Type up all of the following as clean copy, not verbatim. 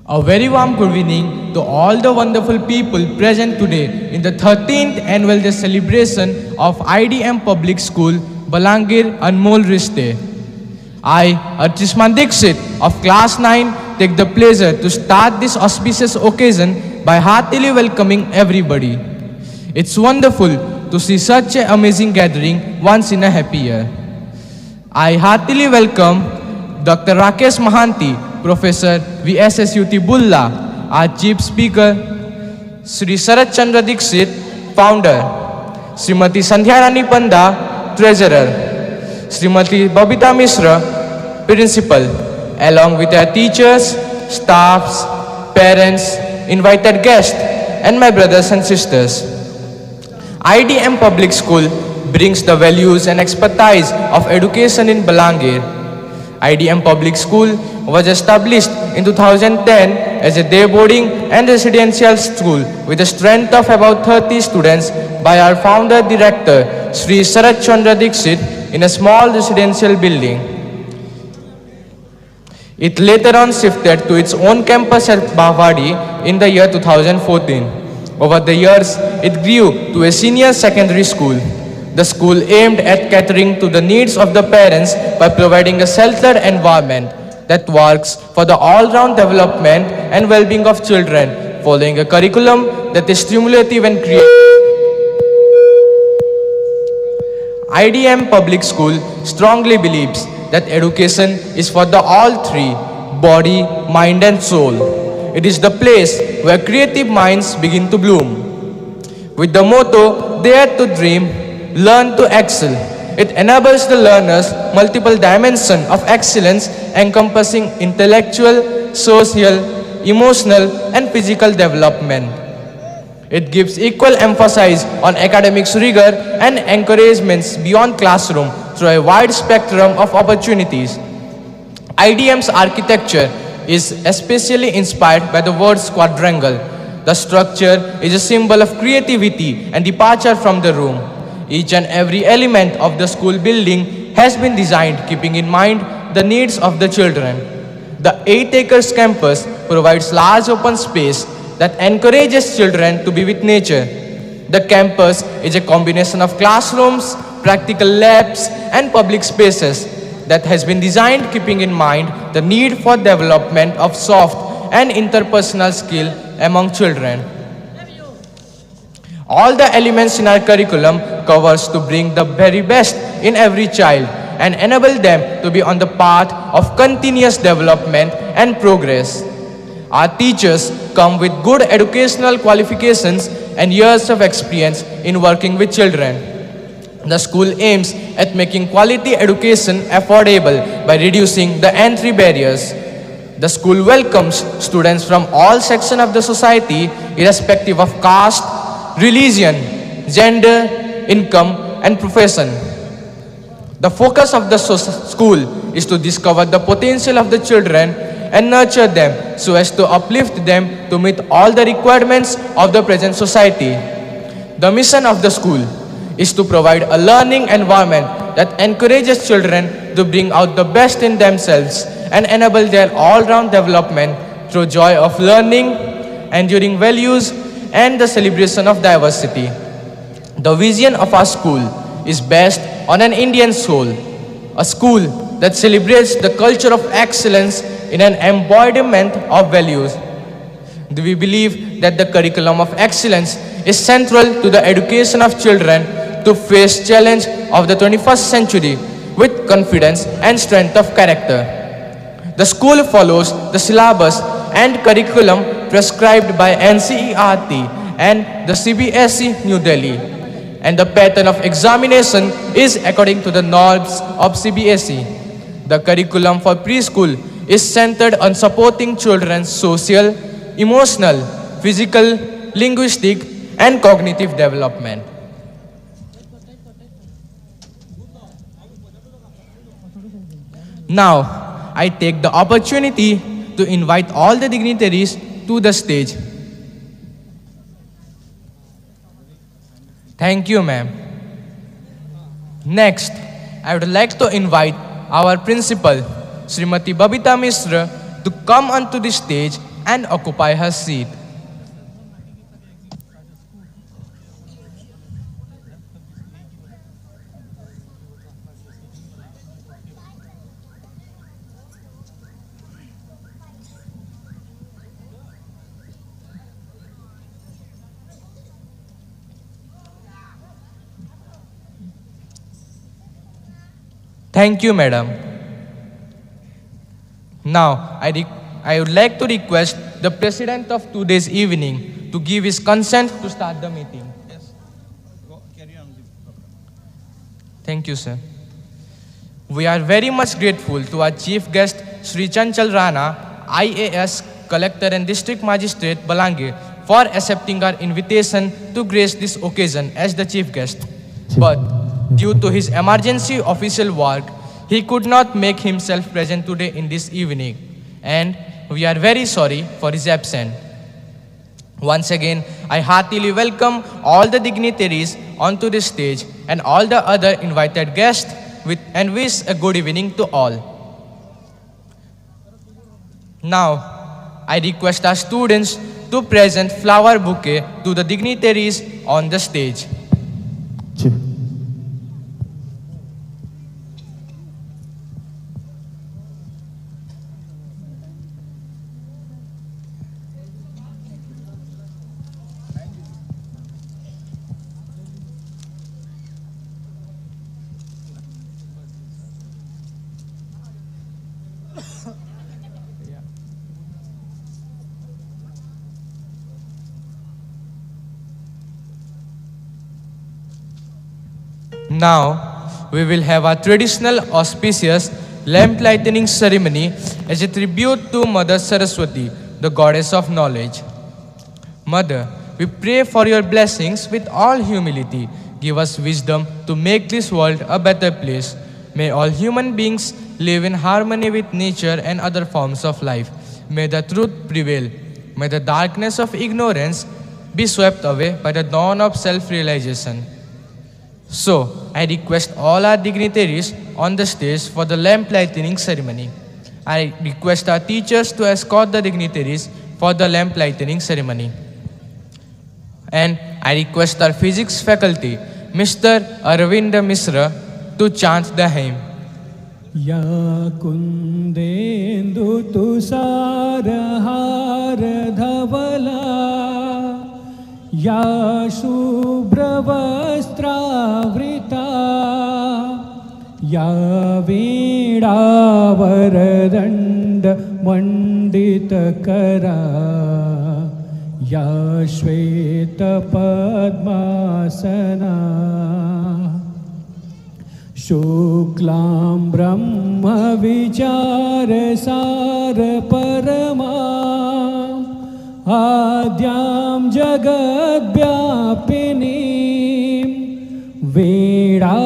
A very warm good evening to all the wonderful people present today in the 13th annual day celebration of IDM Public School, Balangir, Anmol Ristey. I, Artisman Dixit of Class 9, take the pleasure to start this auspicious occasion by heartily welcoming everybody. It's wonderful to see such an amazing gathering once in a happy year. I heartily welcome Dr. Rakesh Mahanti, Professor VSSUT Bulla, our Chief Speaker, Sri Sarat Chandra Dixit, Founder, Srimati Sandhyarani Panda, Treasurer, Srimati Babita Misra, Principal, along with our teachers, staffs, parents, invited guests, and my brothers and sisters. IDM Public School brings the values and expertise of education in Balangir. IDM Public School was established in 2010 as a day boarding and residential school with a strength of about 30 students by our founder director Sri Sarat Chandra Dixit in a small residential building. It later on shifted to its own campus at Bhavadi in the year 2014. Over the years, it grew to a senior secondary school. The school aimed at catering to the needs of the parents by providing a sheltered environment that works for the all-round development and well-being of children, following a curriculum that is stimulative and creative. IDM Public School strongly believes that education is for the all three, body, mind and soul. It is the place where creative minds begin to bloom. With the motto, dare to dream, learn to excel. It enables the learners multiple dimensions of excellence encompassing intellectual, social, emotional, and physical development. It gives equal emphasis on academics rigor and encouragements beyond classroom through a wide spectrum of opportunities. IDM's architecture is especially inspired by the word quadrangle. The structure is a symbol of creativity and departure from the room. Each and every element of the school building has been designed keeping in mind the needs of the children. The 8 acres campus provides large open space that encourages children to be with nature. The campus is a combination of classrooms, practical labs, and public spaces that has been designed keeping in mind the need for development of soft and interpersonal skill among children. All the elements in our curriculum covers to bring the very best in every child and enable them to be on the path of continuous development and progress. Our teachers come with good educational qualifications and years of experience in working with children. The school aims at making quality education affordable by reducing the entry barriers. The school welcomes students from all sections of the society irrespective of caste, religion, gender, income, and profession. The focus of the school is to discover the potential of the children and nurture them so as to uplift them to meet all the requirements of the present society. The mission of the school is to provide a learning environment that encourages children to bring out the best in themselves and enable their all-round development through joy of learning, enduring values, and the celebration of diversity. The vision of our school is based on an Indian soul, a school that celebrates the culture of excellence in an embodiment of values. We believe that the curriculum of excellence is central to the education of children to face challenge of the 21st century with confidence and strength of character. The school follows the syllabus and curriculum prescribed by NCERT and the CBSE New Delhi, and the pattern of examination is according to the norms of CBSE. The curriculum for preschool is centered on supporting children's social, emotional, physical, linguistic, and cognitive development. Now, I take the opportunity to invite all the dignitaries to the stage. Thank you, ma'am. Next, I would like to invite our principal, Srimati Babita Misra, to come onto the stage and occupy her seat. Thank you, madam. Now, I would like to request the president of today's evening to give his consent to start the meeting. Yes. Go, carry on the program. Thank you, sir. We are very much grateful to our chief guest, Sri Chanchal Rana, IAS Collector and District Magistrate, Balangir, for accepting our invitation to grace this occasion as the chief guest. But due to his emergency official work, he could not make himself present today in this evening, and we are very sorry for his absence. Once again, I heartily welcome all the dignitaries onto the stage and all the other invited guests and wish a good evening to all. Now, I request our students to present flower bouquet to the dignitaries on the stage. Now, we will have a traditional auspicious lamp lighting ceremony as a tribute to Mother Saraswati, the goddess of knowledge. Mother, we pray for your blessings with all humility. Give us wisdom to make this world a better place. May all human beings live in harmony with nature and other forms of life. May the truth prevail. May the darkness of ignorance be swept away by the dawn of self-realization. So, I request all our dignitaries on the stage for the lamp lighting ceremony. I request our teachers to escort the dignitaries for the lamp lighting ceremony. And I request our physics faculty, Mr. Arvind Misra, to chant the hymn. Ya kundendu tusara hara dhavala Ya shubhra vastravrita Ya veeda varadanda mandita kara Ya shveta padmasana Shuklam Brahma Vichara Sara Paramam Adyam Jagat Vyapinim Veda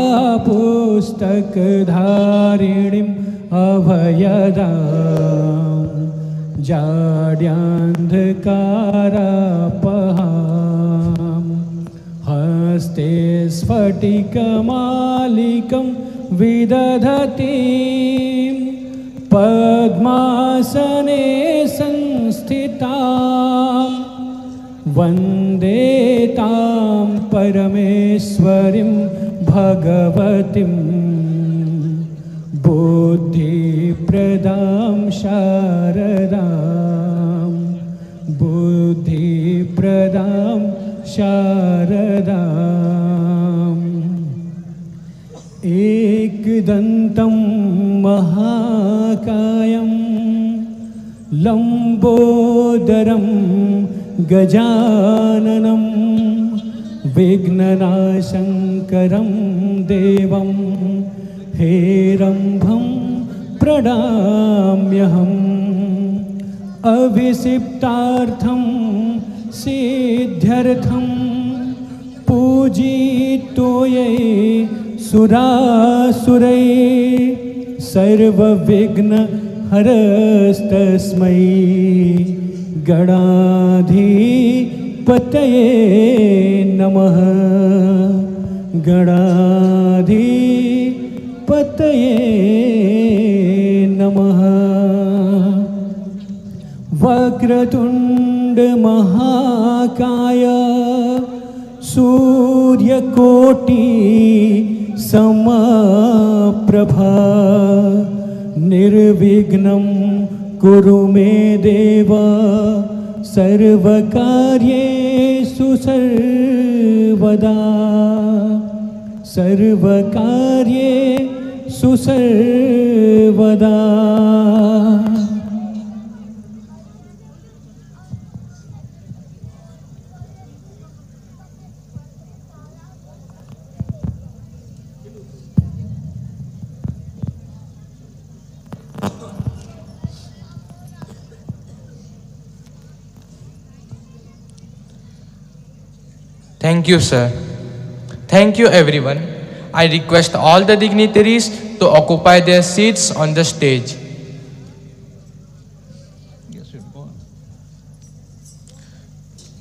Pustak Dharinim Abhayadam Jadyandhakara Paham Haste Sphatikamalikam Vidadhatim Padmasane Sansthitam Vande Tam Parameswarim Bhagavatim Buddhi Pradam Sharadam Buddhi Pradam Sharadam Ekdantam Mahakayam Lambodaram Gajananam Vignanashankaram Devam Herambham Pranamyaham Avisiptartham Siddhyartham Pujitoye Surasurai Sarva Vigna Harastasmai Gadadhi Pataye Namaha Gadadhi Pataye Namaha Vakratunda महाकाय सूर्यकोटि समप्रभा निर्विघ्नं कुरु मे देव सर्वकार्येषु सर्वदा सर्वकार्येषु सर्वदा। Thank you, sir. Thank you, everyone. I request all the dignitaries to occupy their seats on the stage. Yes, sir. Go on.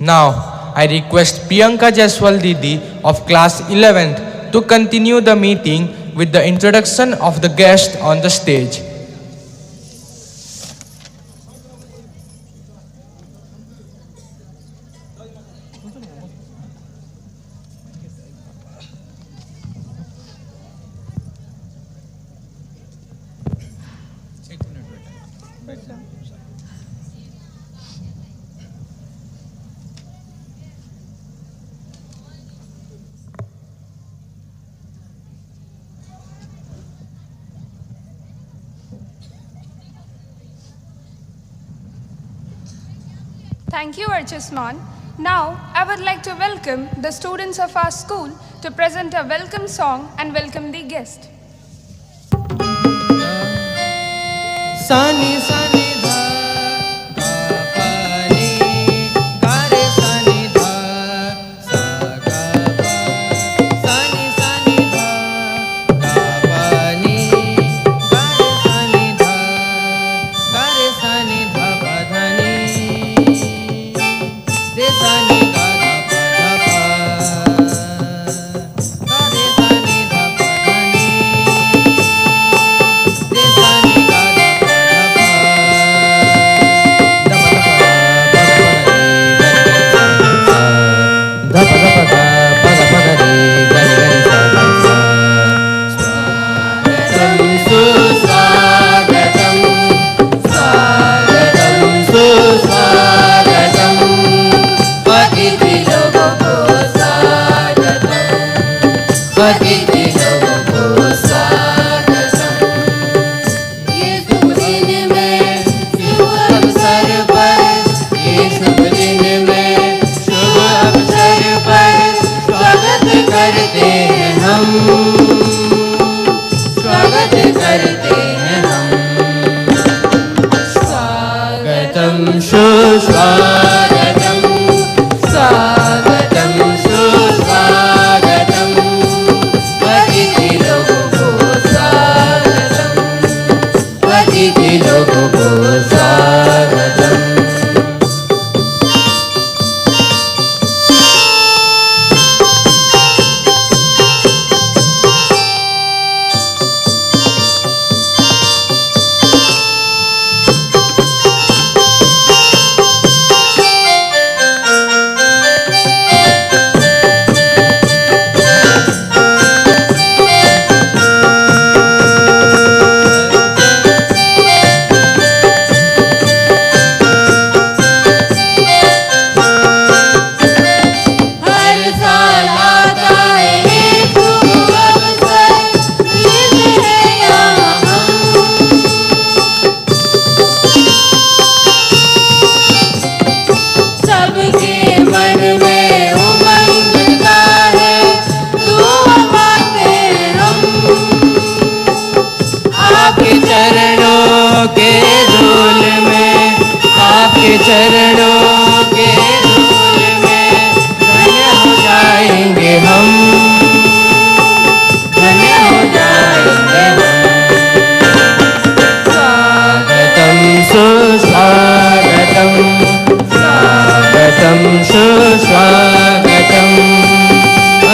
Now, I request Priyanka Jaiswal Didi of class 11th to continue the meeting with the introduction of the guest on the stage. Thank you, Archusman. Now, I would like to welcome the students of our school to present a welcome song and welcome the guest. Sani sani dha pa ni ga re sani dha sa ga pa sani sani dha pa ni ga re sani dha pa dha ni re sani ga pa dha pa ga re sani dha pa dha ni re sani ga चरणों के धूल में धन्य हो जाएंगे हम, धन्य हो जाएंगे हम। स्वागतम सुस्वागतम, स्वागतम सुस्वागतम,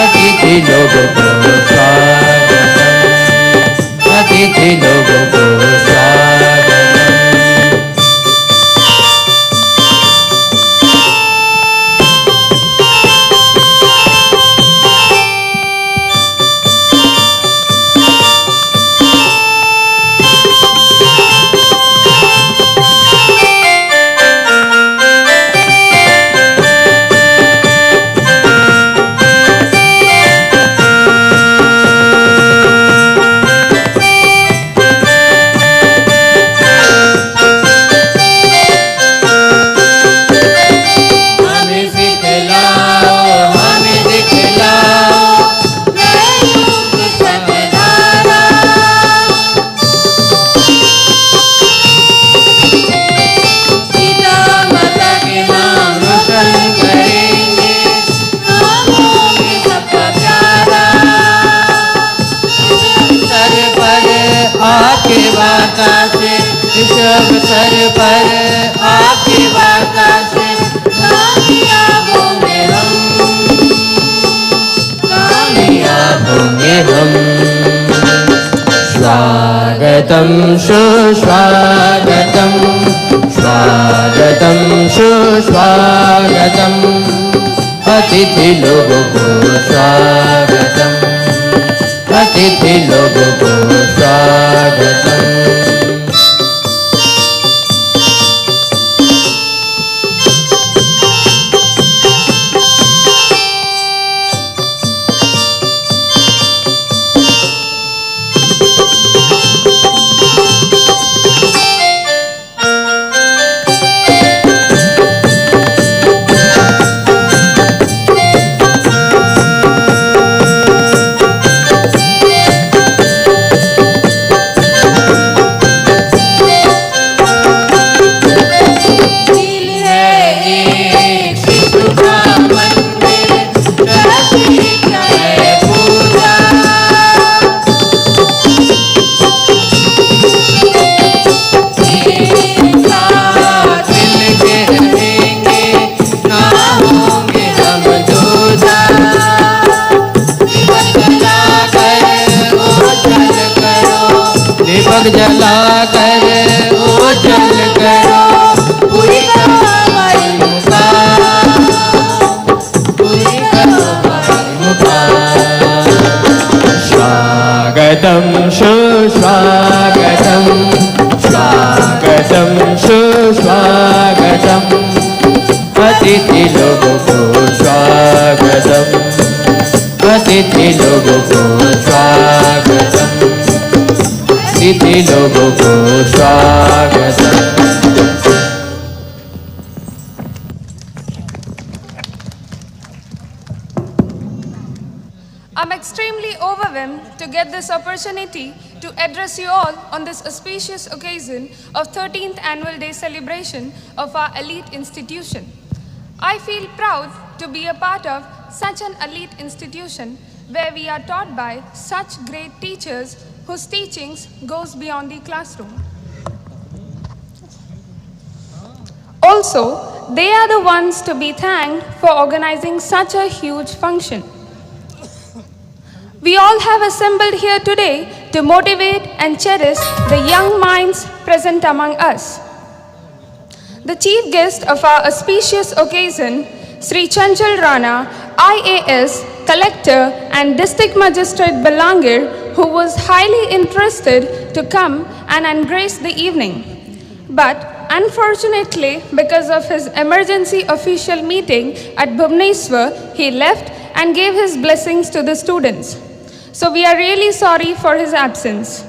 अतिथि लोगों को स्वागतम, अतिथि लोगों को स्वागतम। स्वागतं सुस्वागतं स्वागतं सुस्वागतम् अतिथि लोगों को स्वागतम् अतिथि लोगों को स्वागतम् जला कर ओझल करो पूरी करो हमारी मुकाम पूरी करो हमारी मुकाम स्वागतं सुस्वागतं स्वागतं सुस्वागतम् अतिथि लोगों को स्वागतम् अतिथि लोगों को स्वागतम् अतिथि लोगों को स्वागतम् I'm extremely overwhelmed to get this opportunity to address you all on this auspicious occasion of 13th Annual Day celebration of our elite institution. I feel proud to be a part of such an elite institution where we are taught by such great teachers whose teachings goes beyond the classroom. Also, they are the ones to be thanked for organizing such a huge function. We all have assembled here today to motivate and cherish the young minds present among us. The chief guest of our auspicious occasion, Sri Chanchal Rana, IAS, Collector and District Magistrate Balangir, who was highly interested to come and ungrace the evening. But unfortunately, because of his emergency official meeting at Bhubaneswar, he left and gave his blessings to the students. So we are really sorry for his absence.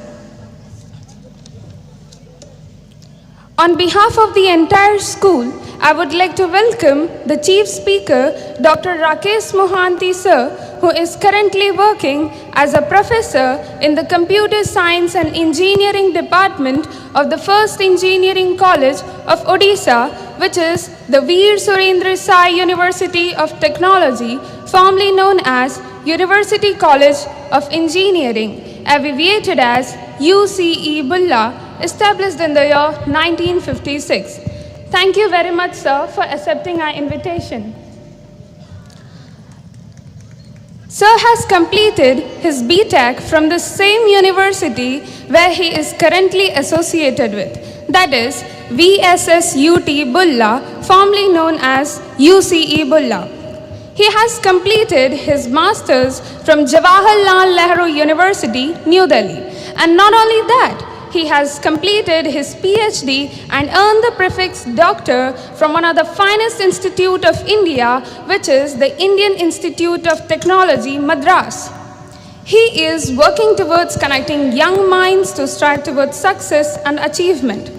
On behalf of the entire school, I would like to welcome the Chief Speaker, Dr. Rakesh Mohanty sir, who is currently working as a professor in the Computer Science and Engineering Department of the First Engineering College of Odisha, which is the Veer Surendra Sai University of Technology, formerly known as University College of Engineering, abbreviated as UCE Bulla, established in the year 1956. Thank you very much, sir, for accepting our invitation. Sir has completed his BTech from the same university where he is currently associated with, that is VSSUT Bulla, formerly known as UCE Bulla. He has completed his Masters from Jawaharlal Nehru University, New Delhi. And not only that, he has completed his PhD and earned the prefix Doctor from one of the finest institute of India, which is the Indian Institute of Technology, Madras. He is working towards connecting young minds to strive towards success and achievement.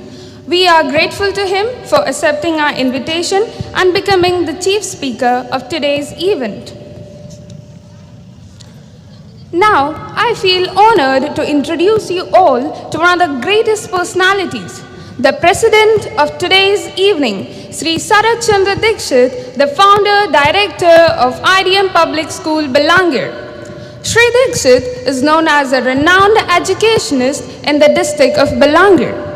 We are grateful to him for accepting our invitation and becoming the chief speaker of today's event. Now, I feel honored to introduce you all to one of the greatest personalities, the president of today's evening, Sri Sarat Chandra Dikshit, the founder, director of IDM Public School, Balangir. Sri Dikshit is known as a renowned educationist in the district of Balangir.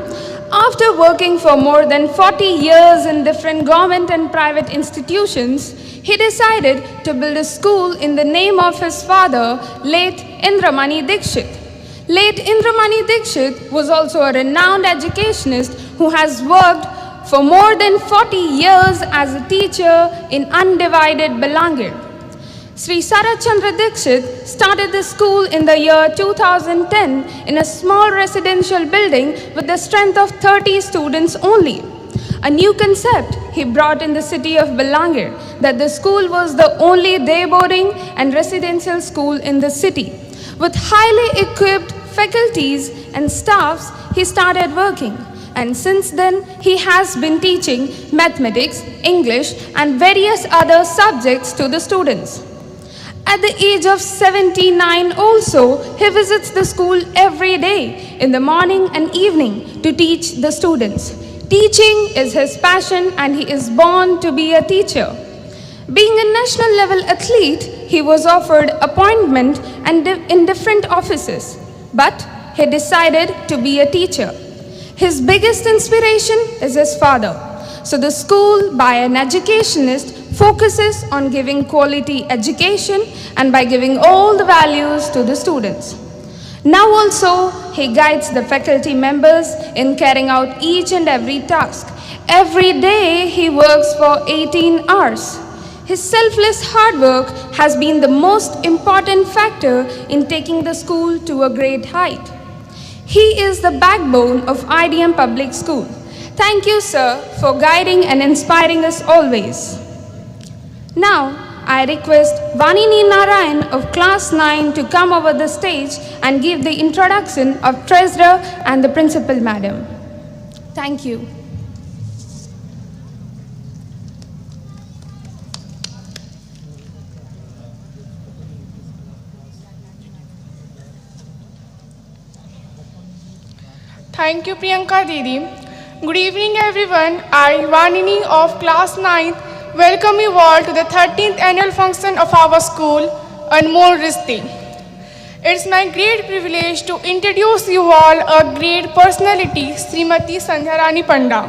After working for more than 40 years in different government and private institutions, he decided to build a school in the name of his father, late Indramani Dikshit. Late Indramani Dikshit was also a renowned educationist who has worked for more than 40 years as a teacher in undivided Balangir. Sri Sarachandra Dikshit started the school in the year 2010 in a small residential building with the strength of 30 students only. A new concept he brought in the city of Balangir, that the school was the only day boarding and residential school in the city. With highly equipped faculties and staffs, he started working. And since then, he has been teaching mathematics, English, and various other subjects to the students. At the age of 79 also, he visits the school every day in the morning and evening to teach the students. Teaching is his passion and he is born to be a teacher. Being a national level athlete, he was offered appointment in different offices, but he decided to be a teacher. His biggest inspiration is his father. So the school, by an educationist, focuses on giving quality education and by giving all the values to the students. Now also, he guides the faculty members in carrying out each and every task. Every day, he works for 18 hours. His selfless hard work has been the most important factor in taking the school to a great height. He is the backbone of IDM Public School. Thank you, sir, for guiding and inspiring us always. Now, I request Vanini Narayan of class 9 to come over the stage and give the introduction of Treasurer and the Principal Madam. Thank you. Thank you, Priyanka Didi. Good evening, everyone. I, Vanini of class 9th, welcome you all to the 13th annual function of our school, Anmol Ristey. It's my great privilege to introduce you all a great personality, Srimati Sandhyarani Panda.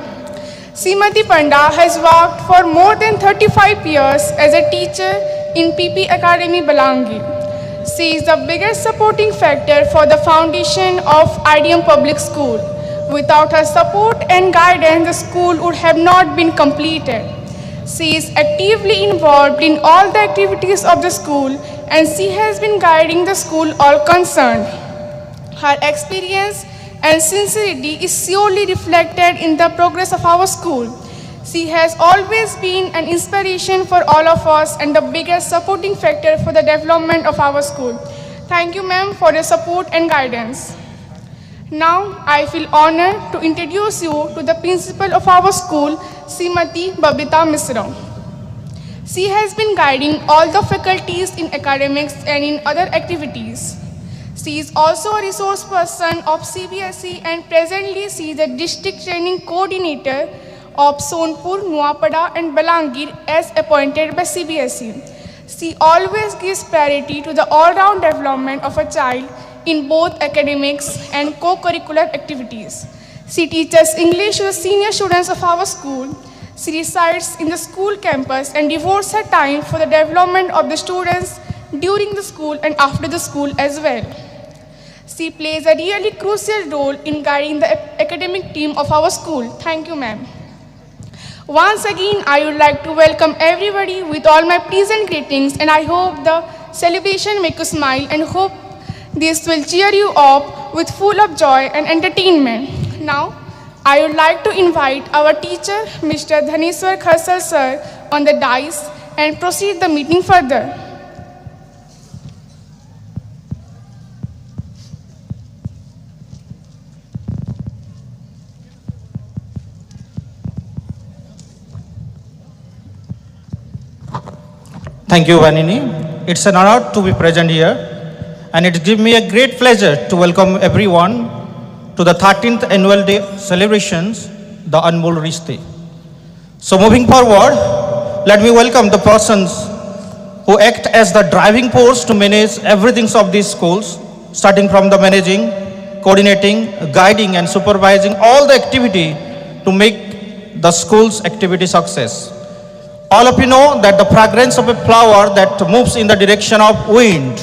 Srimati Panda has worked for more than 35 years as a teacher in PP Academy, Balangir. She is the biggest supporting factor for the foundation of IDM Public School. Without her support and guidance, the school would have not been completed. She is actively involved in all the activities of the school and she has been guiding the school all concerned. Her experience and sincerity is surely reflected in the progress of our school. She has always been an inspiration for all of us and the biggest supporting factor for the development of our school. Thank you, ma'am, for your support and guidance. Now, I feel honored to introduce you to the principal of our school, Srimati Babita Misra. She has been guiding all the faculties in academics and in other activities. She is also a resource person of CBSE and presently she is the district training coordinator of Sonpur, Nuapada and Balangir as appointed by CBSE. She always gives priority to the all-round development of a child in both academics and co-curricular activities. She teaches English to the senior students of our school. She resides in the school campus and devotes her time for the development of the students during the school and after the school as well. She plays a really crucial role in guiding the academic team of our school. Thank you, ma'am. Once again, I would like to welcome everybody with all my pleasant greetings and I hope the celebration make you smile and hope this will cheer you up with full of joy and entertainment. Now, I would like to invite our teacher, Mr. Dhaneshwar Kharsal sir, on the dais and proceed the meeting further. Thank you, Vanini. It's an honor to be present here, and it gives me a great pleasure to welcome everyone to the 13th annual day celebrations, the Anmol Ristey. So moving forward, let me welcome the persons who act as the driving force to manage everything of these schools, starting from the managing, coordinating, guiding and supervising all the activity to make the school's activity success. All of you know that the fragrance of a flower that moves in the direction of wind,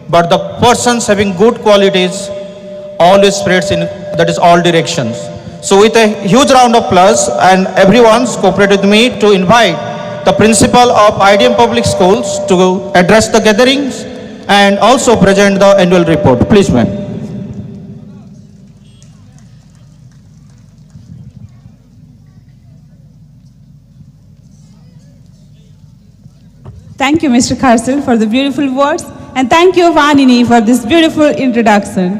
but the persons having good qualities always spreads in, that is, all directions. So with a huge round of applause, and everyone's cooperated with me to invite the principal of IDM Public Schools to address the gatherings and also present the annual report. Please, ma'am. Thank you, Mr. Karsal, for the beautiful words, and thank you, Vanini, for this beautiful introduction.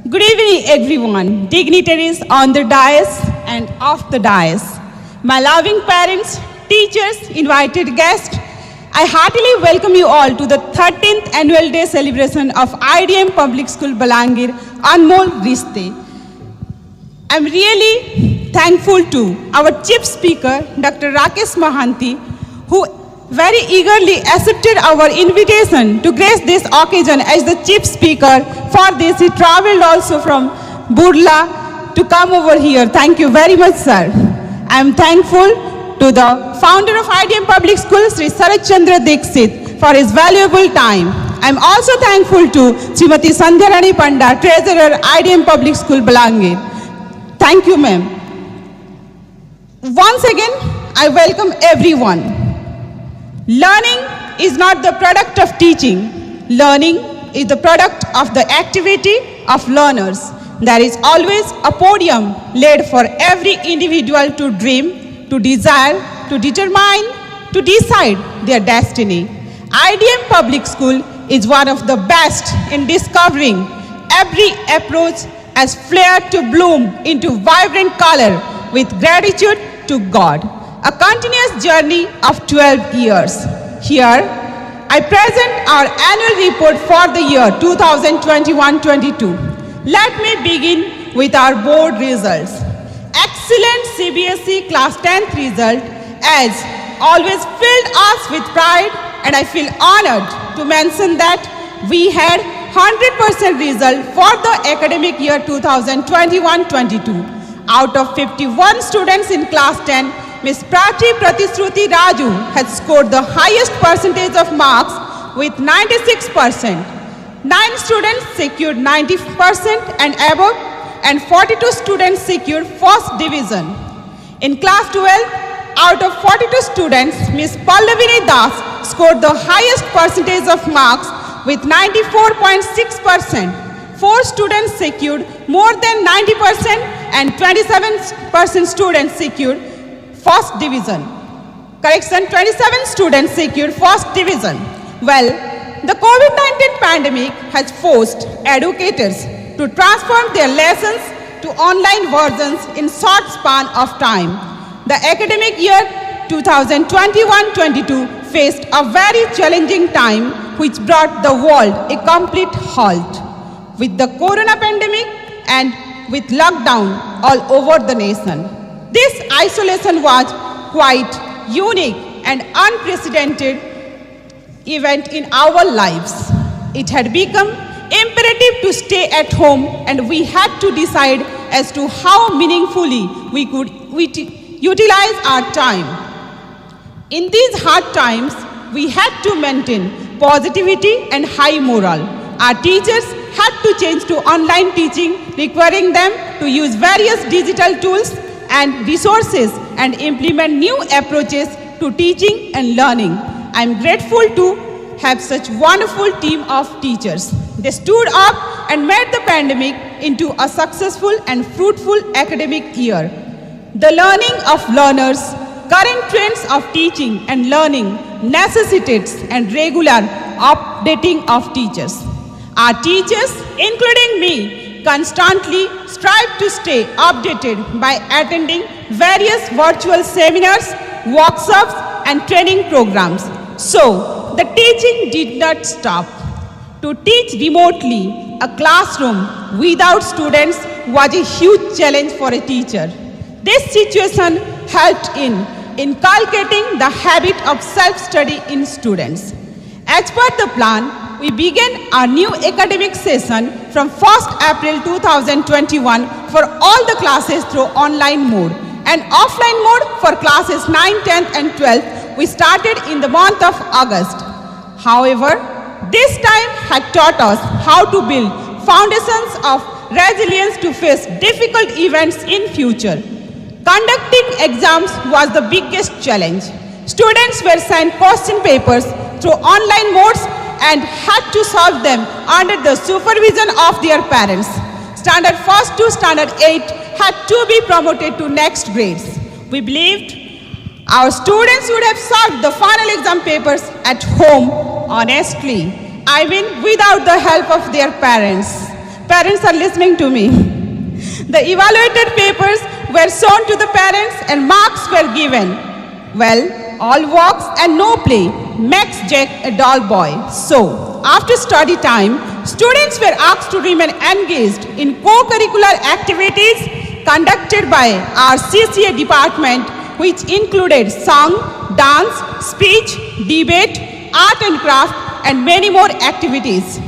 Good evening, everyone, dignitaries on the dais and off the dais, my loving parents, teachers, invited guests. I heartily welcome you all to the 13th Annual Day celebration of IDM Public School Balangir, Anmol Ristey. I'm really thankful to our Chief Speaker, Dr. Rakesh Mahanti, who very eagerly accepted our invitation to grace this occasion as the Chief Speaker. For this, he traveled also from Burla to come over here. Thank you very much, sir. I am thankful to the founder of IDM Public Schools, Sri Sarat Chandra Dixit, for his valuable time. I am also thankful to Srimati Sandhyarani Panda, Treasurer, IDM Public School, Balangir. Thank you, ma'am. Once again, I welcome everyone. Learning is not the product of teaching. Learning is the product of the activity of learners. There is always a podium laid for every individual to dream, to desire, to determine, to decide their destiny. IDM Public School is one of the best in discovering every approach as flared to bloom into vibrant color with gratitude to God. A continuous journey of 12 years. Here, I present our annual report for the year 2021-22. Let me begin with our board results. Excellent CBSE Class 10th result as always filled us with pride, and I feel honored to mention that we had 100% result for the academic year 2021-22. Out of 51 students in Class 10, Ms. Prati Pratisruti Raju has scored the highest percentage of marks with 96%. 9 students secured 90% and above, and 42 students secured first division. In Class 12, out of 42 students, Ms. Pallavini Das scored the highest percentage of marks with 94.6%. 4 students secured more than 90% and 27% students secured first division. Correction, 27 students secured first division. Well, the COVID-19 pandemic has forced educators to transform their lessons to online versions in short span of time. The academic year 2021-22 faced a very challenging time which brought the world a complete halt with the corona pandemic and with lockdown all over the nation. This isolation was quite unique and unprecedented event in our lives. It had become imperative to stay at home, and we had to decide as to how meaningfully we could utilize our time. In these hard times, we had to maintain positivity and high morale. Our teachers had to change to online teaching, requiring them to use various digital tools and resources and implement new approaches to teaching and learning. I am grateful to have such wonderful team of teachers. They stood up and made the pandemic into a successful and fruitful academic year. The learning of learners, current trends of teaching and learning necessitates and regular updating of teachers. Our teachers, including me, constantly strive to stay updated by attending various virtual seminars, workshops, and training programs. So, the teaching did not stop. To teach remotely, a classroom without students was a huge challenge for a teacher. This situation helped in inculcating the habit of self-study in students. As per the plan, we began our new academic session from 1st April 2021 for all the classes through online mode, and offline mode for classes 9, 10th and 12th we started in the month of August. However, this time had taught us how to build foundations of resilience to face difficult events in future. Conducting exams was the biggest challenge. Students were sent question papers through online modes and had to solve them under the supervision of their parents. Standard 1st to Standard 8 had to be promoted to next grades. We believed our students would have solved the final exam papers at home honestly. I mean, without the help of their parents. Parents are listening to me. The evaluated papers were shown to the parents and marks were given. Well, all walks and no play makes Jack a dull boy. So, after study time, students were asked to remain engaged in co-curricular activities conducted by our CCA department, which included song, dance, speech, debate, art and craft, and many more activities.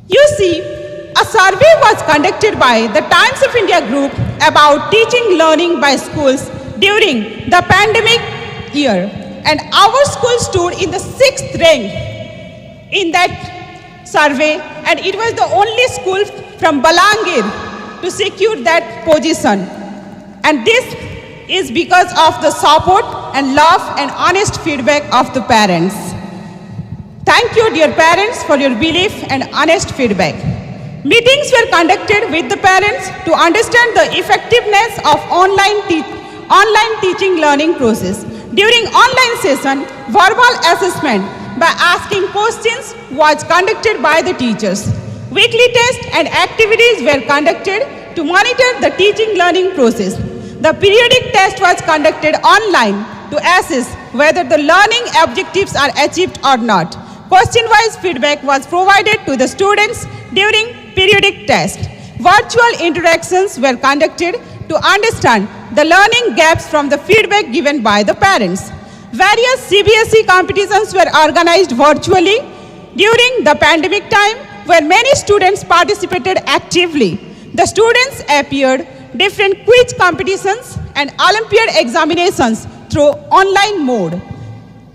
You see, a survey was conducted by the Times of India group about teaching learning by schools during the pandemic year, and our school stood in the 6th rank in that survey, and it was the only school from Balangir to secure that position. And this is because of the support and love and honest feedback of the parents. Thank you, dear parents, for your belief and honest feedback. Meetings were conducted with the parents to understand the effectiveness of online teaching learning process. During online session, verbal assessment by asking questions was conducted by the teachers. Weekly tests and activities were conducted to monitor the teaching learning process. The periodic test was conducted online to assess whether the learning objectives are achieved or not. Question-wise feedback was provided to the students during periodic test. Virtual interactions were conducted to understand the learning gaps from the feedback given by the parents. Various CBSE competitions were organized virtually during the pandemic time, where many students participated actively. The students appeared different quiz competitions and Olympiad examinations through online mode.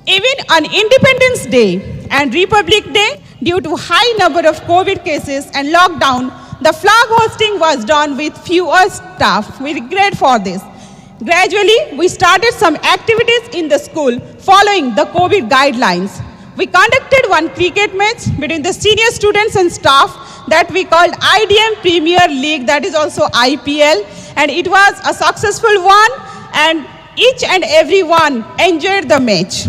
Even on Independence Day and Republic Day, due to high number of COVID cases and lockdown, the flag hosting was done with fewer staff. We regret for this. Gradually, we started some activities in the school following the COVID guidelines. We conducted one cricket match between the senior students and staff that we called IDM Premier League, that is also IPL, and it was a successful one, and each and every one enjoyed the match.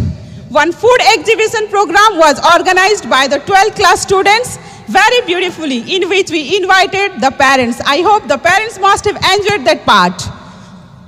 One food exhibition program was organized by the 12th class students very beautifully, in which we invited the parents. I hope the parents must have enjoyed that part.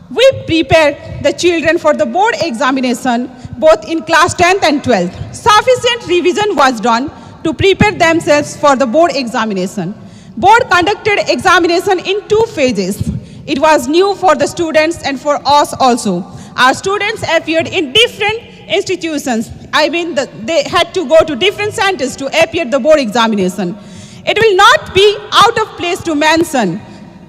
We prepared the children for the board examination both in class 10th and 12th. Sufficient revision was done to prepare themselves for the board examination. Board conducted examination in 2 phases. It was new for the students and for us also. Our students appeared in different institutions. I mean, they had to go to different centers to appear the board examination. It will not be out of place to mention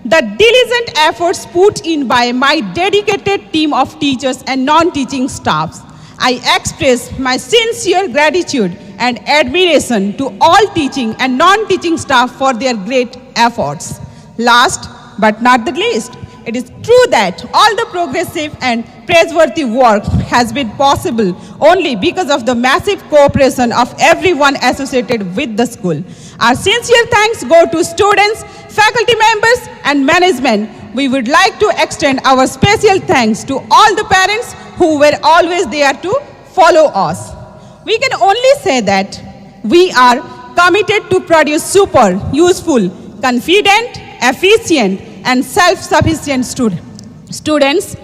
the diligent efforts put in by my dedicated team of teachers and non-teaching staffs. I express my sincere gratitude and admiration to all teaching and non-teaching staff for their great efforts. Last but not the least, it is true that all the progressive and praiseworthy work has been possible only because of the massive cooperation of everyone associated with the school. Our sincere thanks go to students, faculty members, and management. We would like to extend our special thanks to all the parents who were always there to follow us. We can only say that we are committed to produce super, useful, confident, efficient, and self-sufficient students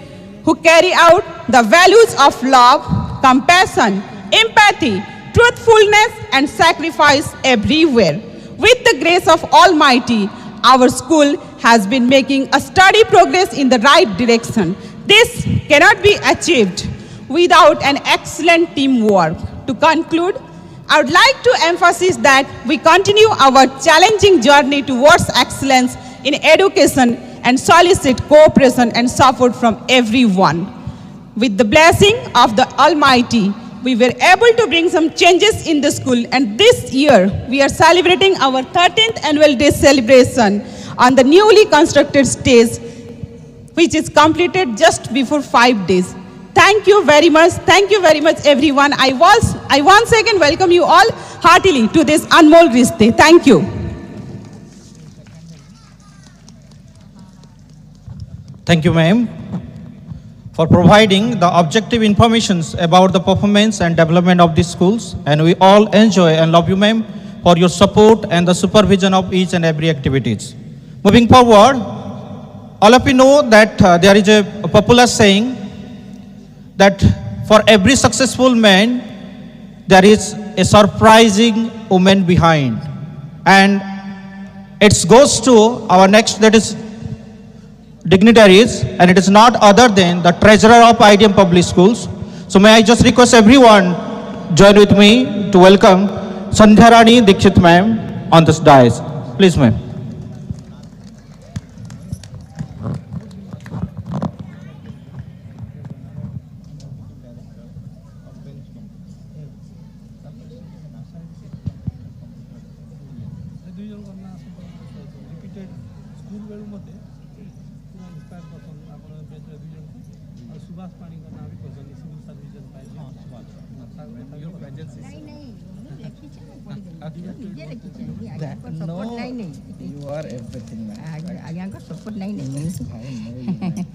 who carry out the values of love, compassion, empathy, truthfulness, and sacrifice everywhere. With the grace of Almighty, our school has been making a steady progress in the right direction. This cannot be achieved without an excellent teamwork. To conclude, I would like to emphasize that we continue our challenging journey towards excellence in education and solicit cooperation and support from everyone. With the blessing of the Almighty, we were able to bring some changes in the school, and this year we are celebrating our 13th annual day celebration on the newly constructed stage, which is completed just before 5 days. Thank you very much. Thank you very much, everyone. I once again welcome you all heartily to this Anmol Ristey. Thank you. Thank you, ma'am, for providing the objective information about the performance and development of these schools. And we all enjoy and love you, ma'am, for your support and the supervision of each and every activities. Moving forward, all of you know that there is a popular saying that for every successful man, there is a surprising woman behind. And it goes to our next, that is dignitaries, and it is not other than the treasurer of IDM Public Schools. So may I just request everyone join with me to welcome Sandhyarani Dikshit ma'am on this dais. Please, ma'am. You are everything, man. I got support nahi.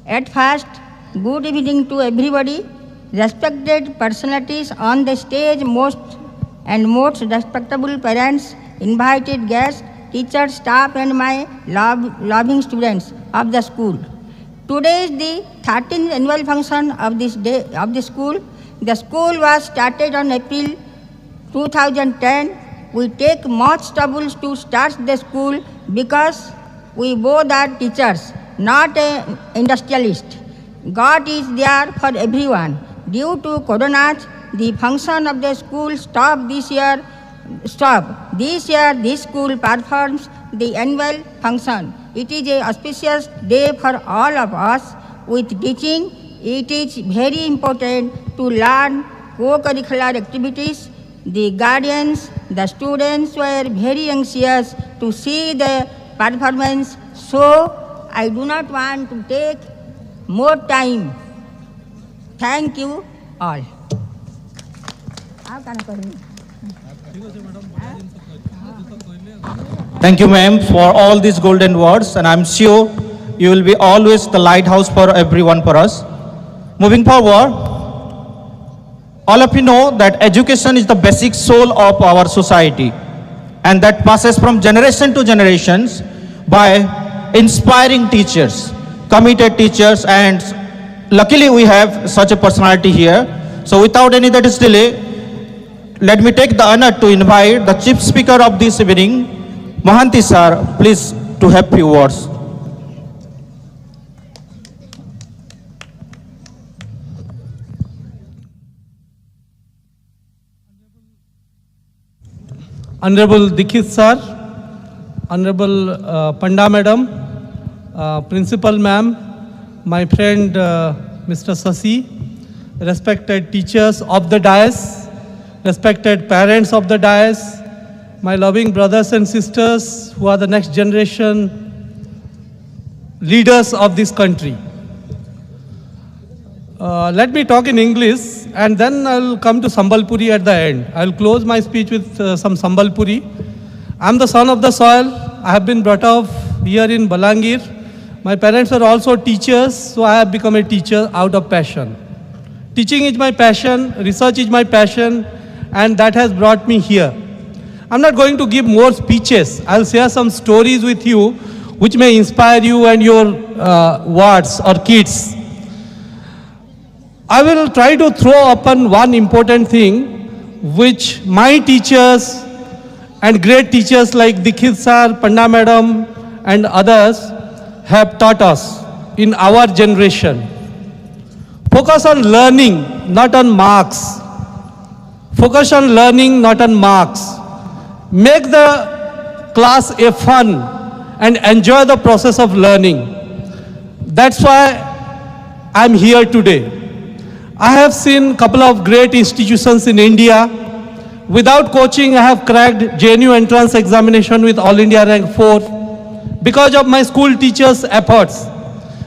At first, good evening to everybody, respected personalities on the stage, most respectable parents, invited guests, teachers, staff, and my loving students of the school. Today is the 13th annual function of this day of the school. The school was started on April 2010. We take much trouble to start the school because we both are teachers, not industrialists. God is there for everyone. Due to Corona, the function of the school stopped this year. This year, this school performs the annual function. It is an auspicious day for all of us. With teaching, it is very important to learn co-curricular activities. The guardians, the students were very anxious to see the performance, so I do not want to take more time. Thank you all. Thank you, ma'am, for all these golden words, and I'm sure you will be always the lighthouse for everyone for us. Moving forward, all of you know that education is the basic soul of our society, and that passes from generation to generations by inspiring teachers, committed teachers, and luckily we have such a personality here. So without any delay, let me take the honor to invite the chief speaker of this evening, Mohanty sir, please to have few words. Honorable Dikshit sir, Honorable Panda madam, Principal ma'am, my friend Mr. Sasi, respected teachers of the dais, respected parents of the dais, my loving brothers and sisters who are the next generation leaders of this country. Let me talk in English and then I'll come to Sambalpuri at the end. I'll close my speech with some Sambalpuri. I'm the son of the soil. I have been brought up here in Balangir. My parents were also teachers, so I have become a teacher out of passion. Teaching is my passion, research is my passion, and that has brought me here. I'm not going to give more speeches. I'll share some stories with you which may inspire you and your wards or kids. I will try to throw upon one important thing which my teachers and great teachers like Dikshit sir, Panda madam and others have taught us in our generation. Focus on learning, not on marks. Focus on learning, not on marks. Make the class a fun and enjoy the process of learning. That's why I'm here today. I have seen a couple of great institutions in India. Without coaching, I have cracked JNU entrance examination with All India rank 4 because of my school teachers' efforts,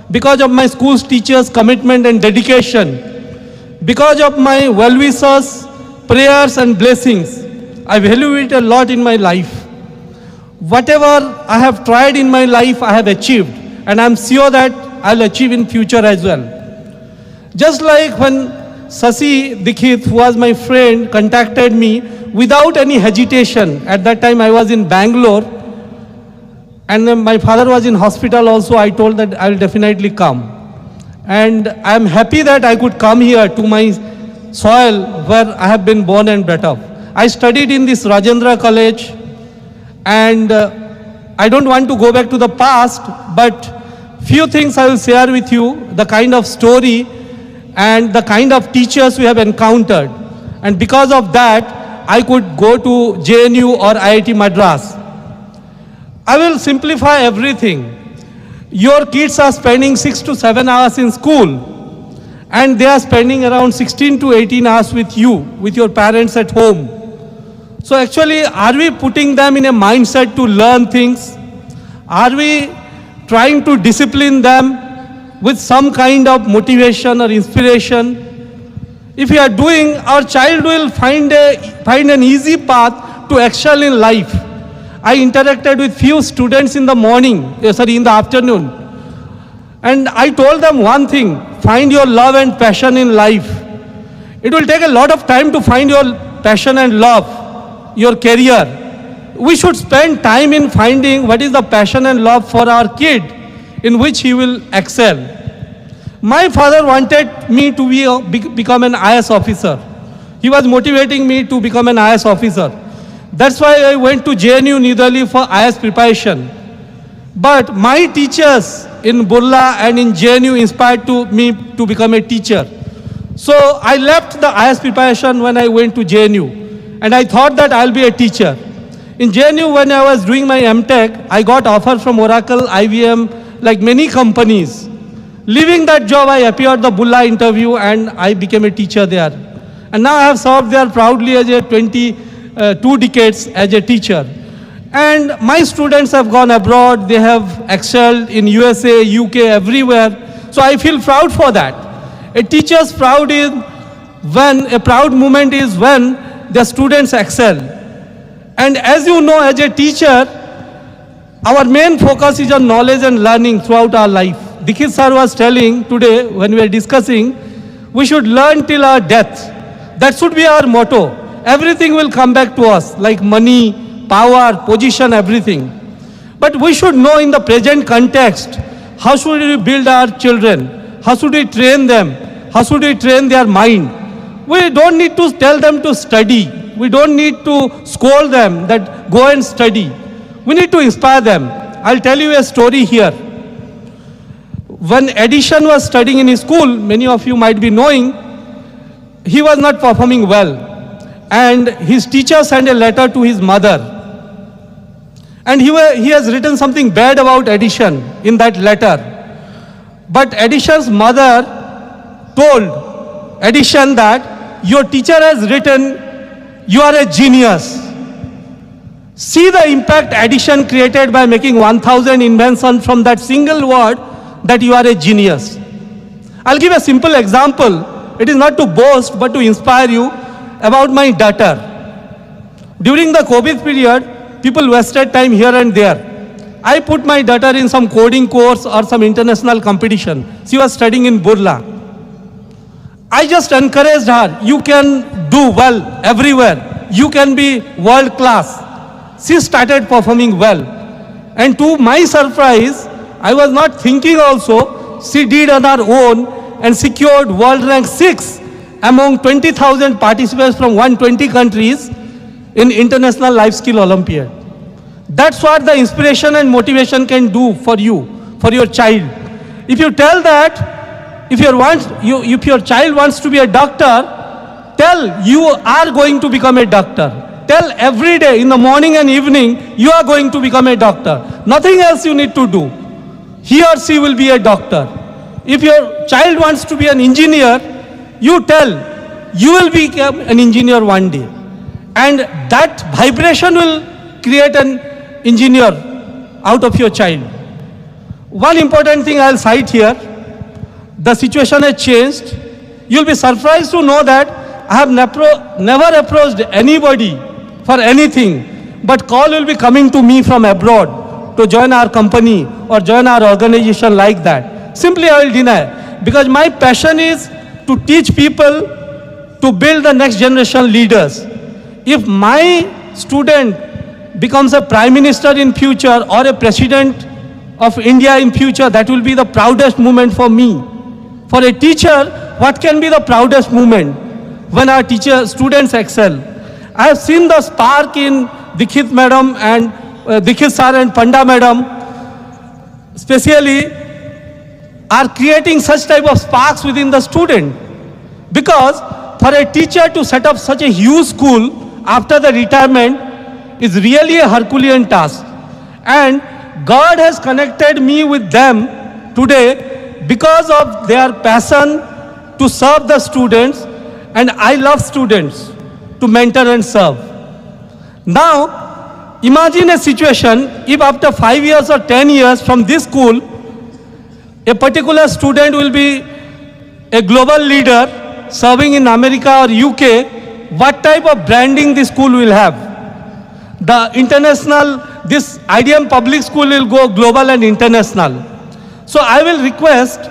because of my school teachers' commitment and dedication, because of my well-wishers' prayers and blessings. I value it a lot in my life. Whatever I have tried in my life, I have achieved, and I'm sure that I'll achieve in future as well. Just like when Sasi Dikshit, who was my friend, contacted me without any hesitation. At that time I was in Bangalore, and then my father was in hospital also. I told that I will definitely come. And I am happy that I could come here to my soil where I have been born and brought up. I studied in this Rajendra College, and I don't want to go back to the past, but few things I will share with you, the kind of story and the kind of teachers we have encountered. And because of that, I could go to JNU or IIT Madras. I will simplify everything. Your kids are spending 6 to 7 hours in school, and they are spending around 16 to 18 hours with you, with your parents at home. So actually, are we putting them in a mindset to learn things? Are we trying to discipline them with some kind of motivation or inspiration? If we are doing, our child will find an easy path to excel in life. I interacted with few students in the in the afternoon, and I told them one thing: find your love and passion in life. It will take a lot of time to find your passion and love, your career. We should spend time in finding what is the passion and love for our kid, in which he will excel. My father wanted me to become an IS officer. He was motivating me to become an IS officer. That's why I went to JNU New Delhi for IS preparation. But my teachers in Burla and in JNU inspired me to become a teacher. So I left the IS preparation when I went to JNU, and I thought that I'll be a teacher. In JNU, when I was doing my MTech, I got offer from Oracle, IBM, like many companies. Leaving that job, I appeared the Bulla interview and I became a teacher there. And now I have served there proudly as a 22 decades as a teacher. And my students have gone abroad, they have excelled in USA, UK, everywhere. So I feel proud for that. A teacher's proud a proud moment is when the students excel. And as you know, as a teacher, our main focus is on knowledge and learning throughout our life. Dikshit sir was telling today when we were discussing, we should learn till our death. That should be our motto. Everything will come back to us, like money, power, position, everything. But we should know in the present context, how should we build our children? How should we train them? How should we train their mind? We don't need to tell them to study. We don't need to scold them that go and study. We need to inspire them. I'll tell you a story here. When Edison was studying in his school, many of you might be knowing, he was not performing well. And his teacher sent a letter to his mother. And he has written something bad about Edison in that letter. But Edison's mother told Edison that your teacher has written, you are a genius. See the impact Edison created by making 1,000 inventions from that single word, that you are a genius. I'll give a simple example. It is not to boast, but to inspire you about my daughter. During the COVID period, people wasted time here and there. I put my daughter in some coding course or some international competition. She was studying in Burla. I just encouraged her, you can do well everywhere. You can be world class. She started performing well. And to my surprise, I was not thinking also, she did on her own and secured world rank 6 among 20,000 participants from 120 countries in International Life Skill Olympiad. That's what the inspiration and motivation can do for you, for your child. If you tell that, if your child wants to be a doctor, tell you are going to become a doctor. Tell every day in the morning and evening, you are going to become a doctor. Nothing else you need to do. He or she will be a doctor. if your child wants to be an engineer, you tell, you will become an engineer one day. And that vibration will create an engineer out of your child. One important thing I'll cite here, the situation has changed. You'll be surprised to know that I have never approached anybody for anything, but call will be coming to me from abroad to join our company or join our organization like that. Simply I will deny, because my passion is to teach people to build the next generation leaders. If my student becomes a prime minister in future or a president of India in future, that will be the proudest moment for me. For a teacher, what can be the proudest moment? When our students excel. I have seen the spark in Dikshit madam and Dikshit sir and Panda madam, especially are creating such type of sparks within the student. Because for a teacher to set up such a huge school after the retirement is really a Herculean task. And God has connected me with them today because of their passion to serve the students, and I love students to mentor and serve. Now, imagine a situation if after 5 years or 10 years from this school, a particular student will be a global leader serving in America or UK, what type of branding this school will have? The international, this IDM public school will go global and international. So I will request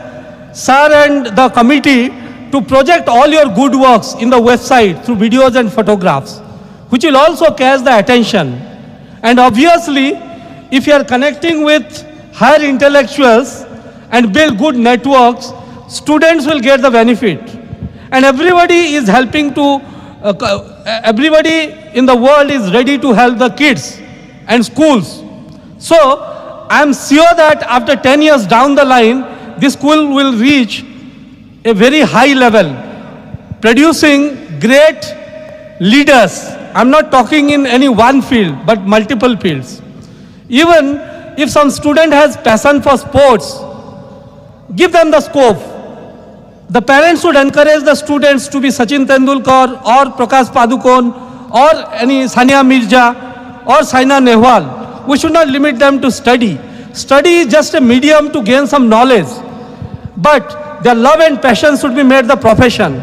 sir and the committee to project all your good works in the website through videos and photographs, which will also catch the attention. And obviously, if you are connecting with higher intellectuals and build good networks, students will get the benefit. And everybody is helping to, everybody in the world is ready to help the kids and schools. So, I am sure that after 10 years down the line, this school will reach a very high level, producing great leaders. I'm not talking in any one field, but multiple fields. Even if some student has passion for sports, give them the scope. The parents should encourage the students to be Sachin Tendulkar or Prakash Padukone or any Sania Mirza or Saina Nehwal. We should not limit them to study. Study is just a medium to gain some knowledge. But their love and passion should be made the profession.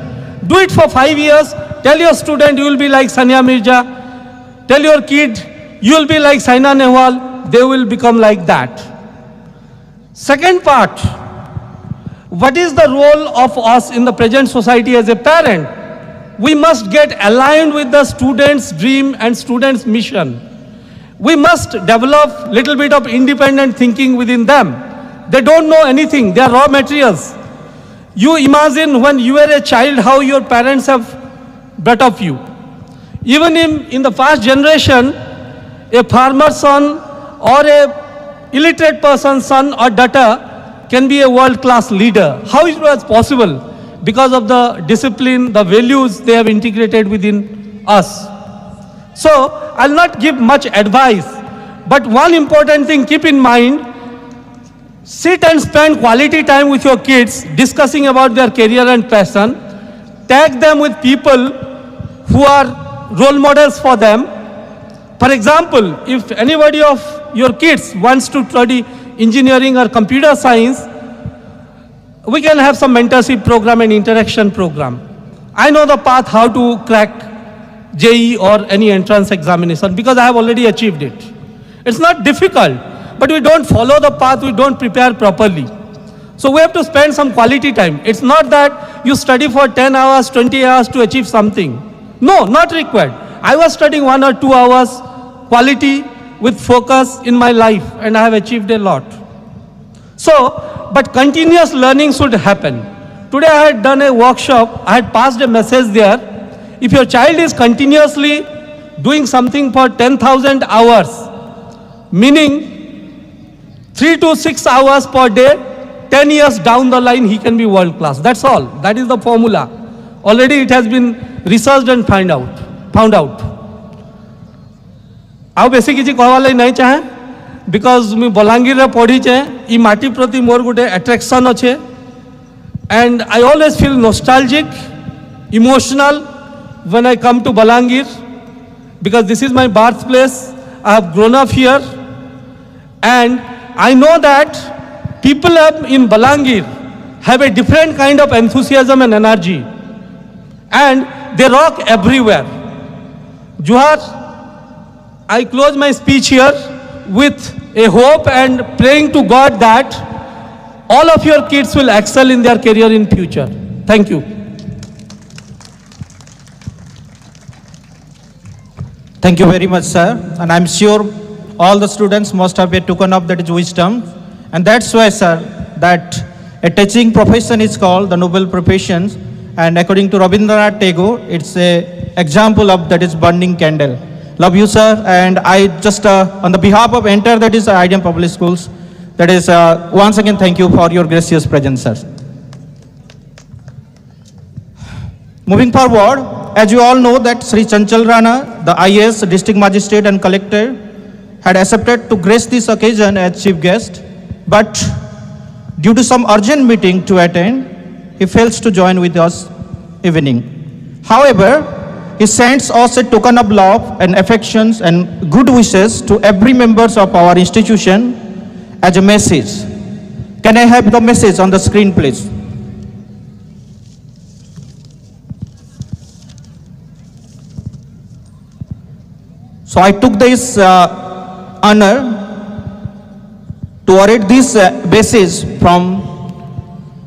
Do it for 5 years. Tell your student you will be like Sania Mirza. Tell your kid you will be like Saina Nehwal. They will become like that. Second part, what is the role of us in the present society as a parent? We must get aligned with the student's dream and student's mission. We must develop little bit of independent thinking within them. They don't know anything. They are raw materials. You imagine when you were a child how your parents have brought up you. Even in the past generation, a farmer's son or a illiterate person's son or daughter can be a world-class leader. How it was possible? Because of the discipline, the values they have integrated within us. So, I'll not give much advice, but one important thing, keep in mind, sit and spend quality time with your kids, discussing about their career and passion. Tag them with people who are role models for them. For example, if anybody of your kids wants to study engineering or computer science, we can have some mentorship program and interaction program. I know the path how to crack JEE or any entrance examination because I have already achieved it. It's not difficult, but we don't follow the path, we don't prepare properly. So we have to spend some quality time. It's not that you study for 10 hours, 20 hours to achieve something. No, not required. I was studying 1 or 2 hours quality with focus in my life, and I have achieved a lot. So, but continuous learning should happen. Today I had done a workshop, I had passed a message there. If your child is continuously doing something for 10,000 hours, meaning 3 to 6 hours per day, 10 years down the line he can be world class. That's all. That is the formula. Already it has been researched and found out. आउ बेसी किसी कहवाले नहीं चाहे because मुझे बलांगीर रे पढ़ी चे ई माटी प्रति मोर गोटे अट्रैक्शन अच्छे And I always feel nostalgic, emotional when I come to Balangir, because this is my birthplace. I have grown up here, and I know that people in Balangir have a different kind of enthusiasm and energy, and they rock everywhere. Juhar, I close my speech here with a hope and praying to God that all of your kids will excel in their career in future. Thank you. Thank you very much, sir. And I'm sure all the students must have taken up that wisdom. And that's why, sir, that a teaching profession is called the noble profession. And according to Rabindranath Tagore, it's a example of that is burning candle. Love you, sir. And I just, on the behalf of entire that is IDM Public Schools, that is, once again, thank you for your gracious presence, sir. Moving forward, as you all know that Sri Chanchal Rana, the IAS District Magistrate and Collector, had accepted to grace this occasion as chief guest, but due to some urgent meeting to attend, he fails to join with us evening. However, he sends us a token of love and affections and good wishes to every members of our institution as a message. Can I have the message on the screen, please? So I took this honor to orate this message from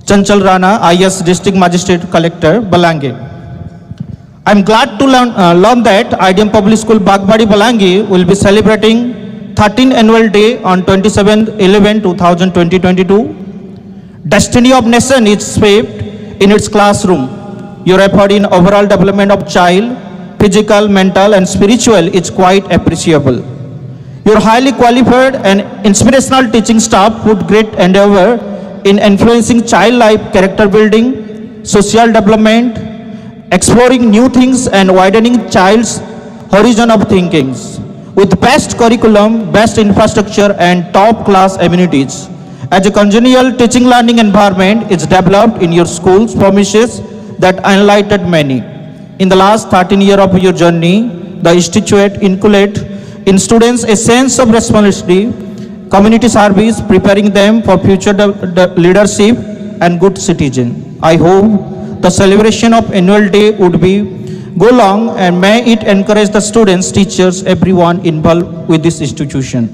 Chanchal Rana, IS District Magistrate Collector, Balangir. I'm glad to learn that IDM Public School Bagbadi Balangir will be celebrating 13th annual day on 27/11/2022. Destiny of nation is shaped in its classroom. Your effort in overall development of child, physical, mental and spiritual is quite appreciable. Your highly qualified and inspirational teaching staff put great endeavor in influencing child life, character building, social development, exploring new things and widening child's horizon of thinking. With best curriculum, best infrastructure and top class amenities. As a congenial teaching learning environment is developed in your schools promises that enlightened many. In the last 13 years of your journey, the institute inculcates in students a sense of responsibility, community service, preparing them for future leadership and good citizen. I hope the celebration of annual day would go long and may it encourage the students, teachers, everyone involved with this institution.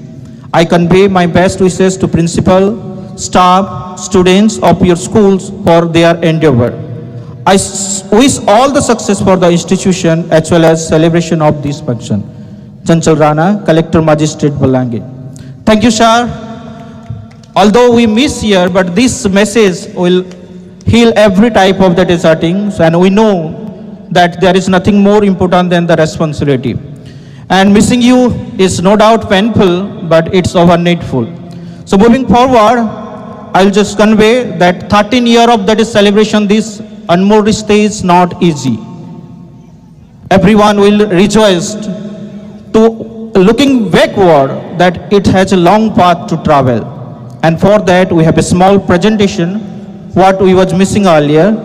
I convey my best wishes to principal, staff, students of your schools for their endeavor. I wish all the success for the institution as well as celebration of this function. Chanchal Rana, Collector Magistrate Balangir. Thank you, sir. Although we miss here, but this message will heal every type of the desertings, and we know that there is nothing more important than the responsibility. And missing you is no doubt painful, but it's over needful. So moving forward, I'll just convey that 13 years of that is celebration, this Anmol Ristey is not easy. Everyone will rejoice to looking backward that it has a long path to travel. And for that we have a small presentation, what we was missing earlier.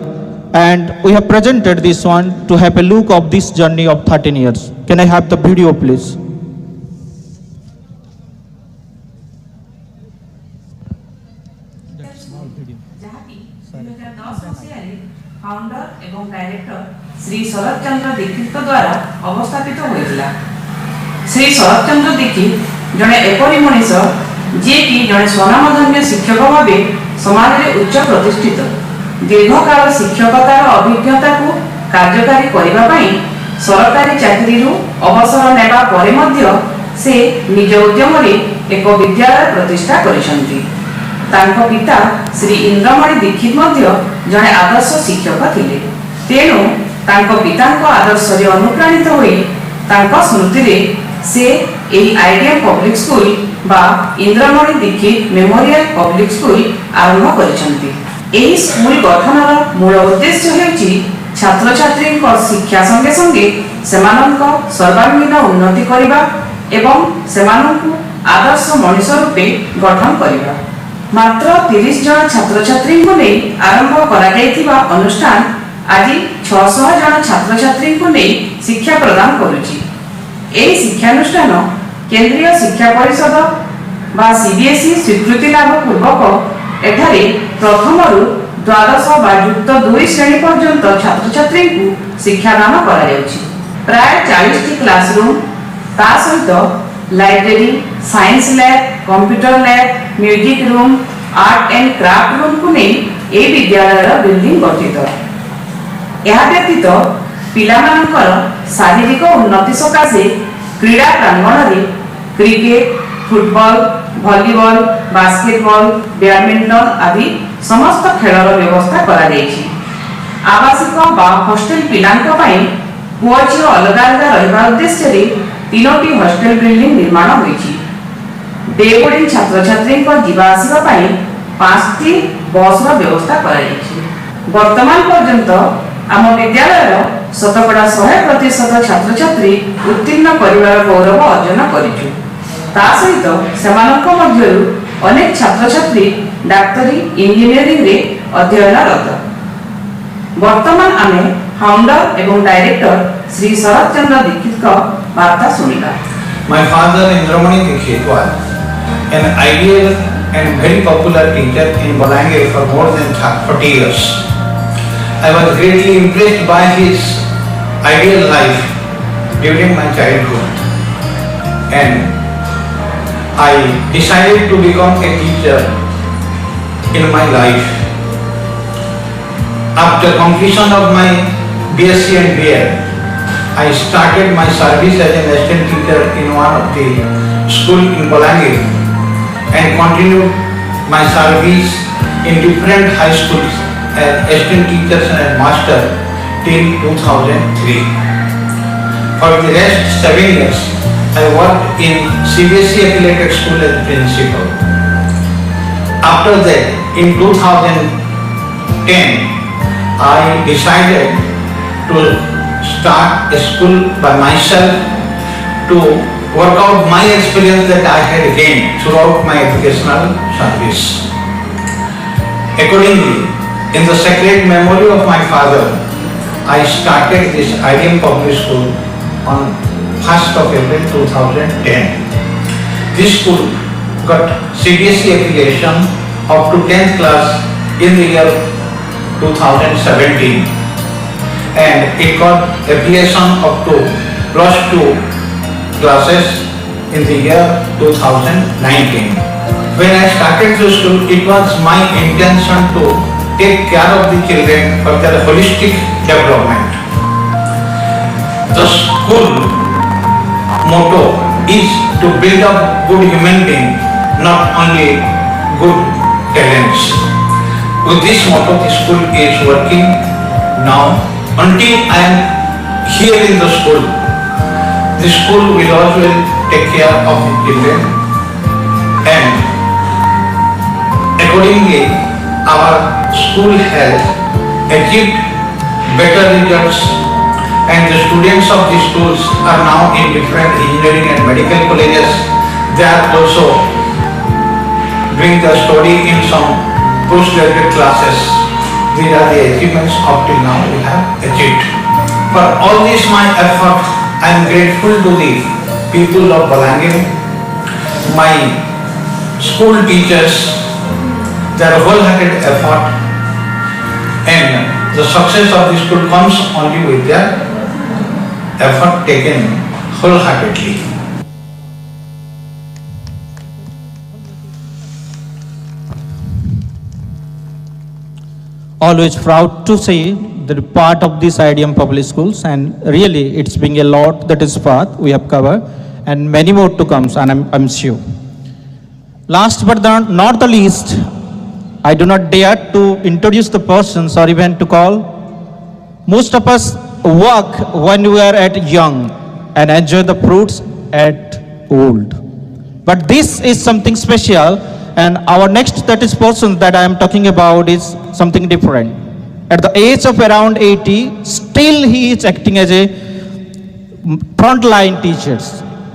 And we have presented this one to have a look of this journey of 13 years. Can I have the video, please? Founder एवं director Shri Sharad चंद्र दीक्षित द्वारा अवस्थापित होइतिला। श्री शरद चंद्र दीक्षित जने एपरि मनीष जे कि जने स्वनामधन्य शिक्षक भावे समाज रे उच्च प्रतिष्ठित दीर्घकाल शिक्षकतार अभिज्ञता को कार्यकारी करिबा पई सरकारी चाकरी रु अवसर नेबा परे मध्य से निज उद्यम रे एक विद्यालय प्रतिष्ठा करिसंती। तांको पिता श्री इंद्रमणि दीक्षित मध्य जने आदर्श शिक्षक थिले। तेणु तांको पितांको आदर्श रे अनुप्राणित होई तांको स्मृति रे से एई आईडीएम पब्लिक स्कूल बा Indramani Dixit memorial public school आरंभ करिसंती। एई स्कूल गठनर मूल उद्देश्य हेउची छात्र छात्री को शिक्षा संगे संगे सेमानंको सर्वांगीन उन्नति करिबा एवं सेमानंको आदर्श मनुष्य रूपे गठन करिबा। ମାତ୍ର 30 ଜଣ ଛାତ୍ରଛାତ୍ରୀଙ୍କୁ ନେଇ ଆରମ୍ଭ କରାଯାଇଥିବା ଅନୁଷ୍ଠାନ ଆଜି 600 ଜଣ ଛାତ୍ରଛାତ୍ରୀଙ୍କୁ ନେଇ ଶିକ୍ଷା ପ୍ରଦାନ କରୁଛି। ଏହି ଶିକ୍ଷାନୁଷ୍ଠାନ କେନ୍ଦ୍ରୀୟ ଶିକ୍ଷା ପରିଷଦ ବା CBSE ସ୍ୱୀକୃତି ଲାଭ ପୂର୍ବକ ଏଠାରେ ପ୍ରଥମରୁ ଦ୍ୱାଦଶ ବା ଯୁକ୍ତ 2 ଶ୍ରେଣୀ ପର୍ଯ୍ୟନ୍ତ ଛାତ୍ରଛାତ୍ରୀଙ୍କୁ ଶିକ୍ଷାଦାନ କରାଯାଉଛି। ପ୍ରାୟ 40ଟି କ୍ଲାସରୁମ୍, ତା ସହିତ library, science lab, computer lab, music room, art and craft ରୁମ୍କୁ ନେଇ ଏହି ବିଦ୍ୟାଳୟର ବିଲ୍ଡିଂ ଗଠିତ। ଏହା ବ୍ୟତୀତ ପିଲାମାନଙ୍କର ଶାରୀରିକ ଉନ୍ନତି ସକାଶେ କ୍ରୀଡ଼ା ପ୍ରାଙ୍ଗଣରେ cricket, football, volleyball, basketball, badminton ଆଦି ସମସ୍ତ ଖେଳର ବ୍ୟବସ୍ଥା କରାଯାଇଛି। ଆବାସିକ ବା ହଷ୍ଟେଲ ପିଲାଙ୍କ ପାଇଁ ପୁଅ ଝିଅ ଅଲଗା ଅଲଗା ରହିବା ଉଦ୍ଦେଶ୍ୟରେ 3ଟି ହଷ୍ଟେଲ ବିଲ୍ଡିଂ ନିର୍ମାଣ ହୋଇଛି। ଡେ ବୋର୍ଡିଂ ଛାତ୍ରଛାତ୍ରୀଙ୍କ ଯିବା ଆସିବା ପାଇଁ 5ଟି ବସ୍ର ବ୍ୟବସ୍ଥା କରାଯାଇଛି। ବର୍ତ୍ତମାନ ପର୍ଯ୍ୟନ୍ତ ଆମ ବିଦ୍ୟାଳୟର ଶତକଡ଼ା 100% ଛାତ୍ରଛାତ୍ରୀ ଉତ୍ତୀର୍ଣ୍ଣ କରିବାର ଗୌରବ ଅର୍ଜନ କରିଛୁ। ତା ସହିତ ସେମାନଙ୍କ ମଧ୍ୟରୁ ଅନେକ ଛାତ୍ରଛାତ୍ରୀ ଡାକ୍ତରୀ, ଇଞ୍ଜିନିୟରିଂରେ ଅଧ୍ୟୟନରତ। ବର୍ତ୍ତମାନ ଆମେ फाउंडर एवं डायरेक्टर श्री शरद चंद्र दीक्षित का वार्ता सुनिका। My father Indramani Dikshit was an ideal and very popular teacher in Balangir for more than 40 years. I was greatly impressed by his ideal life during my childhood, and I decided to become a teacher in my life. After completion of my BSc and BL, I started my service as an assistant teacher in one of the school in Balangir and continued my service in different high schools as assistant teachers and master till 2003. For the rest 7 years, I worked in CBSE affiliated school as principal. After that, in 2010, I decided to start a school by myself to work out my experience that I had gained throughout my educational service. Accordingly, in the sacred memory of my father, I started this IDM public school on 1st of April 2010. This school got CBSE affiliation up to 10th class in the year 2017. And it got affiliation up to +2 classes in the year 2019. When I started the school, it was my intention to take care of the children for their holistic development. The school motto is to build up good human beings, not only good talents. With this motto, the school is working now. Until I am here in the school will always take care of the children, and accordingly our school has achieved better results, and the students of the schools are now in different engineering and medical colleges. They are also doing the study in some postgraduate classes. These are the achievements up till now we have achieved. For all this my effort, I am grateful to the people of Balangir, my school teachers, their wholehearted effort, and the success of the school comes only with their effort taken wholeheartedly. Always proud to say that part of this IDM public schools, and really it's been a lot that is part we have covered and many more to come, and I'm sure. Last but not the least, I do not dare to introduce the persons or even to call. Most of us work when we are at young and enjoy the fruits at old. But this is something special, and our next that is person that I am talking about is something different. At the age of around 80, still he is acting as a frontline teacher.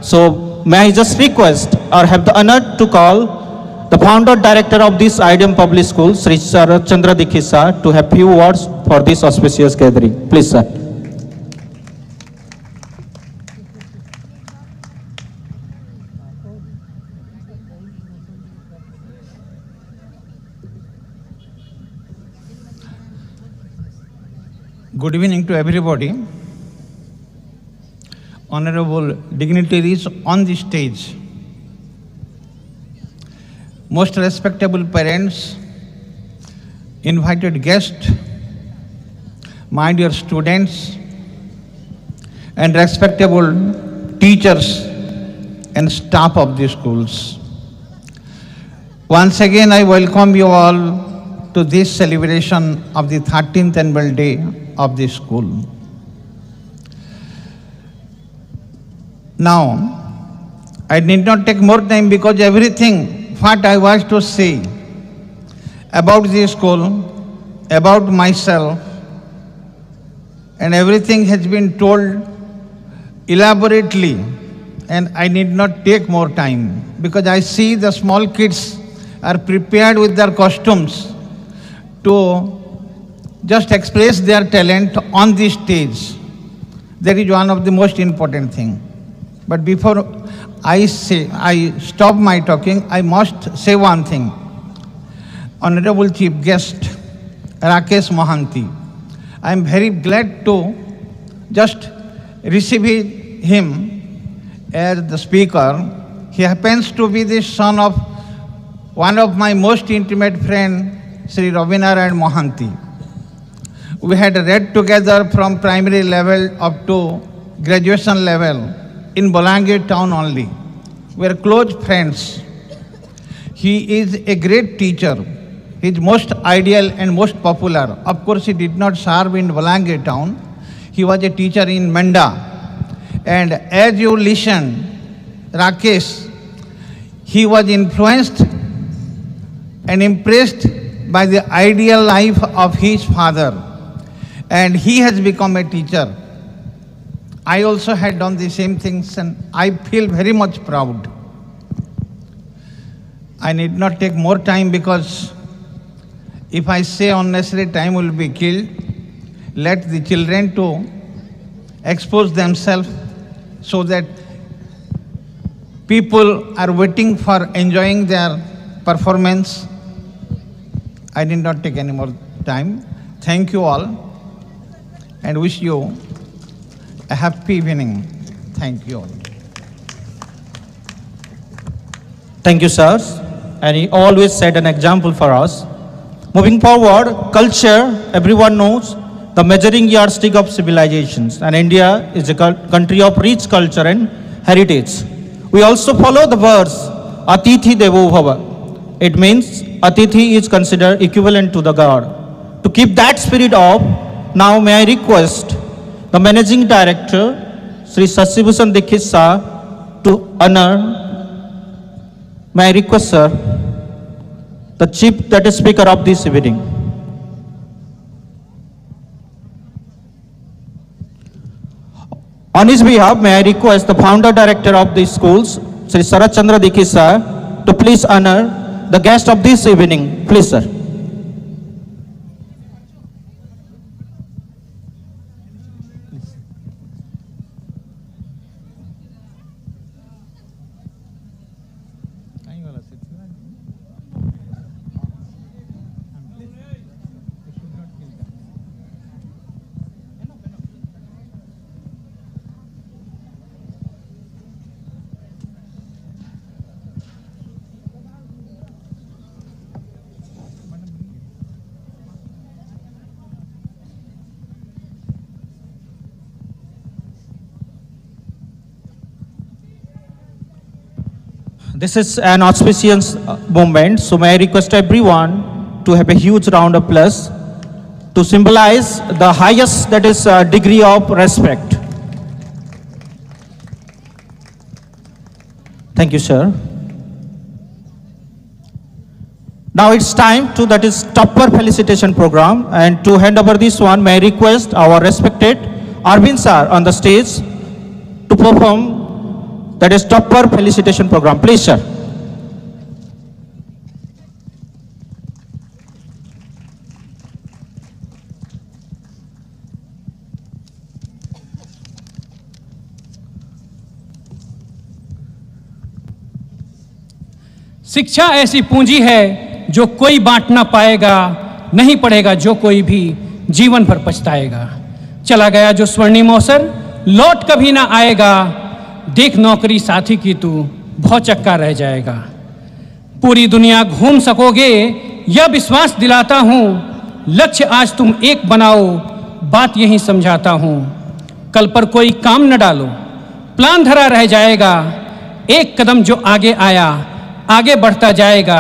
So may I just request or have the honor to call the founder director of this IDM public school, Sri Sharat Chandra Dikshit sir, to have few words for this auspicious gathering. Please, sir. Good evening to everybody. Honorable dignitaries on the stage, most respectable parents, invited guests, my dear students, and respectable teachers and staff of the schools. Once again, I welcome you all to this celebration of the 13th annual day of the school. Now, I need not take more time because everything what I was to say about the school, about myself, and everything has been told elaborately, and I need not take more time because I see the small kids are prepared with their costumes to just express their talent on the stage. That is one of the most important thing. But before I stop my talking, I must say one thing. Honorable Chief Guest, Rakesh Mohanty, I am very glad to just receive him as the speaker. He happens to be the son of one of my most intimate friend, Sri Ravinarayan Mohanty. We had read together from primary level up to graduation level in Balangir town only. We are close friends. He is a great teacher. He is most ideal and most popular. Of course, he did not serve in Balangir town. He was a teacher in Menda. And as you listen, Rakesh, he was influenced and impressed by the ideal life of his father. And he has become a teacher. I also had done the same things and I feel very much proud. I need not take more time because if I say unnecessary time will be killed. Let the children to expose themselves so that people are waiting for enjoying their performance. I did not take any more time. Thank you all and wish you a happy evening. Thank you all. Thank you, sirs. And he always set an example for us. Moving forward, culture, everyone knows, the measuring yardstick of civilizations. And India is a country of rich culture and heritage. We also follow the verse, Atithi Devo Bhava. It means Atithi is considered equivalent to the God. To keep that spirit up, now may I request the Managing Director, Sri Sasibhushan Dikshit sir, to honor, may I request sir, the Chief that is Speaker of this evening. On his behalf, may I request the Founder Director of these schools, Sri Sharat Chandra Dikshit sir, to please honor the guest of this evening. Please, sir. This is an auspicious moment, so may I request everyone to have a huge round of applause to symbolize the highest, that is, degree of respect. Thank you, sir. Now it's time to, that is, topper felicitation program, and to hand over this one, may I request our respected Arvind sir on the stage to perform, that is, topper felicitation program. Please, sir. शिक्षा ऐसी पूंजी है जो कोई बांट ना पाएगा, नहीं पढ़ेगा जो कोई भी जीवन भर पछताएगा। चला गया जो स्वर्णिम अवसर लौट कभी ना आएगा, देख नौकरी साथी की तू भौचक्का रह जाएगा। पूरी दुनिया घूम सकोगे यह विश्वास दिलाता हूँ, लक्ष्य आज तुम एक बनाओ, बात यही समझाता हूँ। कल पर कोई काम न डालो, प्लान धरा रह जाएगा, एक कदम जो आगे आया आगे बढ़ता जाएगा।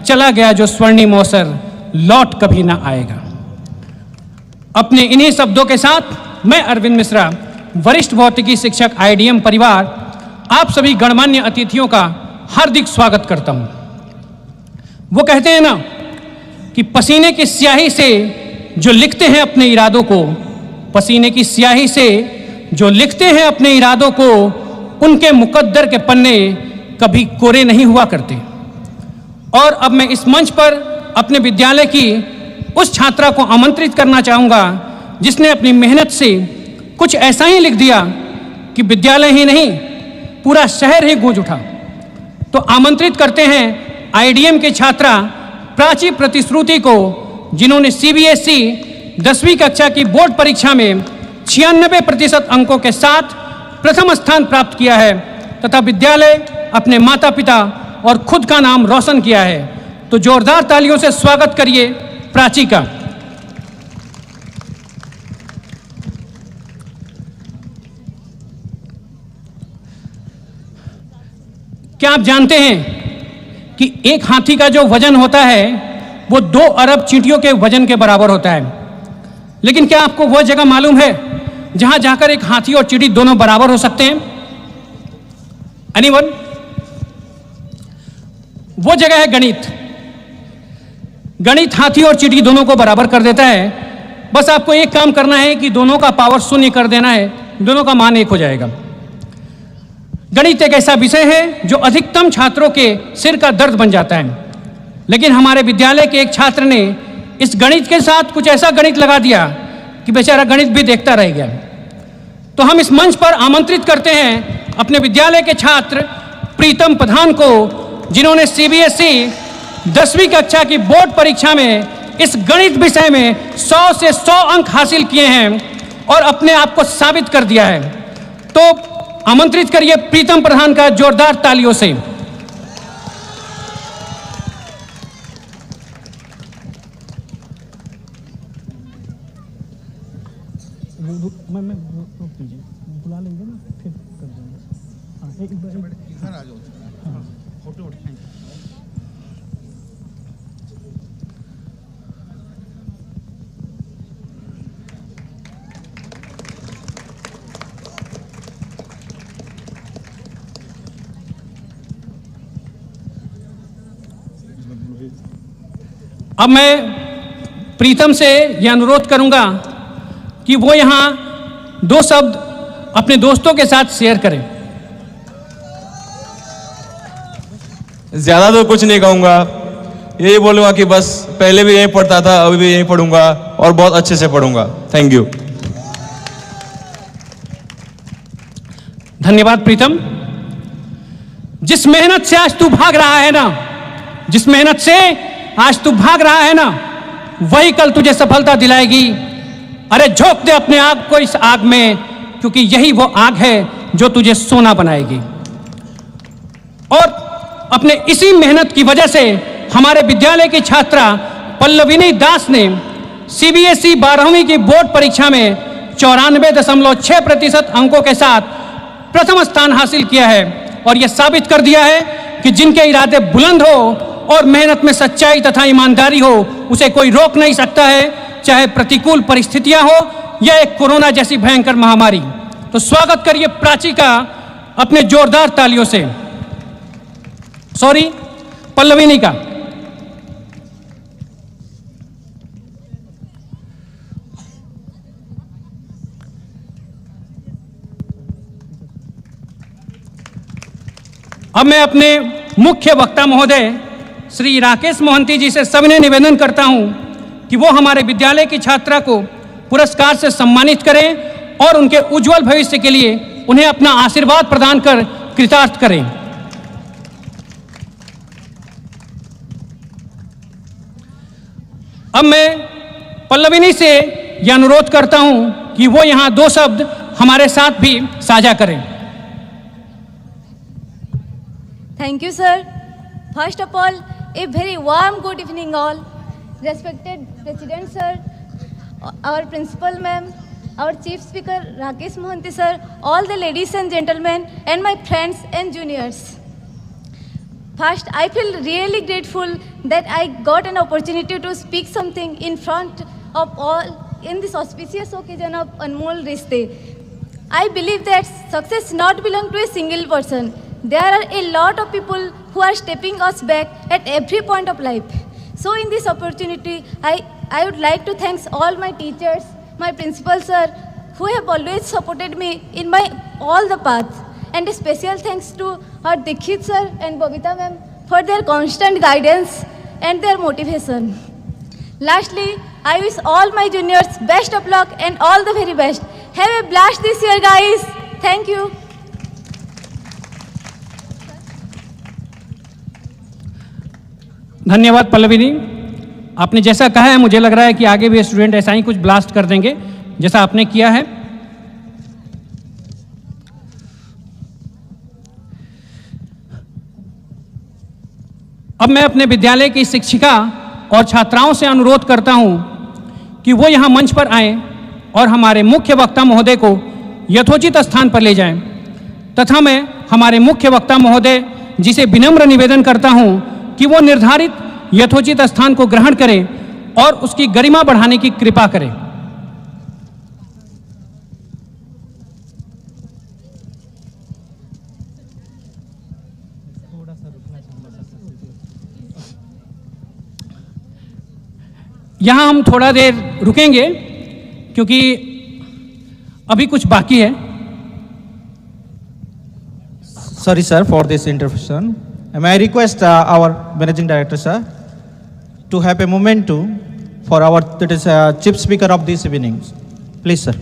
चला गया जो स्वर्णिम अवसर लौट कभी ना आएगा। अपने इन्हीं शब्दों के साथ मैं अरविंद मिश्रा, वरिष्ठ भौतिकी शिक्षक IDM परिवार, आप सभी गणमान्य अतिथियों का हार्दिक स्वागत करता हूं। वो कहते हैं ना कि पसीने की स्याही से जो लिखते हैं अपने इरादों को, पसीने की स्याही से जो लिखते हैं अपने इरादों को, उनके मुकद्दर के पन्ने कभी कोरे नहीं हुआ करते। और अब मैं इस मंच पर अपने विद्यालय की उस छात्रा को आमंत्रित करना चाहूँगा जिसने अपनी मेहनत से कुछ ऐसा ही लिख दिया कि विद्यालय ही नहीं पूरा शहर ही गूंज उठा। तो आमंत्रित करते हैं IDM के छात्रा प्राची प्रतिश्रुति को, जिन्होंने CBSE 10वीं कक्षा की बोर्ड परीक्षा में 96% अंकों के साथ प्रथम स्थान प्राप्त किया है तथा विद्यालय, अपने माता पिता और खुद का नाम रोशन किया है। तो जोरदार तालियों से स्वागत करिए प्राची का। क्या आप जानते हैं कि एक हाथी का जो वजन होता है वो 2 अरब चींटियों के वजन के बराबर होता है। लेकिन क्या आपको वह जगह मालूम है जहां जाकर एक हाथी और चींटी दोनों बराबर हो सकते हैं? एनीवन? वो जगह है गणित। गणित हाथी और चींटी दोनों को बराबर कर देता है। बस आपको एक काम करना है कि दोनों का पावर 0 कर देना है, दोनों का मान 1 हो जाएगा। गणित एक ऐसा विषय है जो अधिकतम छात्रों के सिर का दर्द बन जाता है। लेकिन हमारे विद्यालय के एक छात्र ने इस गणित के साथ कुछ ऐसा गणित लगा दिया कि बेचारा गणित भी देखता रह गया। तो हम इस मंच पर आमंत्रित करते हैं अपने विद्यालय के छात्र प्रीतम प्रधान को, जिन्होंने CBSE 10वीं कक्षा की बोर्ड परीक्षा में इस गणित विषय में 100 से 100 अंक हासिल किए हैं और अपने आप को साबित कर दिया है। तो आमंत्रित करिए प्रीतम प्रधान का जोरदार तालियों से। बुला लेंगे ना, फिर कर देंगे। इधर आ जाओ, फोटो उठाएंगे। अब मैं प्रीतम से यह अनुरोध करूंगा कि वो यहाँ 2 शब्द अपने दोस्तों के साथ शेयर करें। ज्यादा तो कुछ नहीं कहूंगा, यही बोलूंगा कि बस पहले भी यहीं पढ़ता था, अभी भी यहीं पढ़ूंगा और बहुत अच्छे से पढ़ूंगा। Thank you. धन्यवाद प्रीतम। जिस मेहनत से आज तू भाग रहा है ना, जिस मेहनत से आज तू भाग रहा है ना, वही कल तुझे सफलता दिलाएगी। अरे झोंक दे अपने आग को इस आग में, क्योंकि यही वो आग है जो तुझे सोना बनाएगी। और अपने इसी मेहनत की वजह से हमारे विद्यालय की छात्रा पल्लविनी दास ने CBSE 12वीं की बोर्ड परीक्षा में 94.6% अंकों के साथ प्रथम स्थान हासिल किया है और यह साबित कर दिया है कि जिनके इरादे बुलंद हो और मेहनत में सच्चाई तथा ईमानदारी हो, उसे कोई रोक नहीं सकता है, चाहे प्रतिकूल परिस्थितियां हो या एक कोरोना जैसी भयंकर महामारी। तो स्वागत करिए प्राची का अपने जोरदार तालियों से। सॉरी, पल्लविनी का। अब मैं अपने मुख्य वक्ता महोदय श्री राकेश मोहंती जी से सविनय निवेदन करता हूं कि वो हमारे विद्यालय की छात्रा को पुरस्कार से सम्मानित करें और उनके उज्जवल भविष्य के लिए उन्हें अपना आशीर्वाद प्रदान कर कृतार्थ करें। अब मैं पल्लविनी से यह अनुरोध करता हूं कि वो यहाँ 2 शब्द हमारे साथ भी साझा करें। Thank you, sir. First of all, a very warm good evening all. Respected President sir, our Principal ma'am, our Chief Speaker Rakesh Mohanty sir, all the ladies and gentlemen, and my friends and juniors. First, I feel really grateful that I got an opportunity to speak something in front of all in this auspicious occasion of Anmol Ristey. I believe that success not belong to a single person. There are a lot of people who are stepping us back at every point of life. So in this opportunity, I would like to thank all my teachers, my principal sir, who have always supported me in my all the paths. And a special thanks to our Dikshit sir and Babita ma'am for their constant guidance and their motivation. Lastly, I wish all my juniors best of luck and all the very best. Have a blast this year, guys. Thank you. धन्यवाद पल्लविनी, आपने जैसा कहा है मुझे लग रहा है कि आगे भी स्टूडेंट ऐसा ही कुछ ब्लास्ट कर देंगे जैसा आपने किया है। अब मैं अपने विद्यालय की शिक्षिका और छात्राओं से अनुरोध करता हूं कि वो यहाँ मंच पर आएं और हमारे मुख्य वक्ता महोदय को यथोचित स्थान पर ले जाएं, तथा मैं हमारे मुख्य वक्ता महोदय जी से विनम्र निवेदन करता हूं कि वो निर्धारित यथोचित स्थान को ग्रहण करें और उसकी गरिमा बढ़ाने की कृपा करें। यहाँ हम थोड़ा देर रुकेंगे क्योंकि अभी कुछ बाकी है। Sorry sir for this interruption. May I request our Managing Director sir to have a moment for our chief speaker of this evening. Please sir.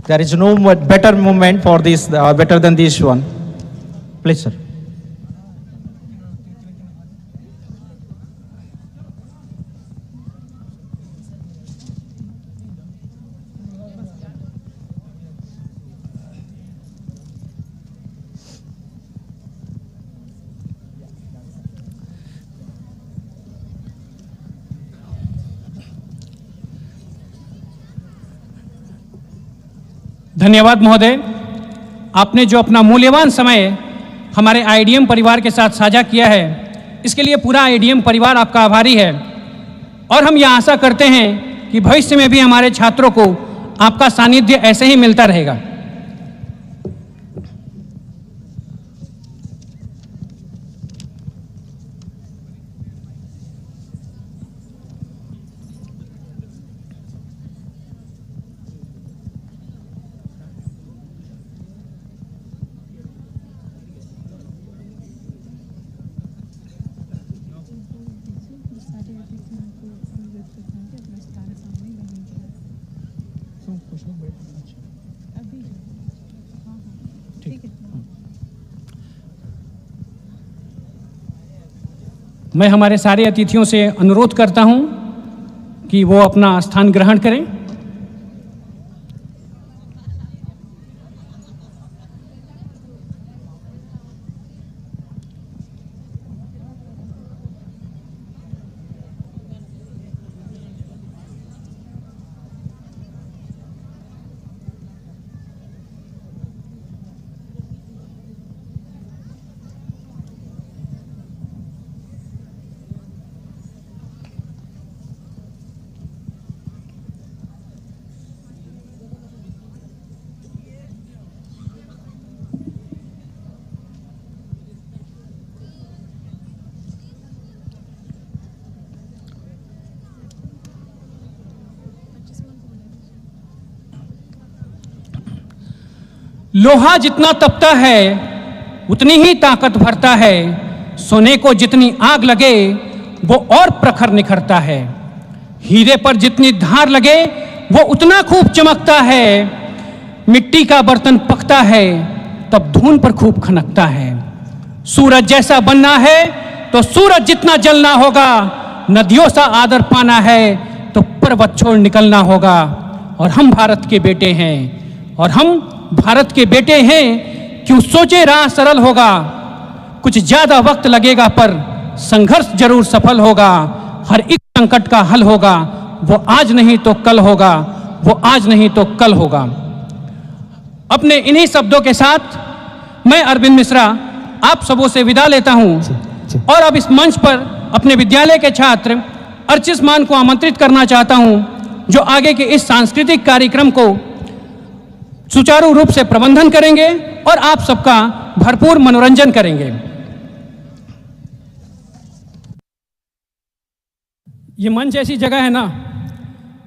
There is no better moment for this, better than this one. Please, sir. धन्यवाद महोदय, आपने जो अपना मूल्यवान समय हमारे IDM परिवार के साथ साझा किया है, इसके लिए पूरा IDM परिवार आपका आभारी है और हम यह आशा करते हैं कि भविष्य में भी हमारे छात्रों को आपका सानिध्य ऐसे ही मिलता रहेगा। मैं हमारे सारे अतिथियों से अनुरोध करता हूं कि वो अपना स्थान ग्रहण करें। लोहा जितना तपता है उतनी ही ताकत भरता है, सोने को जितनी आग लगे वो और प्रखर निखरता है। हीरे पर जितनी धार लगे वो उतना खूब चमकता है। मिट्टी का बर्तन पकता है तब धून पर खूब खनकता है। सूरज जैसा बनना है तो सूरज जितना जलना होगा। नदियों सा आदर पाना है तो पर्वत छोड़ निकलना होगा। और हम भारत के बेटे हैं, और हम भारत के बेटे हैं। क्यों सोचे राह सरल होगा, कुछ ज्यादा वक्त लगेगा पर संघर्ष जरूर सफल होगा। हर एक संकट का हल होगा, वो आज नहीं तो कल होगा, वो आज नहीं तो कल होगा। अपने इन्हीं शब्दों के साथ मैं अरविंद मिश्रा आप सबों से विदा लेता हूं और अब इस मंच पर अपने विद्यालय के छात्र अर्चिस मान को आमंत्रित करना चाहता हूं, जो आगे के इस सांस्कृतिक कार्यक्रम को सुचारू रूप से प्रबंधन करेंगे और आप सबका भरपूर मनोरंजन करेंगे। ये मंच ऐसी जगह है ना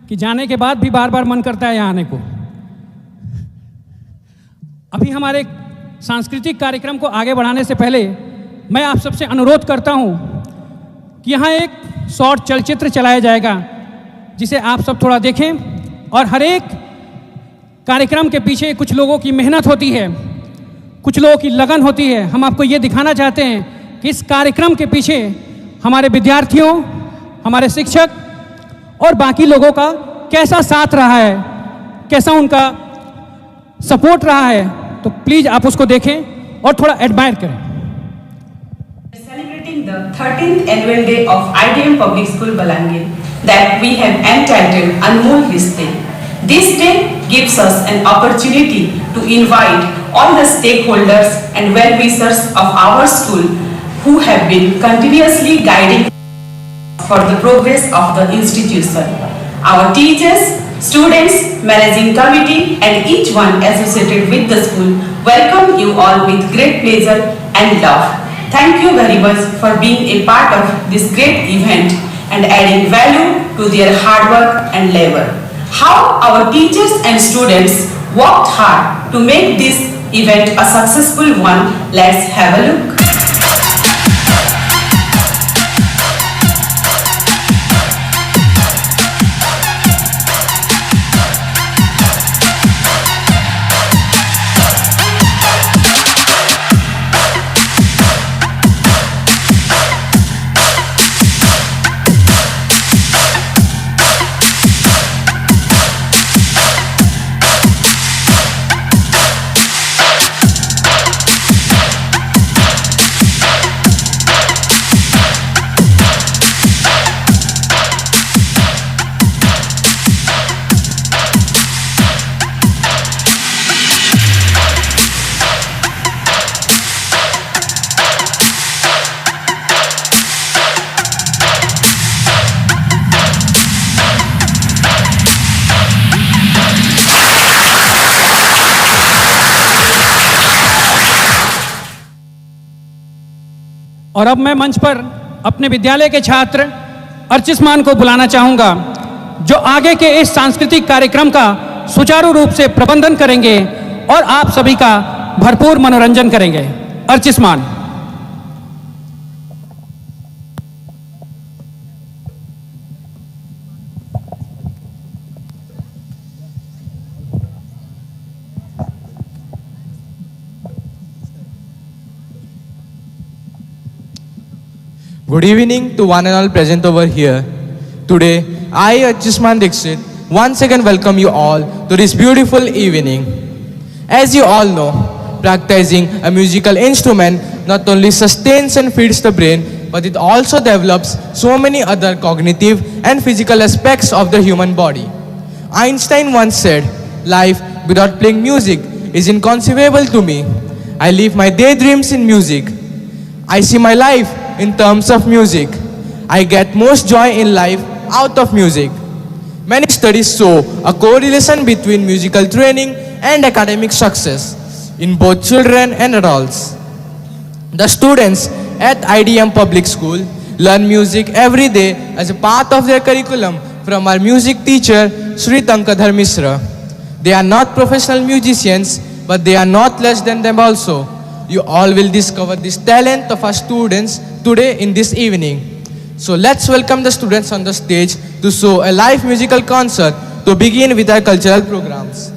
कि जाने के बाद भी बार बार मन करता है यहाँ आने को। अभी हमारे सांस्कृतिक कार्यक्रम को आगे बढ़ाने से पहले मैं आप सबसे अनुरोध करता हूँ कि यहाँ एक शॉर्ट चलचित्र चलाया जाएगा, जिसे आप सब थोड़ा देखें। और हर एक कार्यक्रम के पीछे कुछ लोगों की मेहनत होती है, कुछ लोगों की लगन होती है। हम आपको ये दिखाना चाहते हैं कि इस कार्यक्रम के पीछे हमारे विद्यार्थियों, हमारे शिक्षक और बाकी लोगों का कैसा साथ रहा है, कैसा उनका सपोर्ट रहा है। तो प्लीज आप उसको देखें और थोड़ा एडमायर करें। Celebrating the 13th annual day of IDM Public School Balangir that we have entitled Anmol Ristey. This day gives us an opportunity to invite all the stakeholders and well-wishers of our school who have been continuously guiding for the progress of the institution. Our teachers, students, managing committee and each one associated with the school welcome you all with great pleasure and love. Thank you very much for being a part of this great event and adding value to their hard work and labor. How our teachers and students worked hard to make this event a successful one, let's have a look. और अब मैं मंच पर अपने विद्यालय के छात्र अर्चिस मान को बुलाना चाहूंगा, जो आगे के इस सांस्कृतिक कार्यक्रम का सुचारू रूप से प्रबंधन करेंगे और आप सभी का भरपूर मनोरंजन करेंगे। अर्चिस मान। Good evening to one and all present over here. Today, I, Ajisman Dixit, once again welcome you all to this beautiful evening. As you all know, practicing a musical instrument not only sustains and feeds the brain, but it also develops so many other cognitive and physical aspects of the human body. Einstein once said, "Life without playing music is inconceivable to me. I live my daydreams in music. I see my life in terms of music. I get most joy in life out of music." Many studies show a correlation between musical training and academic success in both children and adults. The students at IDM Public School learn music every day as a part of their curriculum from our music teacher, Sri Tankadhar Misra. They are not professional musicians, but they are not less than them also. You all will discover this talent of our students today in this evening. So let's welcome the students on the stage to show a live musical concert to begin with our cultural programs.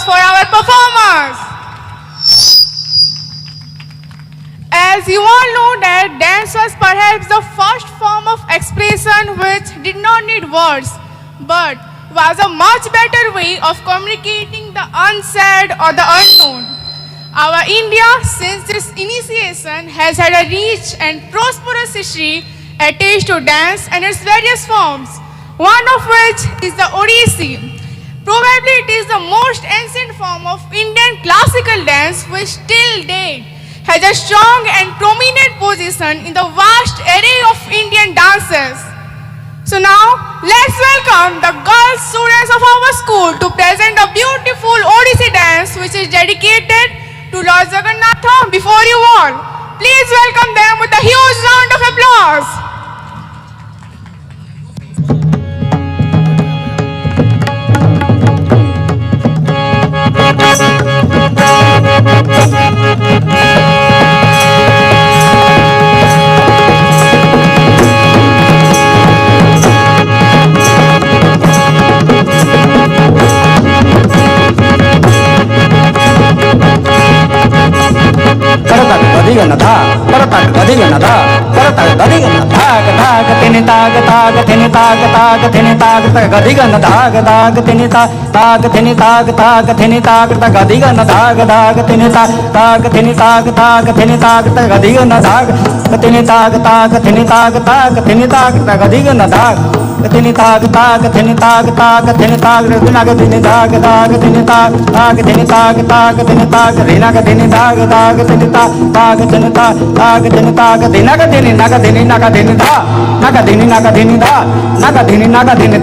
applause for our performers. As you all know that dance was perhaps the first form of expression which did not need words, but was a much better way of communicating the unsaid or the unknown. Our India, since its initiation, has had a rich and prosperous history attached to dance and its various forms, one of which is the Odissi. Probably it is the most ancient form of Indian classical dance which till date has a strong and prominent position in the vast array of Indian dances. So now, let's welcome the girl students of our school to present a beautiful Odissi dance which is dedicated to Lord Jagannatha before you all. Please welcome them with a huge round of applause.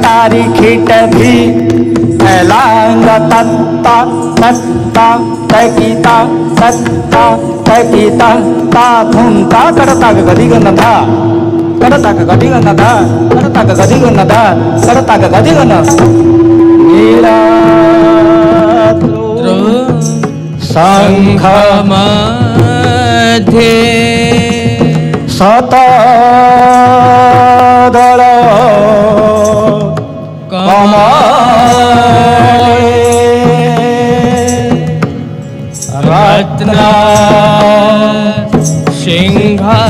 तारी खीट भी along तत्ता तत्ता तकीता तत्ता तकीता ता धुम ता करता गदी गन्नधा करता गदी गन्नधा करता गदी गन्नधा करता गदी गन्न नीला शंख मध्ये शतदल कमले रत्न सिंहासनस्थं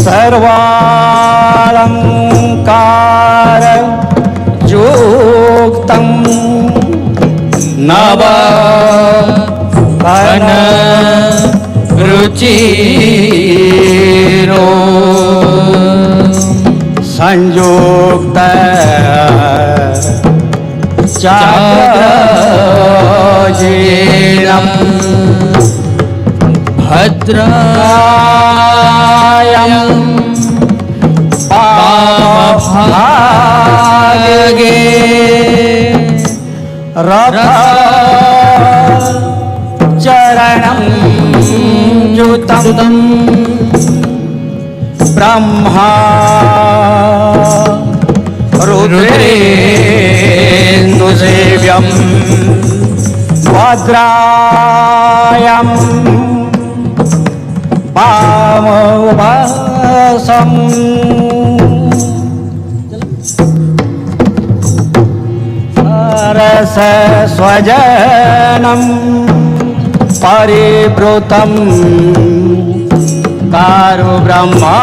सर्वालंकार युक्तं नव घन रुचिरो संयुक्त चाग्रजेनम भद्रायं वामभागे रथ चरणं युतं ब्रह्मा रुद्रेन्दुसेव्यं भद्रायं वामोपासं रस स्वजनं परिवृतं दारु ब्रह्मा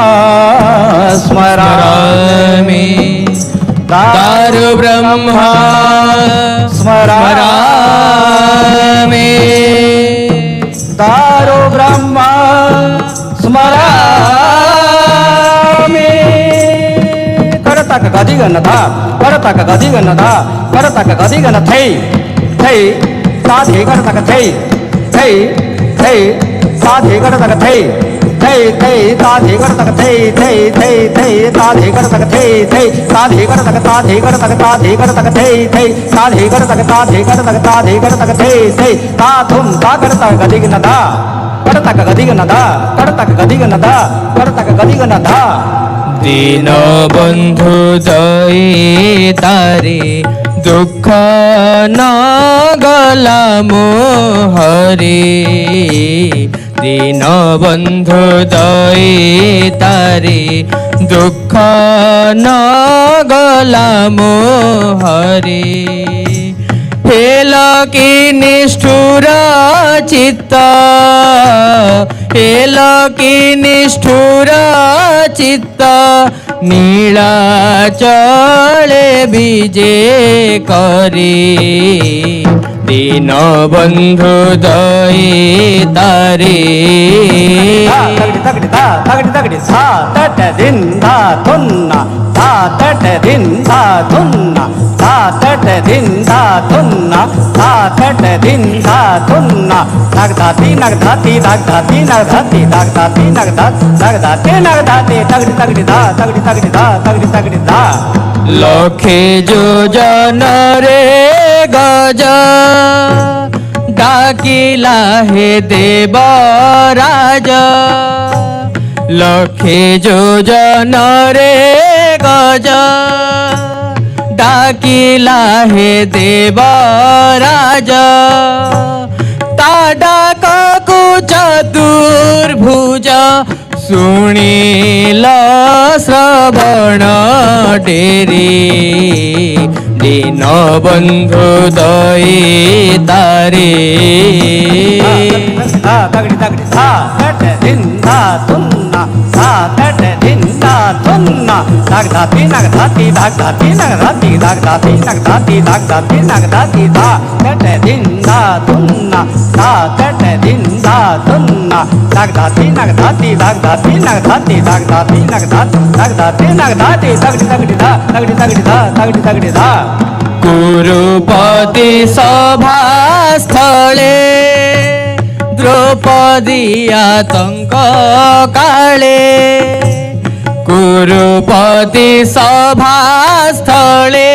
स्मरामि दारु ब्रह्मा स्मरामि दारु ब्रह्मा स्मरामि करतक गदी गन्नधा करतक गदी गन्नधा करतक गदी गन्न थै थै साधे करतक थै थै थै साधे करतक थै थै थै साधे करतक थै थै थै थै साधे करतक थै थै साधे करतक साधे करतक साधे करतक थै थै साधे करतक साधे करतक साधे करतक थै थै ता धुम ता करतक गदी गन्नधा करतक गदी गन्नधा करतक गदी गन्नधा करतक गदी गन्नधा दीन बंधु दई तारे दुख न गला मोहरे दीन बंधु दई तारे दुख न गला मोहरे हेल कि निष्ठुर चित्त हेल कि निष्ठुर चित्त नीलाचले विजे करे दीन बंधु दई तारे तगड़ी धा तट दिन धा तुन्ना धा तट दिन धा तुन्ना धा तट दिन धा तुन्ना धा तट दिन धा तुन्ना नग धाती नग धाती नग धाती नग धाती नग धाती नग धाती नग धाती तगड़ी तगड़ी धा तगड़ी तगड़ी धा तगड़ी तगड़ी धा लखे योजन रे गज डाकिला हे देवराज लखे योजन रे गज डाकिला हे देवराज ता डाकु चतुर्भुज सुनील श्रवण डेरी दीन बंधु दई तारे तगड़ी तगड़ी धा तट दिन धा तुन्ना धा तट दिन धा तुन्ना नग धाती नग धाती नग धाती नग धाती नग धाती नग धाती नग धाती नग धाती धा तट दिन धा तुन्ना धा तट दिन धा तुन्ना नग धाती नग धाती नग धाती नग धाती नग धाती नग धाती नग धाती नग धाती तगड़ी तगड़ी धा तगड़ी तगड़ी धा तगड़ी तगड़ी धा कुरुपति सभा स्थले द्रौपदी आतंक काले कुरुपति सभा स्थले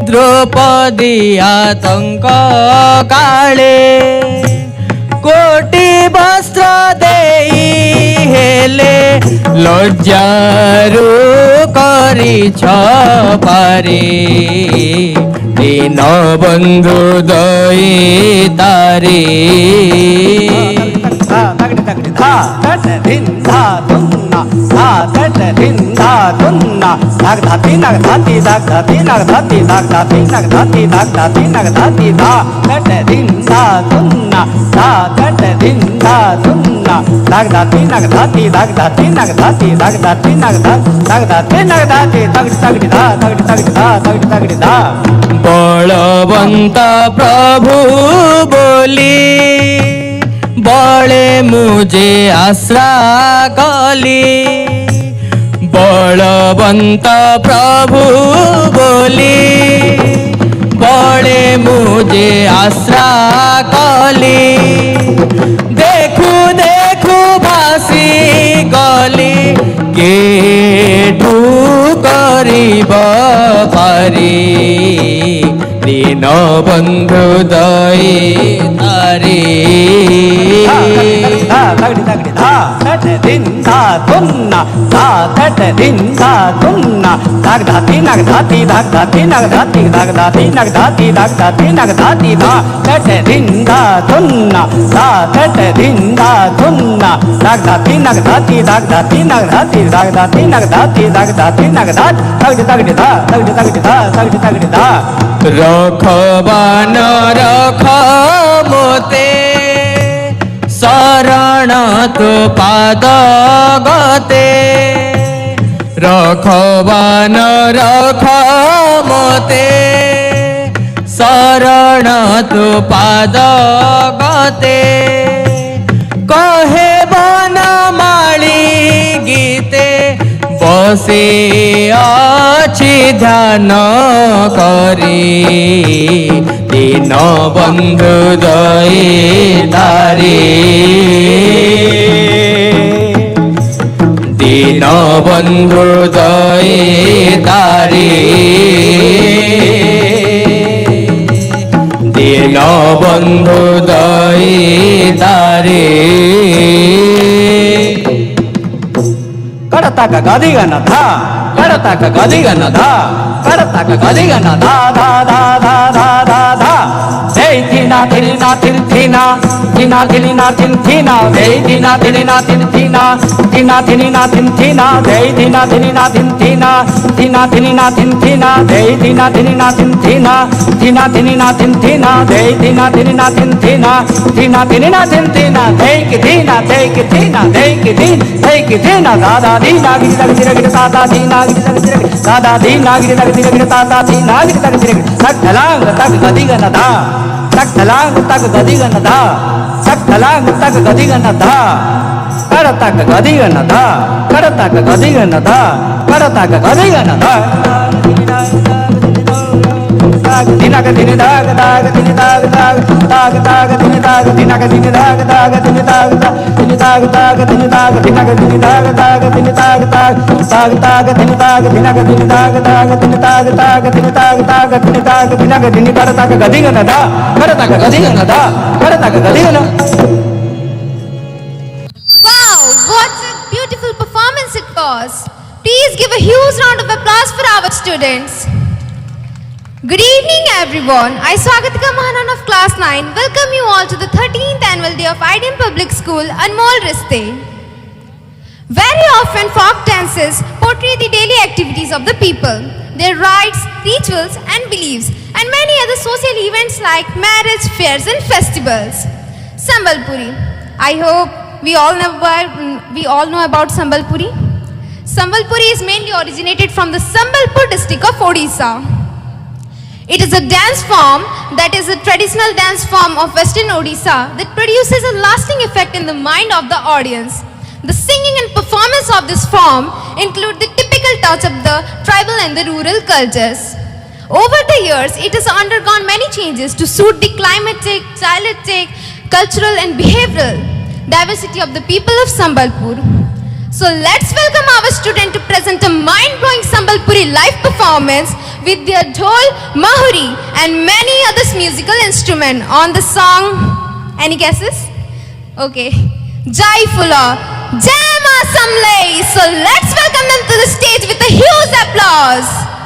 द्रौपदी आतंक काले कोटि वस्त्र देई हेले लज्जारू करी छपारे दीन बंधु दई तारे तगड़ी तगड़ी धा तट दिन धा तुन्ना धा तट दिन धा तुन्ना नग धाती नग धाती नग धाती नग धाती नग धाती नग धाती नग धाती नग धाती धा तट दिन धा तुन्ना धा तट दिन धा तुन्ना नग धाती नग धाती नग धाती नग धाती नग धाती नग धाती नग धाती नग धाती तगड़ी तगड़ी धा तगड़ी तगड़ी धा तगड़ी तगड़ी धा बलवंत प्रभु बोली बड़े मुझे आश्रा कली बलवंत प्रभु बोली बड़े मुझे आश्रा कली देखू देखू भासी गली केठू करिब पारी दीन बंधु दई तारे तगड़ी तगड़ी धा तट दिन धा तुन्ना धा तट दिन धा तुन्ना नग धाती नग धाती नग धाती नग धाती नग धाती नग धाती नग धाती नग धाती धा तट दिन धा तुन्ना धा तट दिन धा तुन्ना नग धाती नग धाती नग धाती नग धाती नग धाती नग धाती नग धाती नग धाती तगड़ी तगड़ी धा तगड़ी तगड़ी धा तगड़ी तगड़ी धा रखबान रख मोते शरण तो पाद गते रखबान रख मोते शरण तो पाद गते कहे बन माली गीते बसे अछि ध्यान करी दीन बंधु दई तारे दीन बंधु दई तारे दीन बंधु दई तारे करता का गदी गन धा करता का गदी गन धा करता का गदी गन धा धा धा धा धा धा धा हे Hey Tina Tina Tina Tina Tina Tina Tina Hey Tina Tina Tina Tina Tina Tina Tina Hey Tina Tina Tina Tina Tina Tina Hey Tina Tina Tina Tina Tina Tina Hey Tina Tina Tina Tina Tina Tina Take it Tina take it Tina take it take it Tina Dada Dina Gita Gita Gita Dada Dina Gita Gita Dada Dina Gita Gita Gita Dada Dina Gita Gita Tak Talang Tak Gadiga Nada Tak Talang Tak Gadiga Nada Tak Talang Tak Gadiga Nada Karatak Gadiga Nada Karatak Gadiga Nada Karatak Gadiga Nada Dina ka dini dag dag dini dag dag dag dag dini dag dina ka dini dag dag dini dag dini dag dag dini dag dina ka dini dag dag dini dag dag dag dag dini dag dina ka dini dag dag dini dag dag dini dag dag dini dag dina ka dini karata ka gadiga nada karata ka gadiga nada karata ka gadiga na. Wow, what a beautiful performance it was. Please give a huge round of applause for our students. Good evening everyone. I Swagatika Mahanan of class 9 welcome you all to the 13th annual day of IDM Public School Anmol Ristey. Very often folk dances portray the daily activities of the people, their rites, rituals and beliefs and many other social events like marriage, fairs and festivals. Sambalpuri. I hope we all know about Sambalpuri. Sambalpuri is mainly originated from the Sambalpur district of Odisha. It is a dance form that is a traditional dance form of Western Odisha that produces a lasting effect in the mind of the audience. The singing and performance of this form include the typical touch of the tribal and the rural cultures. Over the years, it has undergone many changes to suit the climatic, stylistic, cultural and behavioral diversity of the people of Sambalpur. So let's welcome our student to present a mind-blowing Sambalpuri live performance with their dhol, mahuri and many other musical instruments on the song. Any guesses? Okay. Jai Fula, Jai Ma Samlai. So let's welcome them to the stage with a huge applause.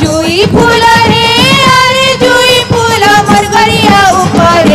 जुई फूल रे अरे जुई फूल मरगरिया ऊपर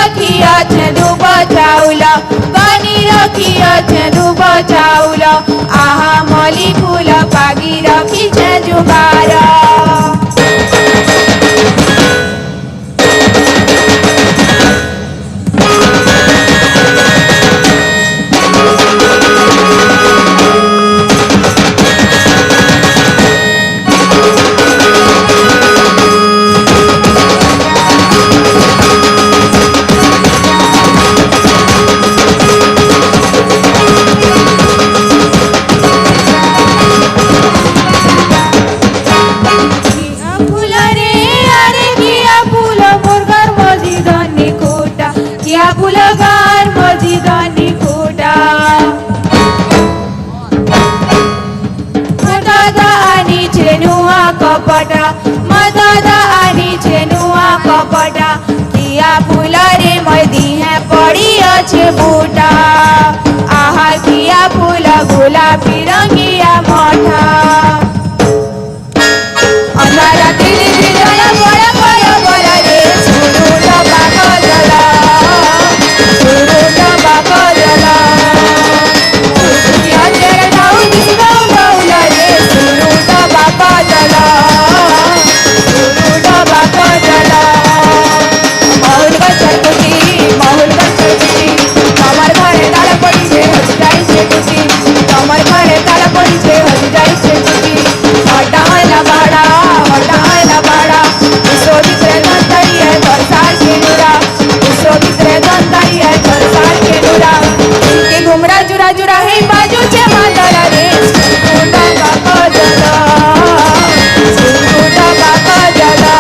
रखिए धूप चाउल बनी रखिए धूप चाउल आहा मली फूल पागी रखिए जुगार फुलगार मजिदानी खोटा मदादा आणि छेनुआ कपटा मदादा आणि छेनुआ कपटा किया फूला रे मदी है पड़ी अच्छे बूटा आहा किया फूला गुलाबी रंगिया मोठा अंधारा दिली दिला बड़ा बड़ा बड़ा रे सुरूटा बागला सुरूटा बागला सुरूटिया तेरे नाव दिसना बाउला रे सुरूटा बागला सुरूटा बागला माहौल का चरकुटी कमर घरे ताला पड़ी छे हज जाई छे कुटी कमर घरे ताला पड़ी छे हज जाई छे कुटी हटाला बाड़ा उसो भीतरे धंधाई है बरसात के नूरा उसो भीतरे धंधाई है बरसात के नूरा इनके घुमरा जुरा जुरा है बाजू छे मातारा रे सुरूटा बागला सुरूटा बागला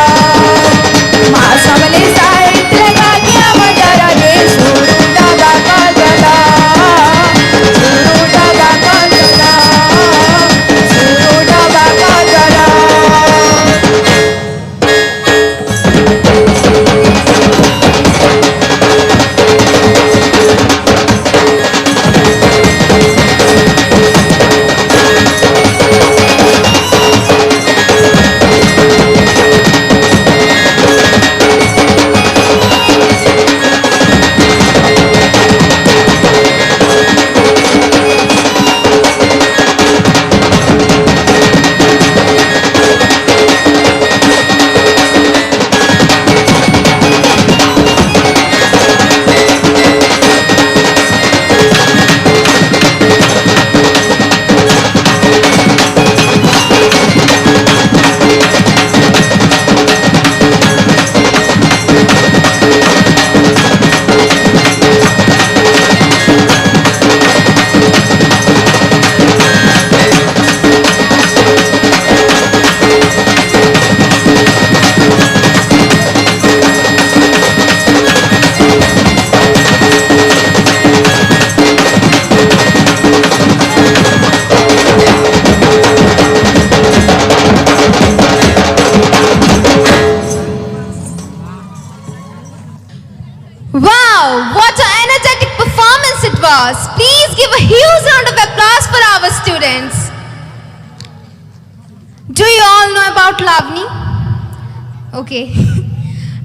मां समले साहित्य गागिया मदारा रे सुरूटा बागला सुरूटा बागला सुरूटा बागला Wow, what an energetic performance it was. Please give a huge round of applause for our students. Do you all know about Lavani? Okay.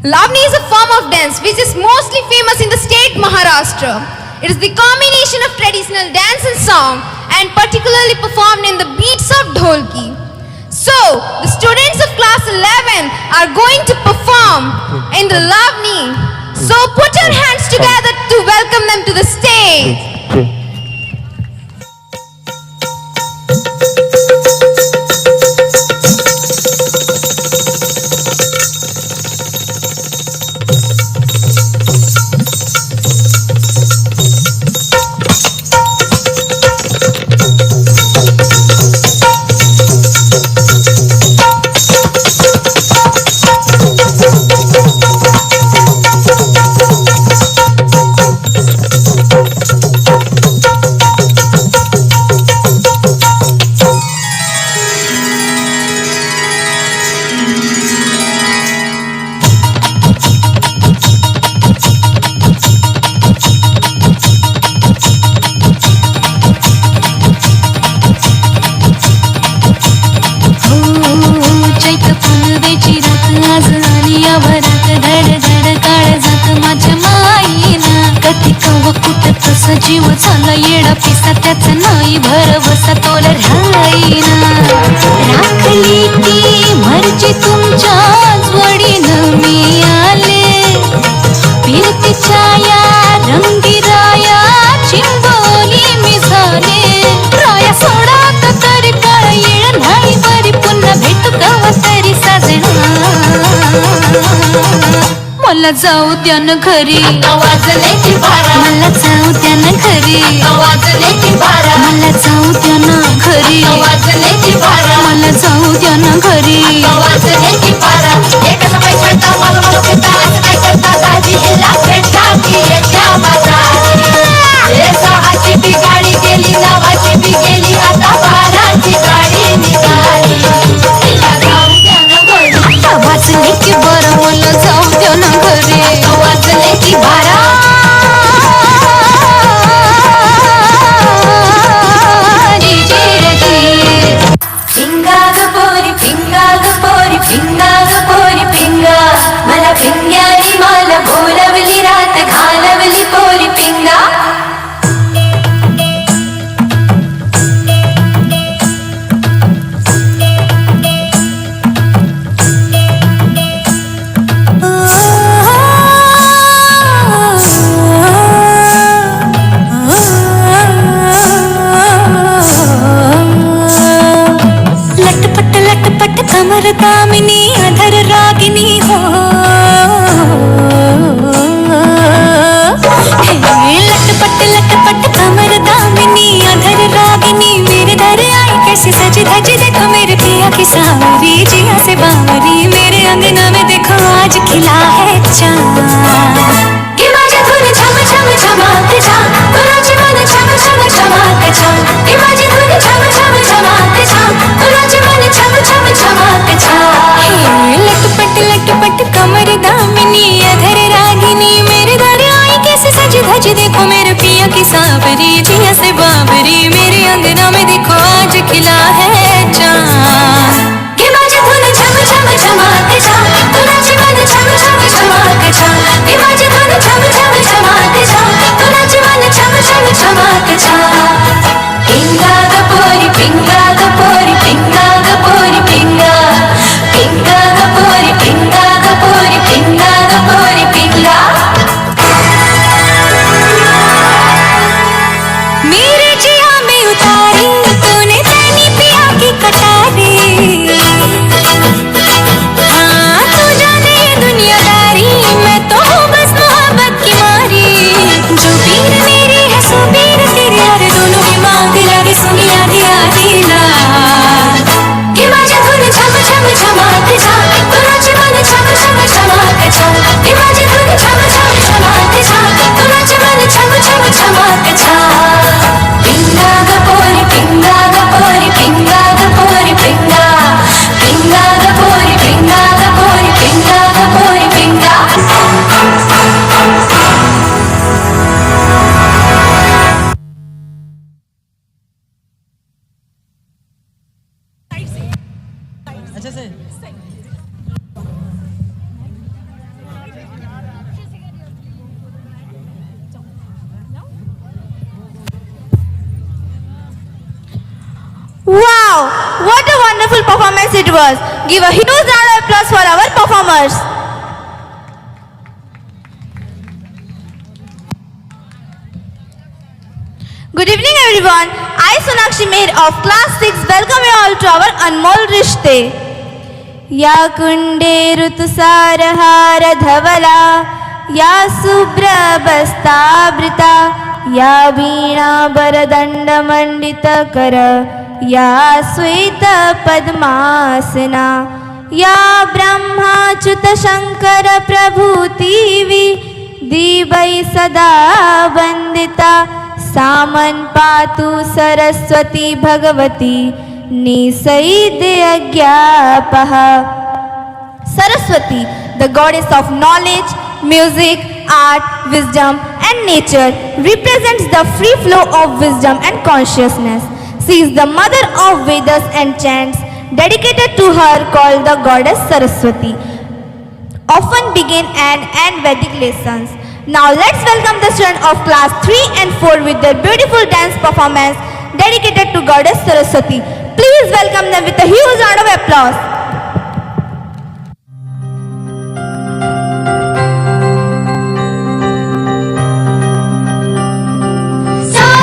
Lavani is a form of dance which is mostly famous in the state Maharashtra. It is the combination of traditional dance and song and particularly performed in the beats of dholki. So, the students of class 11 are going to perform in the Lavani. So put your hands together to welcome them to the stage. व कुठं तसा जीव झाला येडा पिसा त्याचा नाही भरवसा तोल राहीना राखली ती मर्जी तुमच्याच वडीनं मी आले फिरतीच्या या रंगी राया चिंबोली मी झाले राया सोडात तरी काळ येळ नाही बरी पुन्हा भेटू कवा तरी साजना मला जाऊ द्या न घरी वाजले की बारा मला जाऊ द्या न घरी वाजले की बारा मला जाऊ द्या न घरी वाजले की बारा मला जाऊ द्या न घरी वाजले की बारा एक समय छटा मला मला पिता काय करता दाजी हिला भेटा की येत्या बाजारी ए सहाची बी गाडी गेली नावाची बी गेली आता बाराची गाडी निघाली हिला जाऊ द्या न घरी वाजले की बारा मला जाऊ द्या न घरी वाजले की बारा पिंगा ग पोरी पिंगा ग पोरी पिंगा ग पोरी पिंगा मला पिंग्यानी मला बोलवली रात घालवली पोरी पिंगा लटपट कमर दामिनी अधर रागिनी हो लटपट कमर दामिनी अधर रागिनी मेरे दर आई कैसे सजी धजी देखो मेरे पिया की सावरी जिया से बावरी मेरे अंगना में देखो आज खिला है चाँद कि माझ्या धुन छम छम छमाते जा कुणाची मन छम छम छमाते जा कि माझी धुन छम छम छमाते जा कुणाची मन छम छम छमाते जा लटपट कमर दामिनी अधर रागिनी मेरे दर आई कैसे सजी धजी देखो मेरे पिया की सावरी जिया से बाबरी मेरे अंगना में देखो आज खिला है चाँद कि माझी धुन छम छम छमाते जा कुणाची मन छम छम छमाते जा कि माझी धुन छम छम छमाते जा कुणाची मन छम छम छमाते जा पिंगा ग पोरी पिंगा ग पोरी पिंगा ग पोरी पिंगा पिंगा ग पोरी पिंगा ग पोरी पिंगा ग पोरी पिंगा मेरे जिया में उतारी तूने तैनी पिया की कटारी हाँ तू जाने ये दुनियादारी मैं तो हूँ बस मोहब्बत की मारी जो पीर मेरी है सो पीर तेरी हर दोनों की मांग लगे सुनिया दिया दिला कि माझ्या धुन छम छम छमाते जा कुणाची मन छम छम छमाते जा कि माझी धुन छम छम छमाते जा कुणाची मन छम छम छमाते जा पिंगा ग पोरी पिंगा ग पोरी पिंगा ग पोरी पिंगा पिंगा ग पोरी पिंगा ग पोरी पिंगा ग पोरी पिंगा Wow! What a wonderful performance it was. Give a huge round of applause for our performers. Good evening everyone. I Sonakshi Meher of class 6 welcome you all to our Anmol Ristey. या कुंडे ऋतुसारहार धवला या शुभ्रबस्तावृता या वीणा वरदंड मंडित कर या श्वेत पद्मासना या ब्रह्माच्युत शंकर प्रभूतिवि दिवै सदा वंदिता सामन पातु Saraswati Bhagwati निषैद्यज्ञापः Saraswati, the goddess of knowledge, music, art, wisdom and nature, represents the free flow of wisdom and consciousness. She is the mother of Vedas and chants dedicated to her called the goddess Saraswati. Often begin and end Vedic lessons. Now let's welcome the students of class 3 and 4 with their beautiful dance performance dedicated to Goddess Saraswati. Please welcome them with a huge round of applause. Ah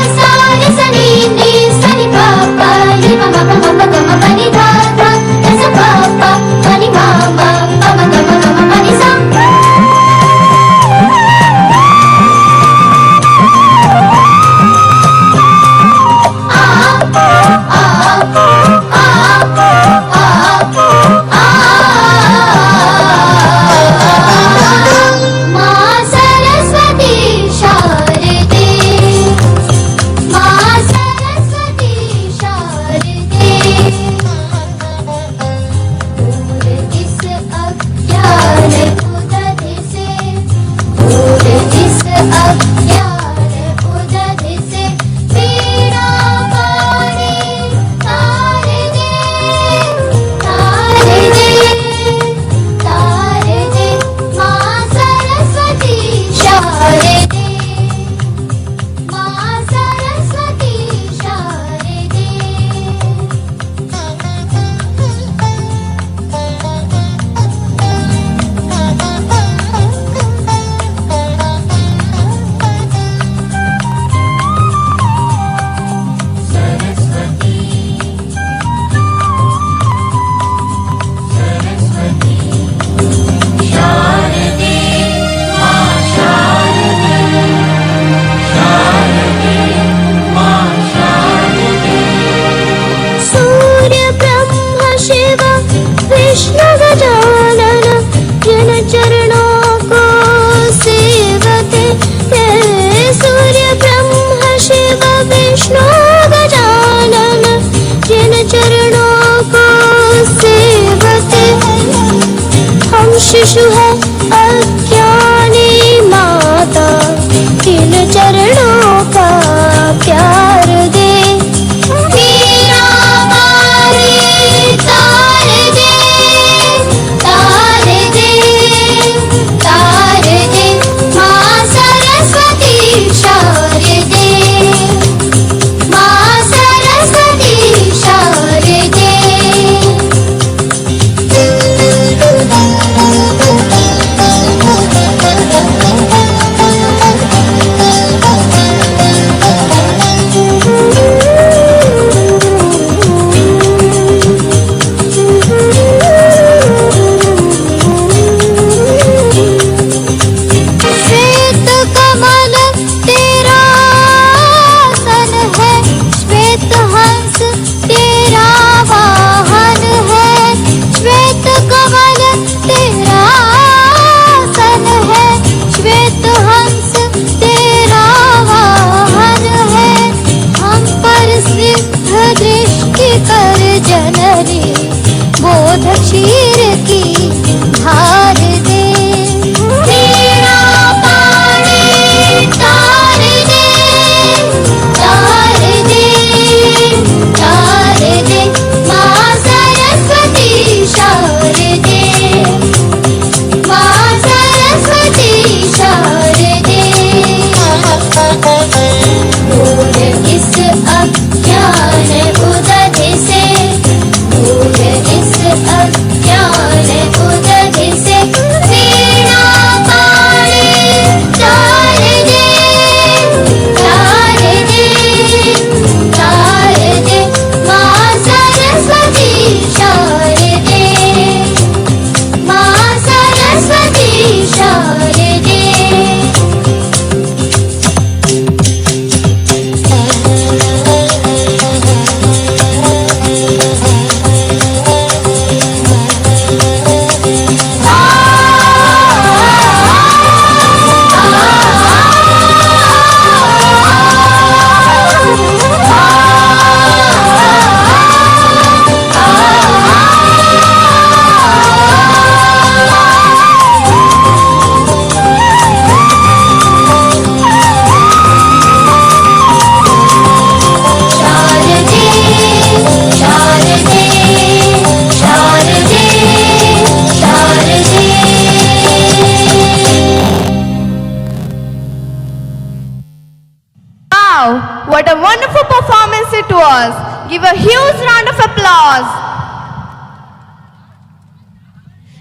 Wow, what a wonderful performance it was. Give a huge round of applause.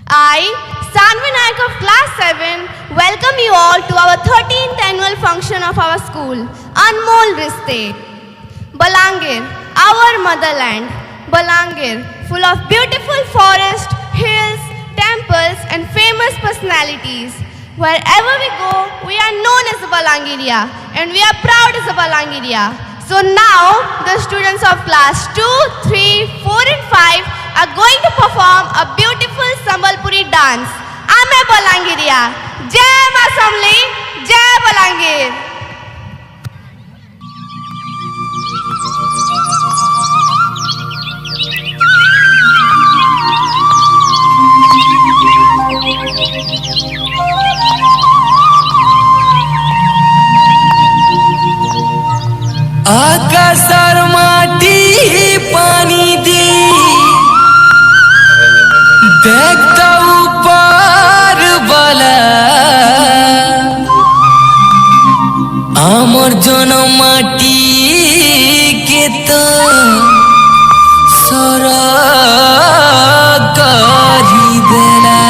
I, Sanvi Naik of class 7, welcome you all to our 13th annual function of our school, Anmol Ristey. Balangir, our motherland. Balangir, full of beautiful forests, hills, temples and famous personalities. Wherever we go, we are known as the Balangiria and we are proud as the Balangiria. So now, the students of class 2, 3, 4 and 5 are going to perform a beautiful Sambalpuri dance. Ame Balangiria. Jai Ma Samli, Jai Balangir. आकाशर माटी पानी दी देखता ऊपर वाला आमर जन माटी के तो सरकारी देला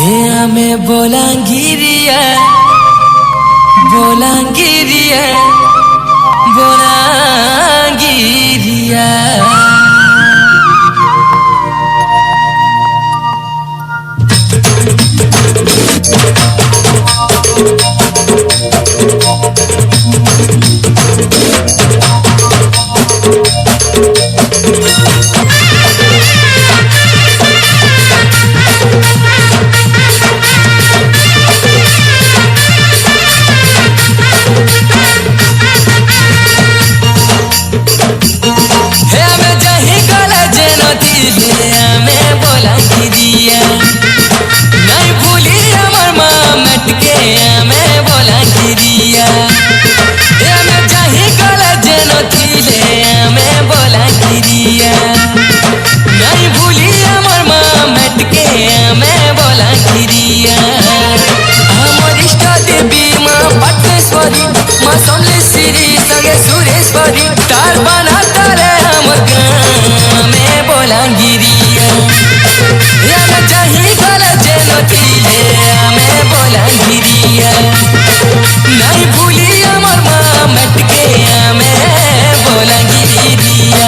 ए हमें बोलांगिरिया Balangir, Balangir. नहीं भूली हमर माँ मटके मैं बोलांगिरिया मैं चाहे गला जेनो थीले मैं बोलांगिरिया नहीं भूली हमर माँ मटके मैं बोलांगिरिया हमर इष्ट देवी माँ पटनेश्वरी माँ समलेश्वरी संगे सुरेश्वरी तार बना तारे हमर गाँव में बोलांगिरिया मैं चाहे गला जेनो थीले मैं बोलांगिरिया नहीं भूली हमर माँ मटके मैं बोलांगिरिया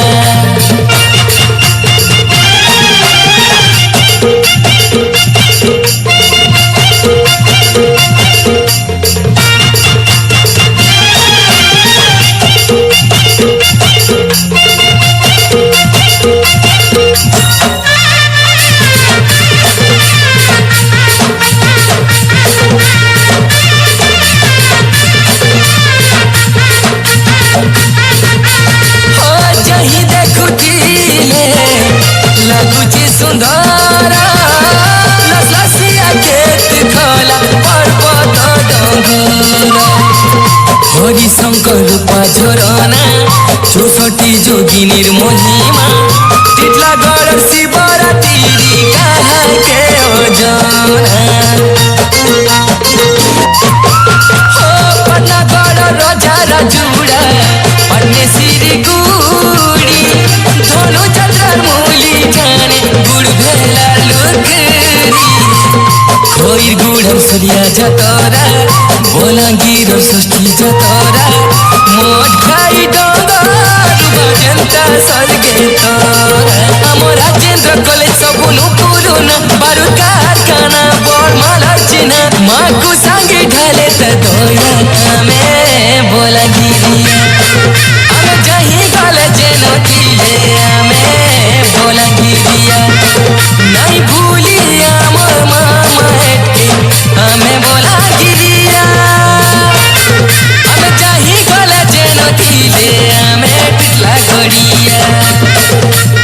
लगुची सुंदरा लसलसिया खेत खोला पर्वत डोंगरा हरि शंकर रूपा झरना 64 जोगिनीर महिमा टिटलागढ़ शिवरात्रि कहाँ के ओजना पटनागढ़ राजा राजुड़ा पटने सिरी गुड़ी दोनों चंद्र मूली जाने गुड़ भेला लुकरी खोइर गुड़ सरिया जतरा बोलांगिर षष्ठी जतरा मोट खाई डोंगर भजंता सरगे तोरा हमर राजेंद्र कॉलेज सबुनु पुरुना बारूद कारखाना बरमाला चिना माँ को संगे ढाले त दोया में बोलांगिरिया हमें जाही गले जेनो थीले मैं बोलांगिरिया नहीं भूली हमर मामा एटके हमें बोलांगिरिया हमें जाही गले जेनो थीले मैं टिटला गड़िया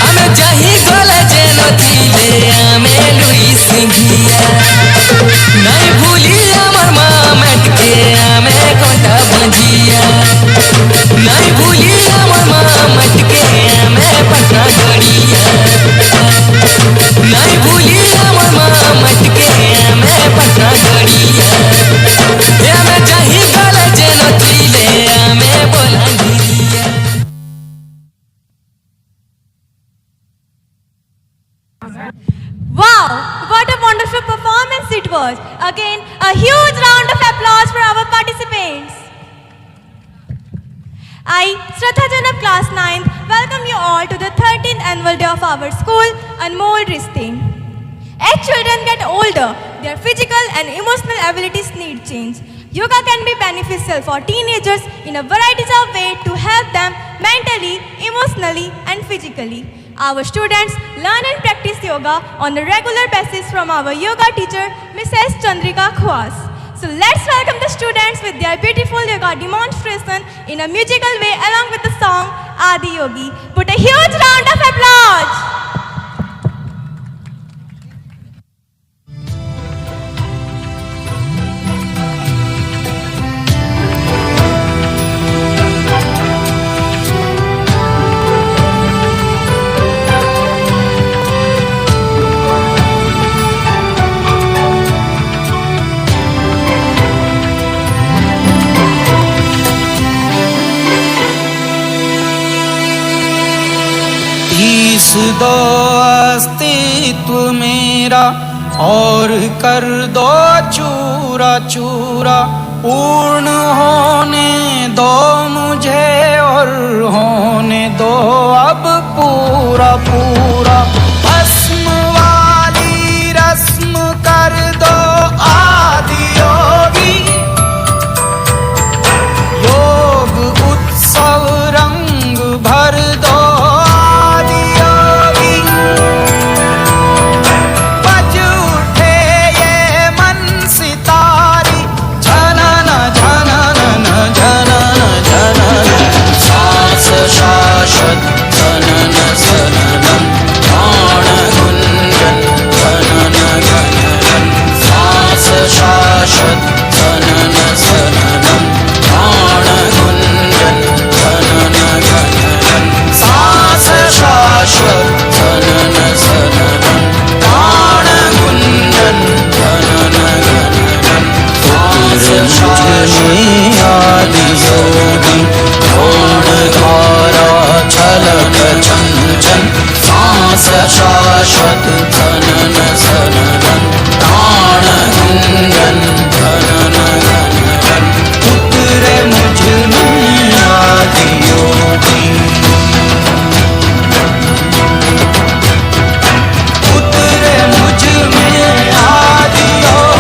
हमें जाही गले जेनो थीले मैं लुई सिंघिया नहीं भूली हमर मामा of our school, Anmol Ristey. As children get older, their physical and emotional abilities need change. Yoga can be beneficial for teenagers in a variety of ways to help them mentally, emotionally, and physically. Our students learn and practice yoga on a regular basis from our yoga teacher, Mrs. Chandrika Khwas. So let's welcome the students with their beautiful yoga demonstration in a musical way along with the song Adi Yogi. Put a huge round of applause. पीस दो अस्तित्व मेरा और कर दो चूरा चूरा, पूर्ण होने दो मुझे और होने दो अब पूरा पूरा। भस्म वाली रस्म कर दो आदि योगी, योग उत्सव रंग भर दो शाश्वत जनन जननम प्राण गुंजन जनन जननम श्वास शाश्वत जनन जननम प्राण गुंजन जनन जननम श्वास शाश्वत जनन जननम प्राण गुंजन जनन जननम श्वास शाश्वत आदि योगी छलक चंचन सांस शाश्वत जनन जननम प्राण गुंजन जनन जननम उतरे मुझ में आदि योगी, उतरे मुझ में आदि योगी।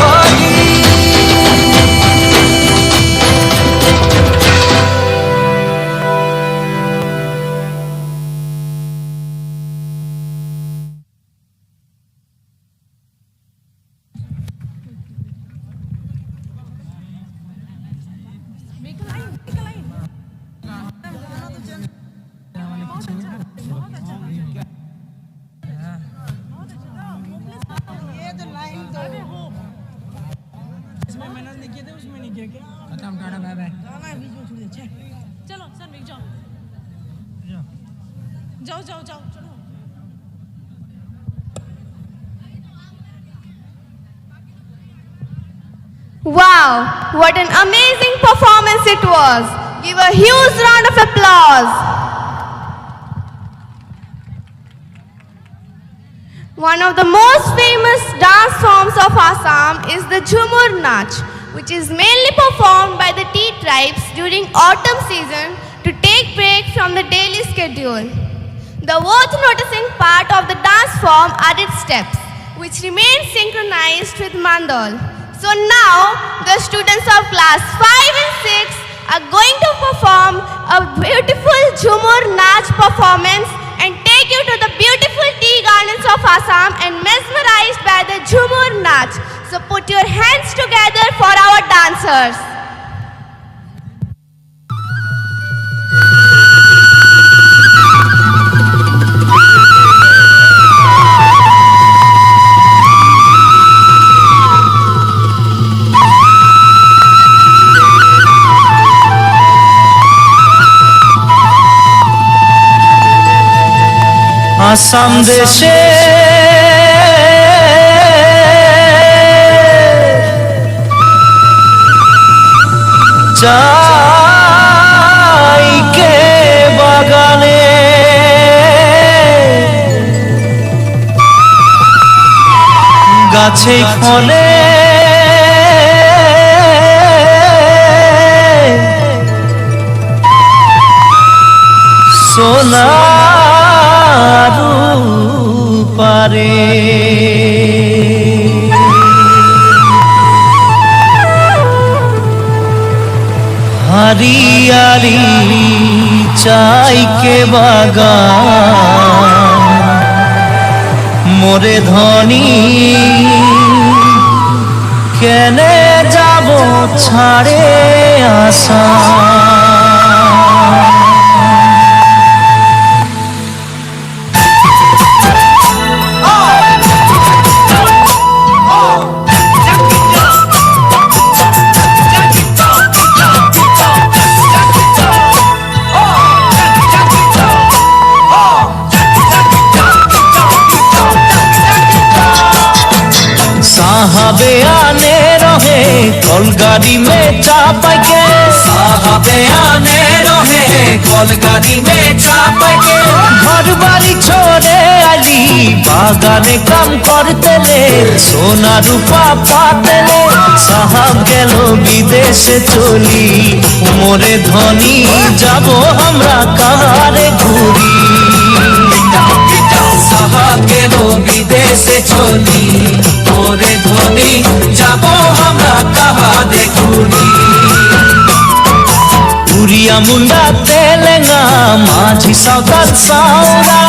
चलो सर मिल जाओ जाओ जाओ जाओ चलो। Wow, what an amazing performance it was. Give a huge round of applause. One of the most famous dance forms of Assam is the Jhumur Nach, which is mainly performed by the tea tribes during autumn season to take break from the daily schedule. The worth noticing part of the dance form are its steps, which remain synchronized with mandal. So now, the students of class 5 and 6 are going to perform a beautiful Jhumur Nach performance and take you to the beautiful tea gardens of Assam and mesmerized by the Jhumur Nach. So put your hands together for our dancers. Assam देशे चाय के बागाने गाछे फले सोना পারে। हरियाली चाय के बागान मोरे धनी केने जाबो छाड़े आशा। साहबे आने रहे कलगाड़ी में चापाई के, साहबे आने रहे कलगाड़ी में चापाई के। घर बाड़ी छोड़े आली बागाने काम करते ले, सोना रूपा पाते ले। साहब गेलो विदेशे चली मोरे धनी जाबो हमरा कारे घुरी। साहब गेलो विदेशे चली मोरे धनी जाबो हमरा कारे घुरी। उड़िया मुंडा तेलेंगा माझी सावताल साउरा,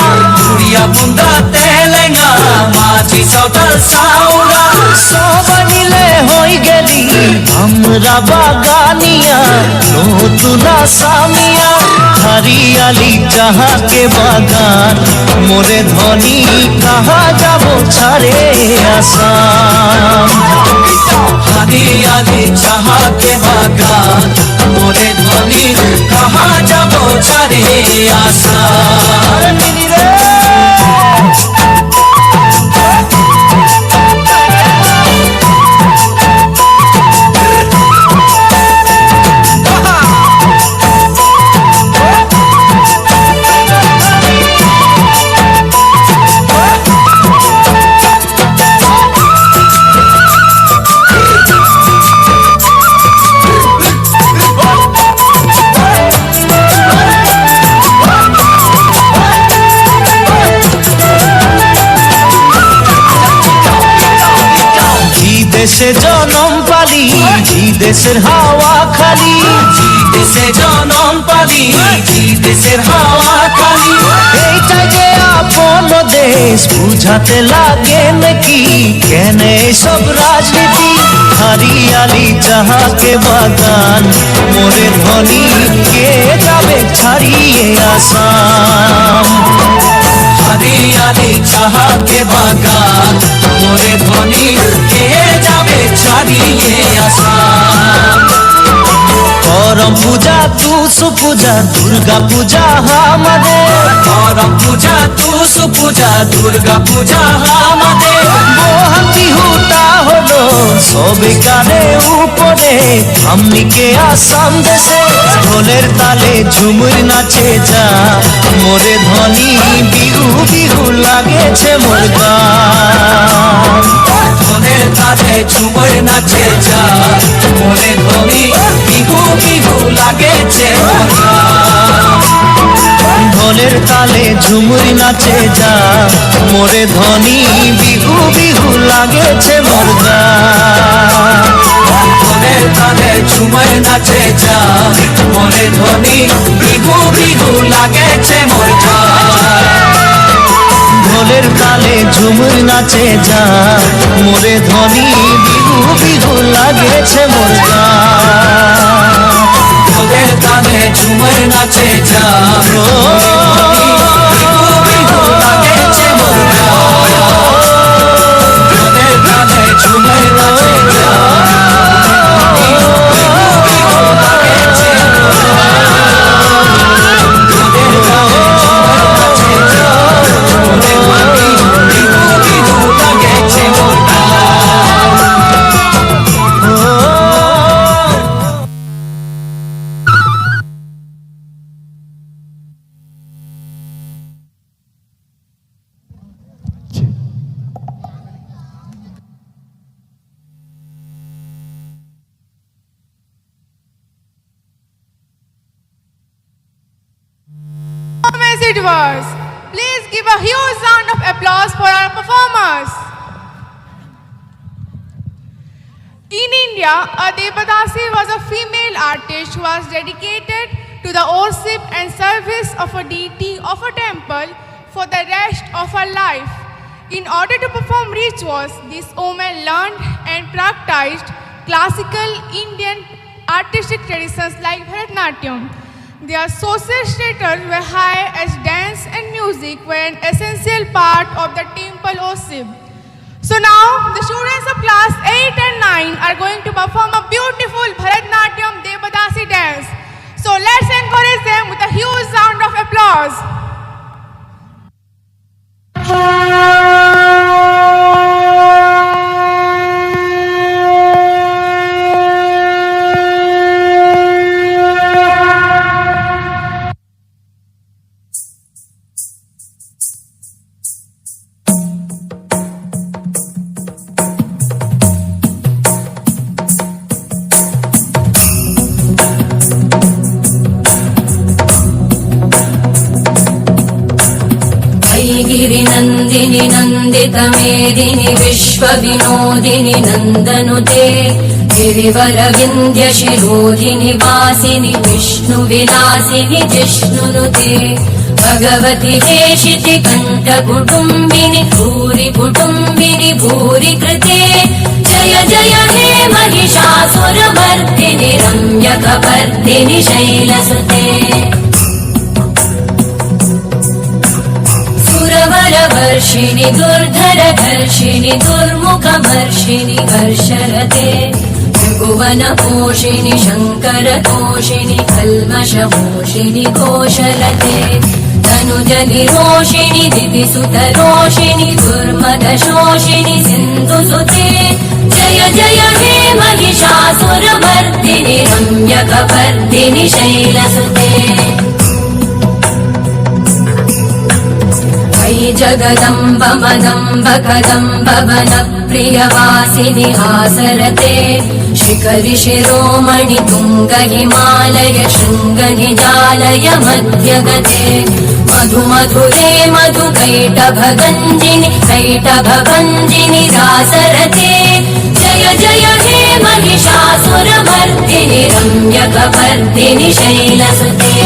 उड़िया मुंडा तेलेंगा माझी सावताल साउरा। सब मिले होई गेली हमरा बागानिया नतुना सामिया। हरियाली जहाँ के बागान मोरे धनी कहाँ जाबो छाड़े आसाम। हरियाली जहाँ के बागान मोरे धनी कहाँ जाबो छाड़े आसाम। দেশে জনম পালি জি দেশের হাওয়া খালি, জি দেশে জনম পালি জি দেশের হাওয়া খালি। এইটা যে আপন দেশ বুঝাতে লাগে নাকি কেন সব রাজনীতি। हरियाली जहाँ के बागान मोरे धनी के जाबे छाड़िए आसाम। हरियाली जहाँ के बागान मोरे धनी के जाबे छाड़िए आसाम। करम पूजा तू सुपूजा दुर्गा पूजा हमारे, करम पूजा तू सुपूजा दुर्गा पूजा हमारे। मोहन बिहुटा हलो सबे काने ऊपरे हमनी के आसाम देशे। ढोलेर ताले झुमुर नाचे जा मोरे धनी बिहु बिहु लागेछे मोर गान। ढोलेर ताले झुमुर नाचे जा मोरे धनी बिहु बिहु लागेछे मोर गान। ढोलेर ताले झुमुर नाचे जा मोरे धनी बिहु बिहु लागेछे मोर गान। ढोलेर ताले झुमुर नाचे जा मोरे धनी बिहु बिहु लागेछे मोर गान। ढोलेर ताले झुमुर नाचे जा मोरे धनी बिहु बिहु लागेछे मोर गान। ढोलेर ताले झुमुर नाचे जा मोरे धनी बिहु बिहु लागेछे मोर गान। ढोलेर ताले झुमुर नाचे जा बिहु बिहु लागेछे मोर गान। ढोलेर ताले झुमुर नाचे जा मोरे धनी बिहु बिहु लागेछे मोर It was. Please give a huge round of applause for our performers. In India, a Devadasi was a female artist who was dedicated to the worship and service of a deity of a temple for the rest of her life. In order to perform rituals, this woman learned and practiced classical Indian artistic traditions like Bharatanatyam. Their social status were high as dance and music were an essential part of the temple worship. So now, the students of class 8 and 9 are going to perform a beautiful Bharatanatyam Devadasi dance. So let's encourage them with a huge round of applause. गिरिनन्दिनि नन्दितमेदिनि विश्वविनोदिनि नन्दनुते गिरिवरविन्द्यशिरोधिनि वासिनि विष्णुविलासिनि जिष्णुनुते भगवति हेशिति कण्ठकुटुम्बिनि भूरि कुटुम्बिनि भूरि कृते जय जय हे महिषासुरमर्दिनि रम्यकपर्दिनि शैलसुते वर्षिणि दुर्धरधर्षिणि दुर्मुखमर्षिणि हर्षरते त्रिभुवनपोषिणि शङ्करतोषिणि कल्मषमोषिणि घोषरते तनुजनिरोषिणि दितिसुतरोषिणि दुर्मदशोषिणि सिन्धुसुते जय जय हे महिषासुरमर्दिनि रम्यकपर्दिनि शैलसुते जगदम्ब मदम्ब कदम्ब वनप्रियवासिनि हासरते शिखरि शिरोमणि तुङ्ग हिमालय शृङ्गनिजालय मध्यगते मधु मधुरे मधुकैटभगञ्जिनि कैटभभञ्जिनि रासरते जय जय हे महिषासुरमर्दिनि रम्यकपर्दिनि शैलसुते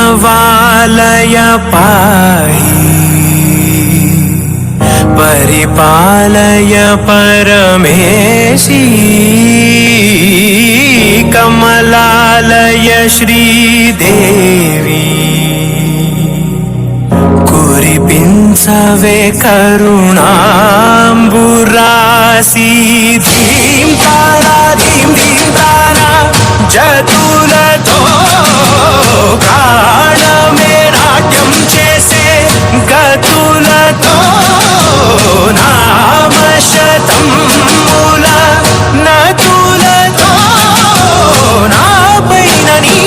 प्रणवालय पाहि परिपालय परमेशी कमलालय श्रीदेवी कुरिपिंसवे करुणाम्बुरासी धीं तारा जतुलतो प्राणमे नाट्यं చేసే గతులతో నామశతం మూల నతులతో నాపైన నీ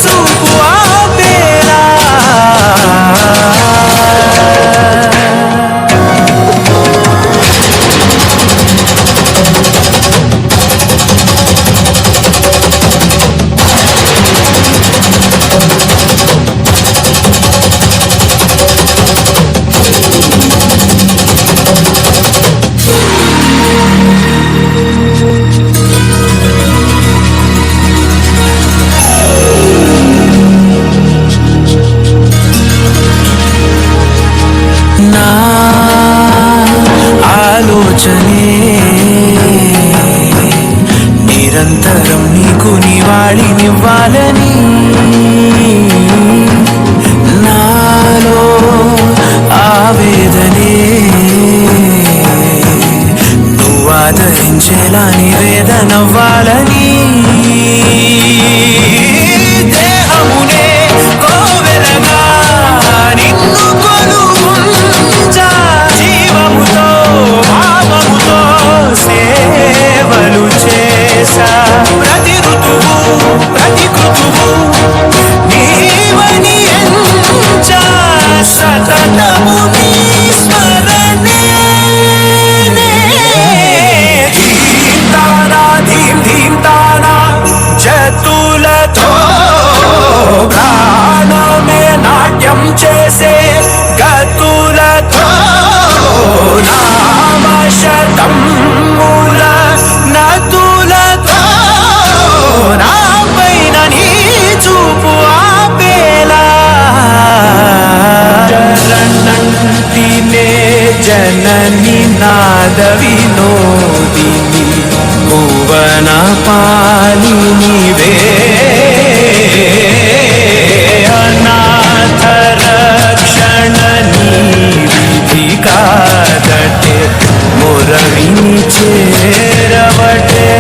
చూపు ఆపేలా सततमुनी स्मरणे धीम ताना चतुलतो प्राण में नाट्यम చేసే గతులతో నామ శతం మూల నతులతో నాపైన నీ చూపు ఆపేలా చరణంతినే జనని నాద వినోదిని భువన పాలినివే అనాథ రక్షణ విధి కాదటే మురవిని చేరవటే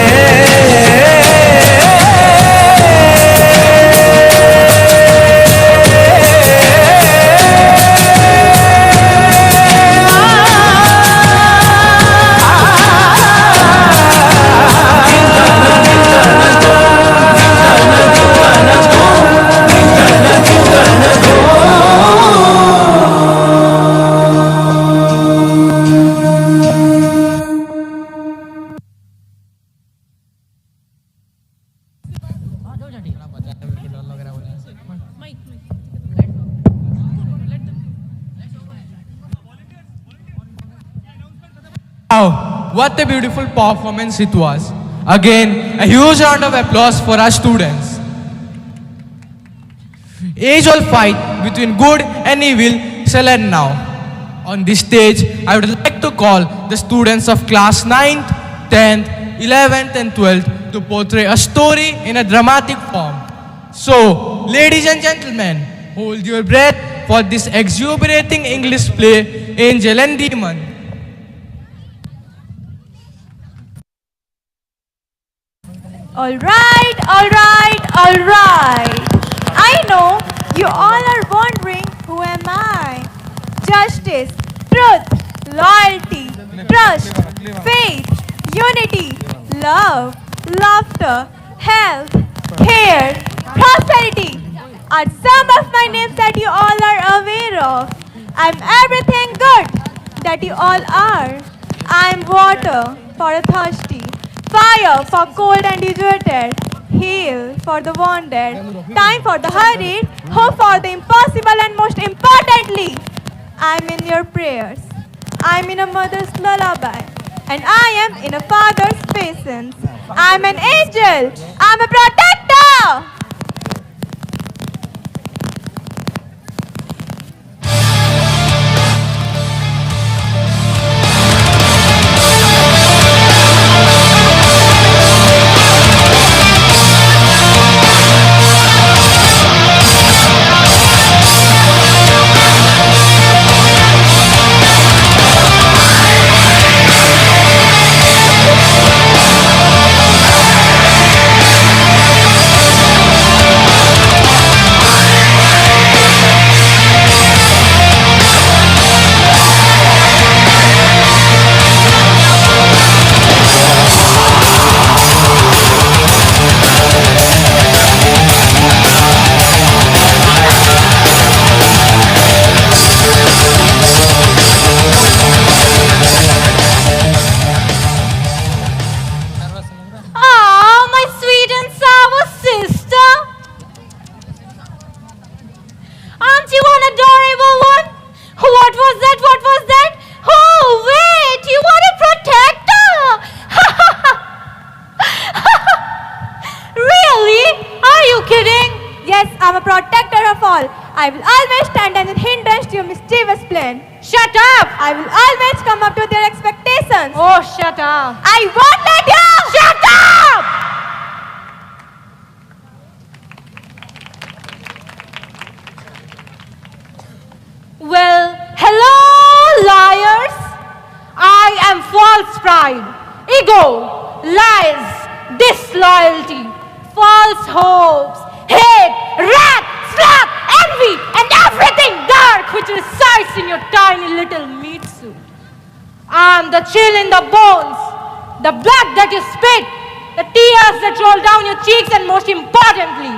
Wow, what a beautiful performance it was. Again, a huge round of applause for our students. Age-old fight between good and evil shall end now. On this stage, I would like to call the students of class 9th, 10th, 11th and 12th to portray a story in a dramatic form. So, ladies and gentlemen, hold your breath for this exuberating English play, Angel and Demon. All right. I know you all are wondering who am I. Justice, truth, loyalty, trust, faith, unity, love, laughter, health, care, prosperity are some of my names that you all are aware of. I'm everything good that you all are. I'm water for the thirsty, fire for cold and deserted, heal for the wounded, time for the hurried, hope for the impossible, and most importantly, I'm in your prayers. I'm in a mother's lullaby, and I am in a father's patience. I'm an angel. I'm a protector. I will always stand as a hindrance to your mischievous plan. Shut up! I will always come up to their expectations. Oh, shut up! I won't let you! Shut up! Well, hello, liars! I am false pride, ego, lies, disloyalty, false hopes, hate, wrath, sloth, envy, and everything dark which resides in your tiny little meat suit. I am the chill in the bones, the blood that you spit, the tears that roll down your cheeks, and most importantly,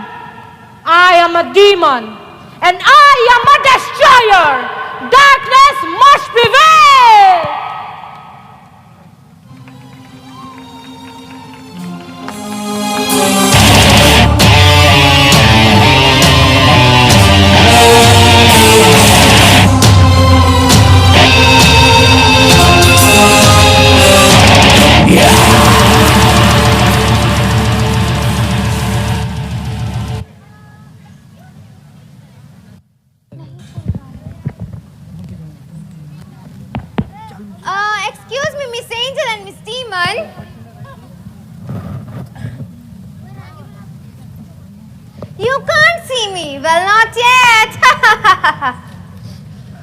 I am a demon, and I am a destroyer, everyone. You can't see me. Well, not yet.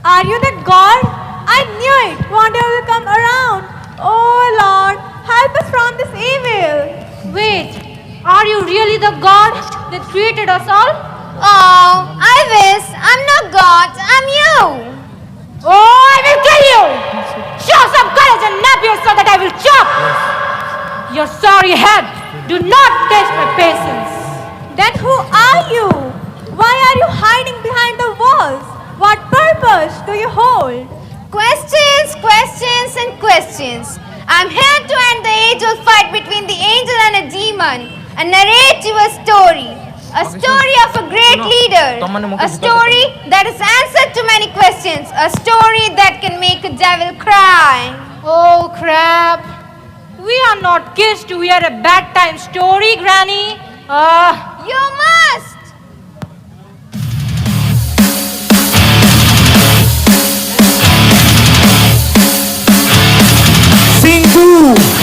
Are you that God? I knew it. One day will come around. Oh Lord, help us from this evil. Wait, are you really the God that created us all? Oh, I wish. I'm not God. I'm you. Oh, I will kill you! Show some courage and napier so that I will chop! Your sorry head, do not test my patience. Then who are you? Why are you hiding behind the walls? What purpose do you hold? Questions, questions, and questions. I'm here to end the age-old fight between the angel and a demon and narrate you a story. A story of a great leader. A story that has answered to many questions. A story that can make a devil cry. Oh crap! We are not kids to hear a bad time story, Granny. You must! Scene 2.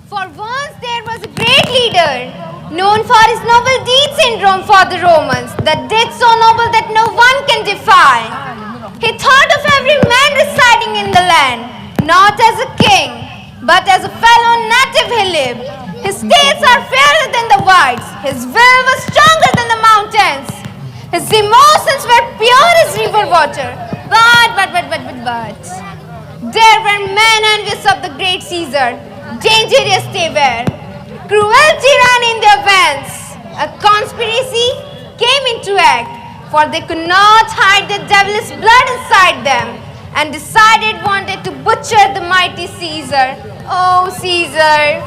For once there was a great leader, known for his noble deed syndrome for the Romans, that did so noble that no one can defy. He thought of every man residing in the land, not as a king, but as a fellow native he lived. His states are fairer than the whites, his will was stronger than the mountains, his emotions were pure as river water. But, there were men envious of the great Caesar. Dangerous they were. Cruelty ran in their veins. A conspiracy came into act, for they could not hide the devilish blood inside them, and decided wanted to butcher the mighty Caesar. Oh, Caesar.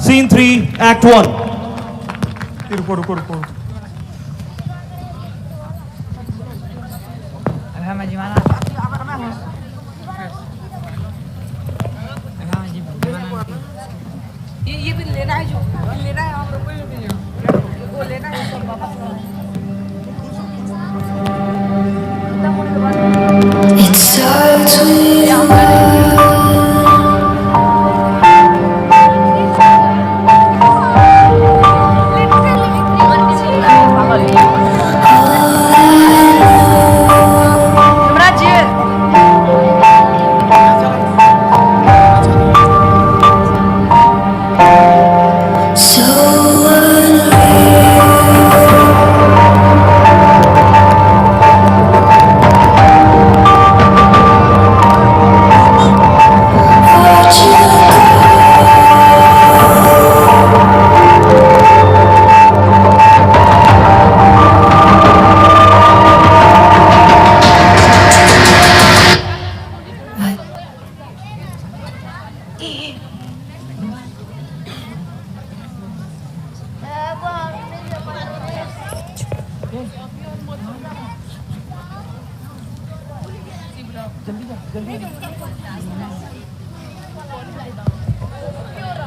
Scene 3, Act 1. ये भी लेना है जो लेना है हम लोग को भी वो लेना है सब वापस It starts with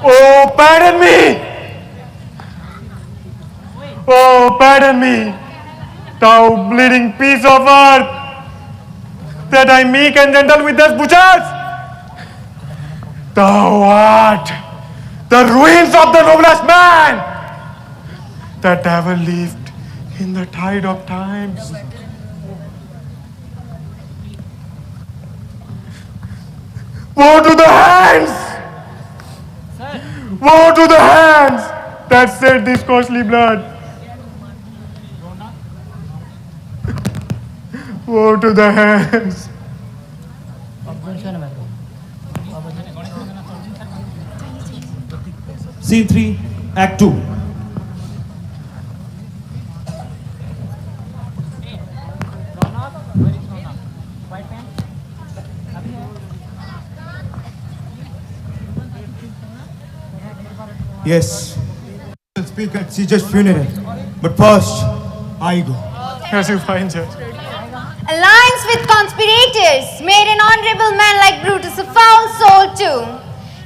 Oh, pardon me! Oh, pardon me, thou bleeding piece of earth, that I meek and gentle with these butchers! Thou art the ruins of the noblest man that ever lived in the tide of times. Woe to the hands! Woe to the hands that shed this costly blood! Woe to the hands! Scene 3, Act 2. Yes, I'll speak at Caesar's funeral, but first, I go. As you find, Judge. Alliance with conspirators made an honorable man like Brutus a foul soul too.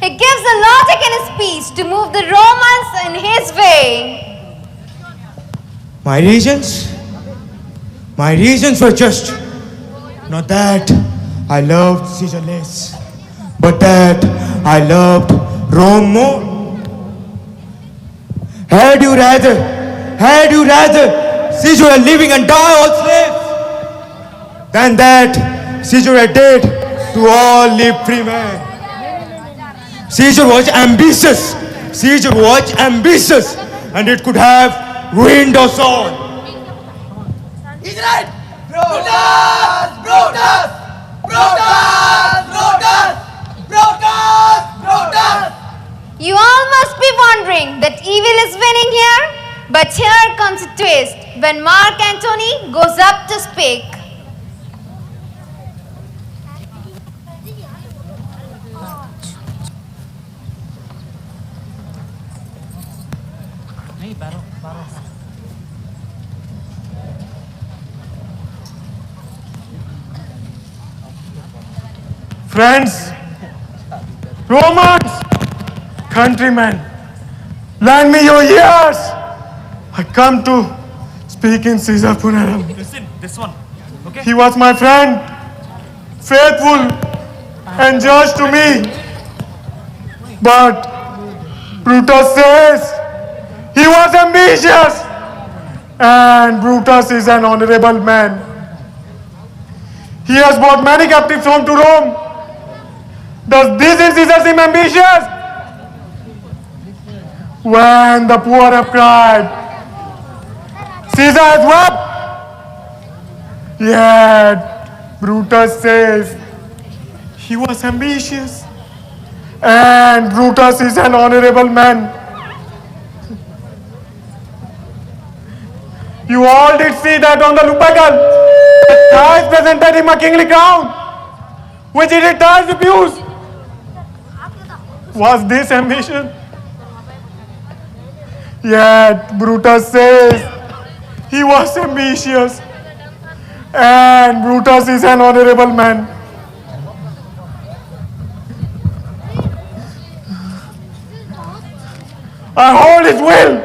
He gives the logic in his speech to move the Romans in his way. My reasons were just not that I loved Caesar less, but that I loved Rome more. Had you rather Caesar a living and die all slaves, than that Caesar a dead to all live free men. Caesar was ambitious, and it could have ruined us all. He's right! Brutus! Brutus! Brutus! Brutus! Brutus! Brutus! You all must be wondering that evil is winning here, but here comes a twist when Mark Antony goes up to speak. Friends, Romans, countrymen, lend me your ears. I come to speak in Caesar funeral. Listen, this one. Okay? He was my friend, faithful and just to me. But Brutus says he was ambitious, and Brutus is an honorable man. He has brought many captives home to Rome. Does this in Caesar seem ambitious? When the poor have cried, Caesar has wept. Yet Brutus says he was ambitious, and Brutus is an honorable man. You all did see that on the Lupercal. The Thais presented him a kingly crown, which he did thrice refuse. Was this ambition? Yet Brutus says he was ambitious, and Brutus is an honorable man. I hold his will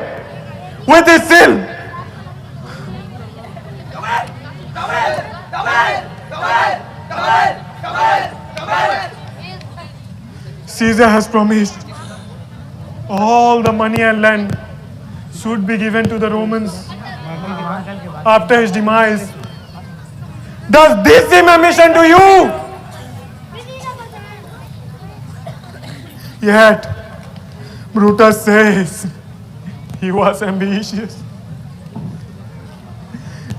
with his seal. Caesar has promised all the money and land should be given to the Romans after his demise. Does this seem a mission to you? Yet, Brutus says he was ambitious,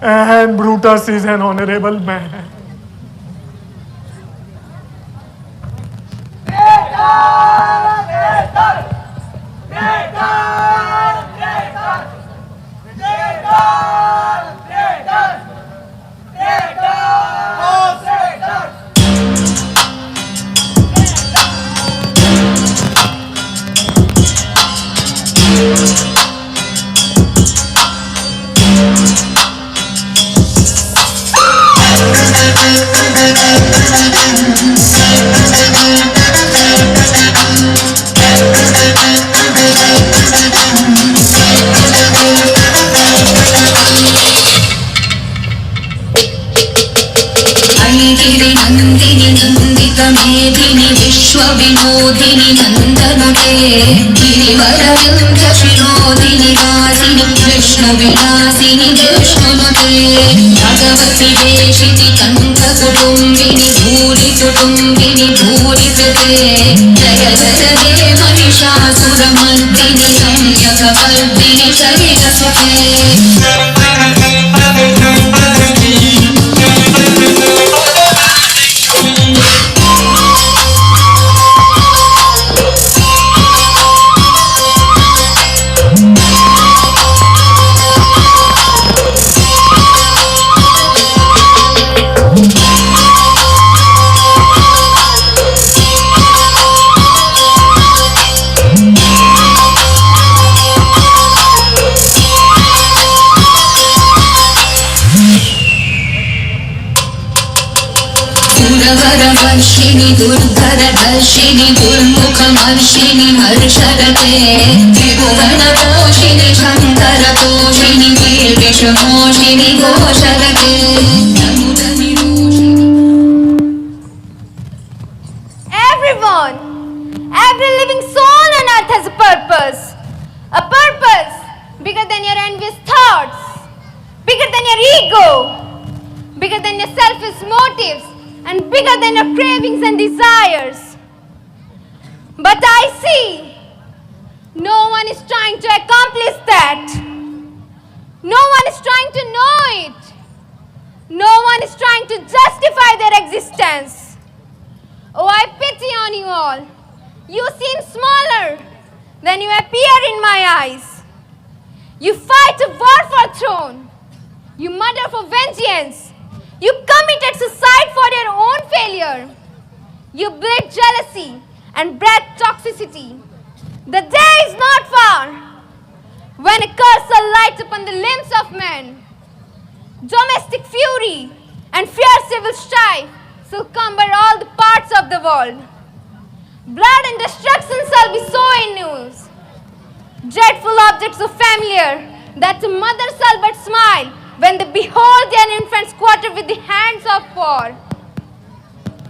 and Brutus is an honorable man. मेदिनी विश्वविनोदिनि नन्दनुते गिरिवरविन्ध्य शिरोदिनि वासिनि विष्णुविलासिनि विष्णुनुते भगवति वेशिति कण्ठकुटुम्बिनि भूरि कुटुम्बिनि भूरिकृते जय जय हे Mahishasuramardini सम्यकपर्दिनि शैलसुते वर्षिणि दुर्धरदर्शिनि दुर्मुखमर्षिणि हर्षरते त्रिभुवनपोषिणि शङ्करतोषिणि वीर्विषमोषिणि घोषरते Everyone, every living soul on earth has a purpose bigger than your envious thoughts, bigger than your ego, bigger than your selfish motives, and bigger than your cravings and desires. But I see no one is trying to accomplish that. No one is trying to know it. No one is trying to justify their existence. Oh, I pity on you all. You seem smaller than you appear in my eyes. You fight a war for throne. You murder for vengeance. You committed suicide for your own failure. You bred jealousy and bred toxicity. The day is not far when a curse will light upon the limbs of men. Domestic fury and fierce civil strife shall cumber all the parts of the world. Blood and destruction shall be so in news. Dreadful objects so familiar that a mother shall but smile when they behold their infants quartered with the hands of war.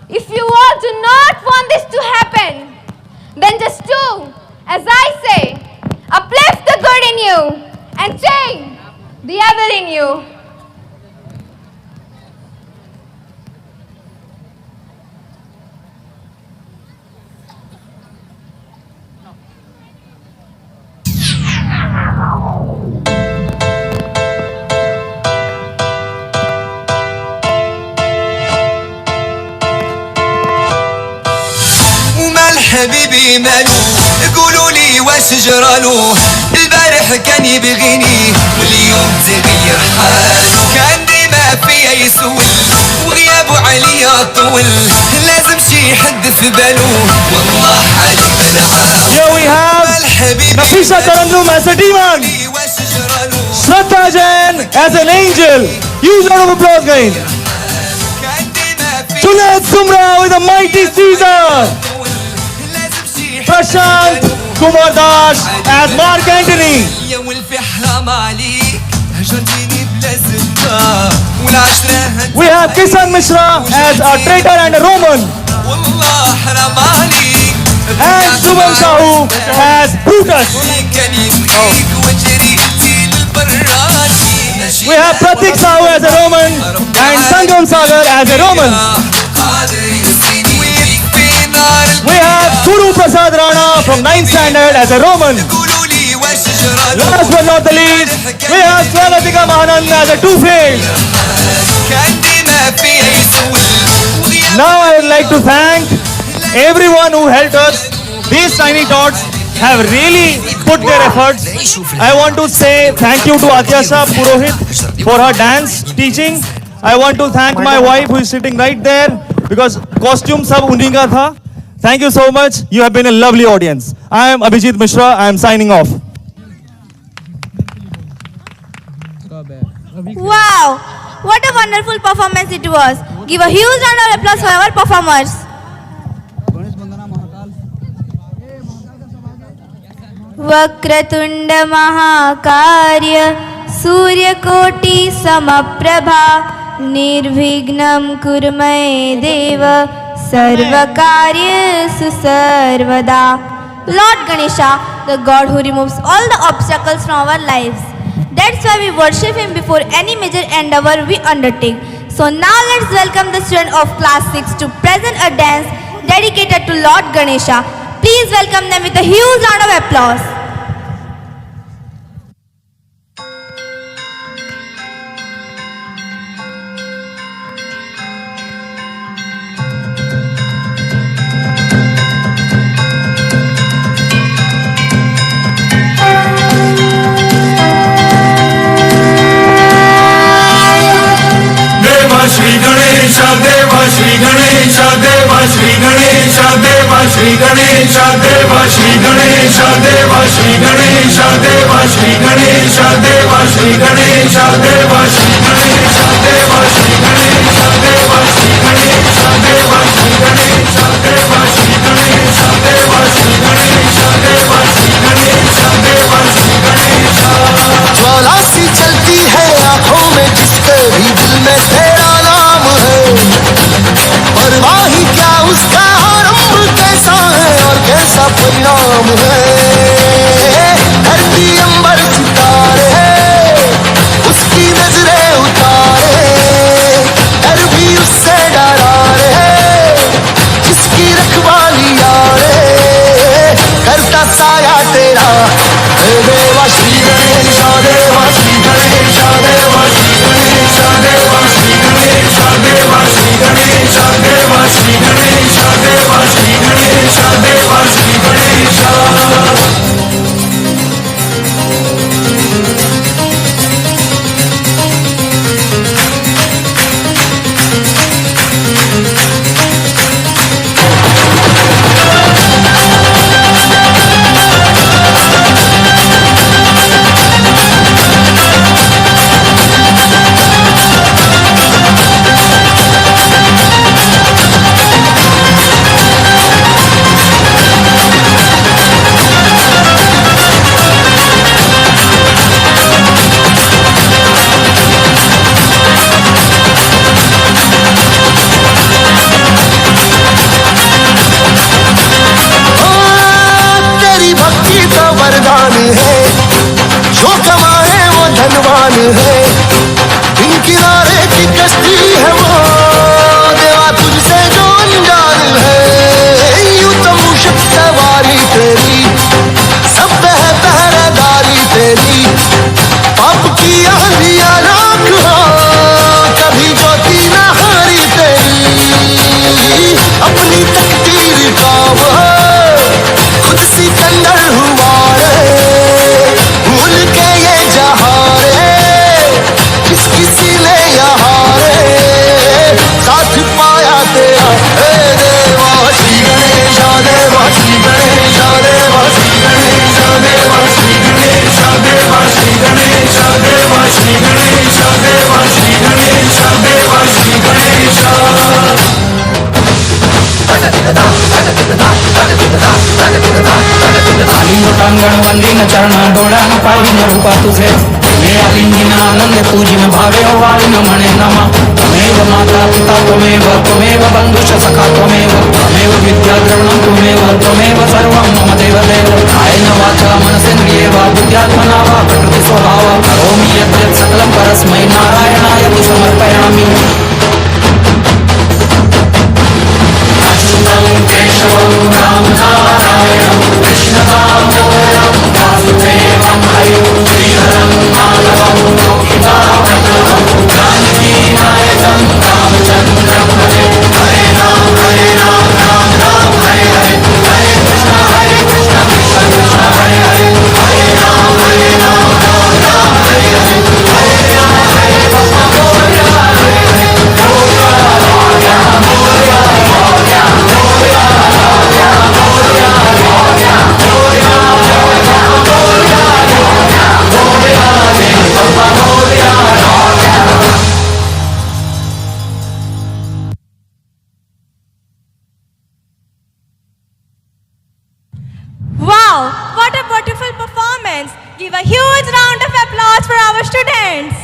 If you all do not want this to happen, then just do as I say. Uplift the good in you and tame the evil in you. حبيبي مالو قولوا لي واش جرالو البارح كان يبغيني واليوم تغير حالو كان ديما فيا يسول وغيابه عليا طول لازم شي حد في بالو والله حالي بنعاو Here we have الحبيب Nafisa Tarannum as a demon. Shraddha Jain as an angel. Huge round of applause, guys. Junaid Sumra with a mighty Caesar. Prashant Kumar Das as Mark Antony. We have Kisan Mishra as a traitor and a Roman. And Shubham Sahu as Brutus. We have Pratik Sahu as a Roman and Sangam Sagar as a Roman. We have Guru Prasad Rana from 9th standard as a Roman. Last but not the least, we have Swagatika Mahanan as a two-faced. Now I would like to thank everyone who helped us. These tiny tots have really put their efforts. I want to say thank you to Atyasha Purohit for her dance teaching. I want to thank my wife who is sitting right there because costume sab unhi ka tha. Thank you so much. You have been a lovely audience. I am Abhijit Mishra. I am signing off. Wow, what a wonderful performance it was. Give a huge round of applause for our performers. Vakratunda महाकार्य सूर्यकोटि समप्रभा निर्विघ्नं कुरु मे देव सर्वकार्येषु सर्वदा. Lord Ganesha, the God who removes all the obstacles from our lives. That's why we worship Him before any major endeavor we undertake. So now let's welcome the students of class 6 to present a dance dedicated to Lord Ganesha. Please welcome them with a huge round of applause. Shri Ganesha, Deva Shri Ganesha, Deva Shri Ganesha, Deva Shri Ganesha, Deva Shri Ganesha, Deva Shri Ganesha, Deva Shri Ganesha, Deva Shri Ganesha, Deva Shri Ganesha, Deva Shri Ganesha, Deva Shri Ganesha, Deva Shri Ganesha, Deva Shri Ganesha, Deva Shri Ganesha, Deva Shri Ganesha, Deva Shri Ganesha. ज्वाला सी चलती है आंखों में जिसके भी दिल में तेरा नाम है, परवाह ही क्या उसका आरंभ कैसा है और कैसा परिणाम है। धरती अंबर सितारे उसकी नजरें उतारे, डर भी उससे डरा रे जिसकी रखवाली यारे, करता साया तेरा देवा श्री गणेशा, देवा श्री गणेशा, देवा श्री गणेशा, देवा श्री गणेशा, देवा श्री गणेशा, देवा श्री गणेशा, देवा श्री गणेशा, देवा श्री गणेशा। प्रांगण वंदिन चरण डोळा न पाहिन रूपा तुझे मेरा लिंगिन आनंद पूजी में भावे हो वाली न मणे नमा त्वमेव माता पिता त्वमेव बंधुश्च सखा त्वमेव विद्या द्रवणं त्वमेव सर्वं मम देव कायेन वाचा मनसेन्द्रिये वा बुद्ध्यात्मना वा प्रकृति स्वभावा करोमि यत् सकलं परस्मै नारायणाय तु समर्पयामि अच्युतं केशवं रामनारायणं कृष्णदामोदरं वासुदेवं हरिं श्रीधरं माधवं लोकितावल्लभं जानकीनायकं रामचन्द्रं भजे हरे राम राम राम हरे हरे हरे कृष्ण कृष्ण कृष्ण हरे हरे हरे राम राम राम हरे हरे हरे राम हरे Krishna Morya Hare Hare Morya Morya Morya Morya Wow, what a beautiful performance. Give a huge round of applause for our students.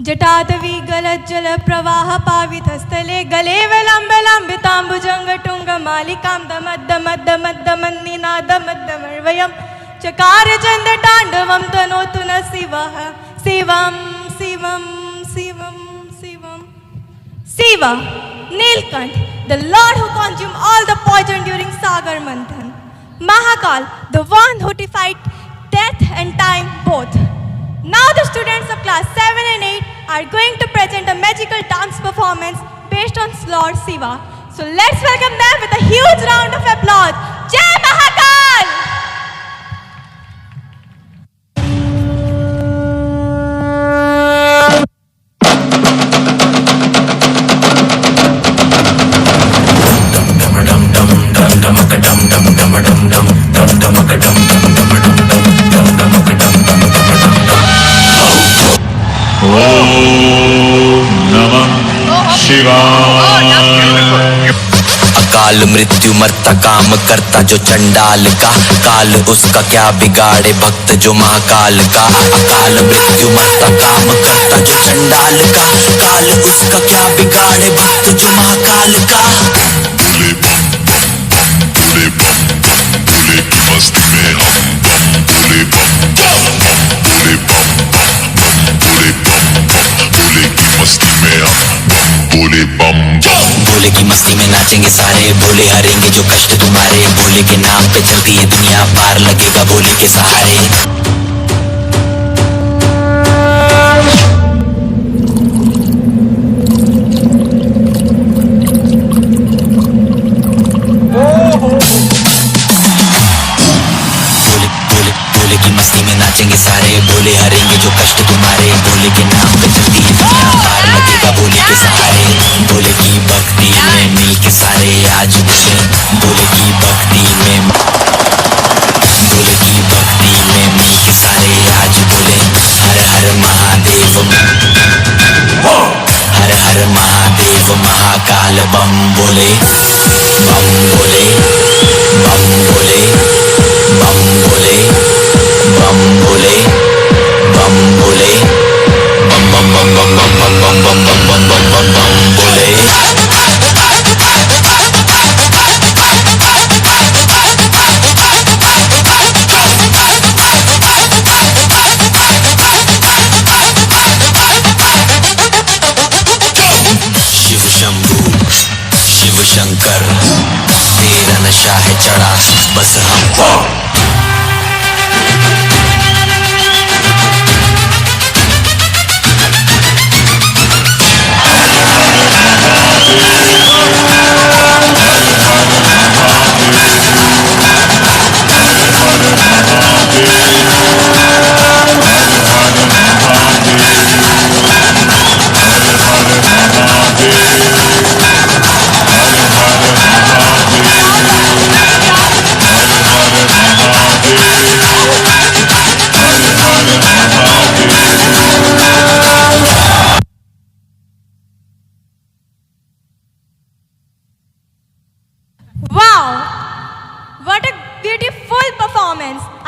जटातवी गलज्जल प्रवाह पावितस्थले गले विलम्ब लम्बिताम्बुजंग टुंग मालिकां दमद्दमद्दमद्दमन्निनादमद्दमर्वयं चकार चंद तांडवं तनोतु न शिवः शिवं शिवं शिवं शिवं Shiva, Nilkant, the Lord who consumed all the poison during Sagar Manthan. Mahakal, the one who defied death and time both. Now the students of class 7 and 8 are going to present a magical dance performance based on Lord Shiva. So let's welcome them with a huge round of applause. Jai Mahakal! अकाल मृत्यु मरता काम करता जो चंडाल का काल उसका क्या बिगाड़े भक्त जो महाकाल का अकाल मृत्यु मरता काम करता जो चंडाल का काल उसका क्या बिगाड़े भक्त जो महाकाल का भोले की मस्ती में हम भोले की मस्ती में हम भोले की मस्ती में नाचेंगे सारे भोले हरेंगे जो कष्ट तुम्हारे भोले के नाम पे चलती है दुनिया पार लगेगा भोले के सहारे भोले की मस्ती में नाचेंगे सारे भोले हरेंगे जो कष्ट तुम्हारे भोले के नाम पे चलती है दुनिया पार लगेगा भोले के सहारे भोले की भक्ति में मिल के सारे आज बोले भोले की भक्ति में मिल के सारे आज बोले हर हर महादेव हर हर महादेव महाकाल बम बोले बम बोले बम बोले बम बोले बम बोले बम बोले बम बम बम बम बम बम बम बम बम बम बम बम बम बोले शिव शंभू शिव शंकर तेरा नशा है चढ़ा बस हमको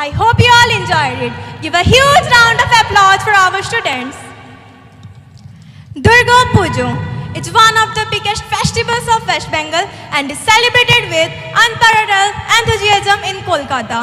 I hope you all enjoyed it. Give a huge round of applause for our students. Durga Puja. It's one of the biggest festivals of West Bengal and is celebrated with unparalleled enthusiasm in Kolkata.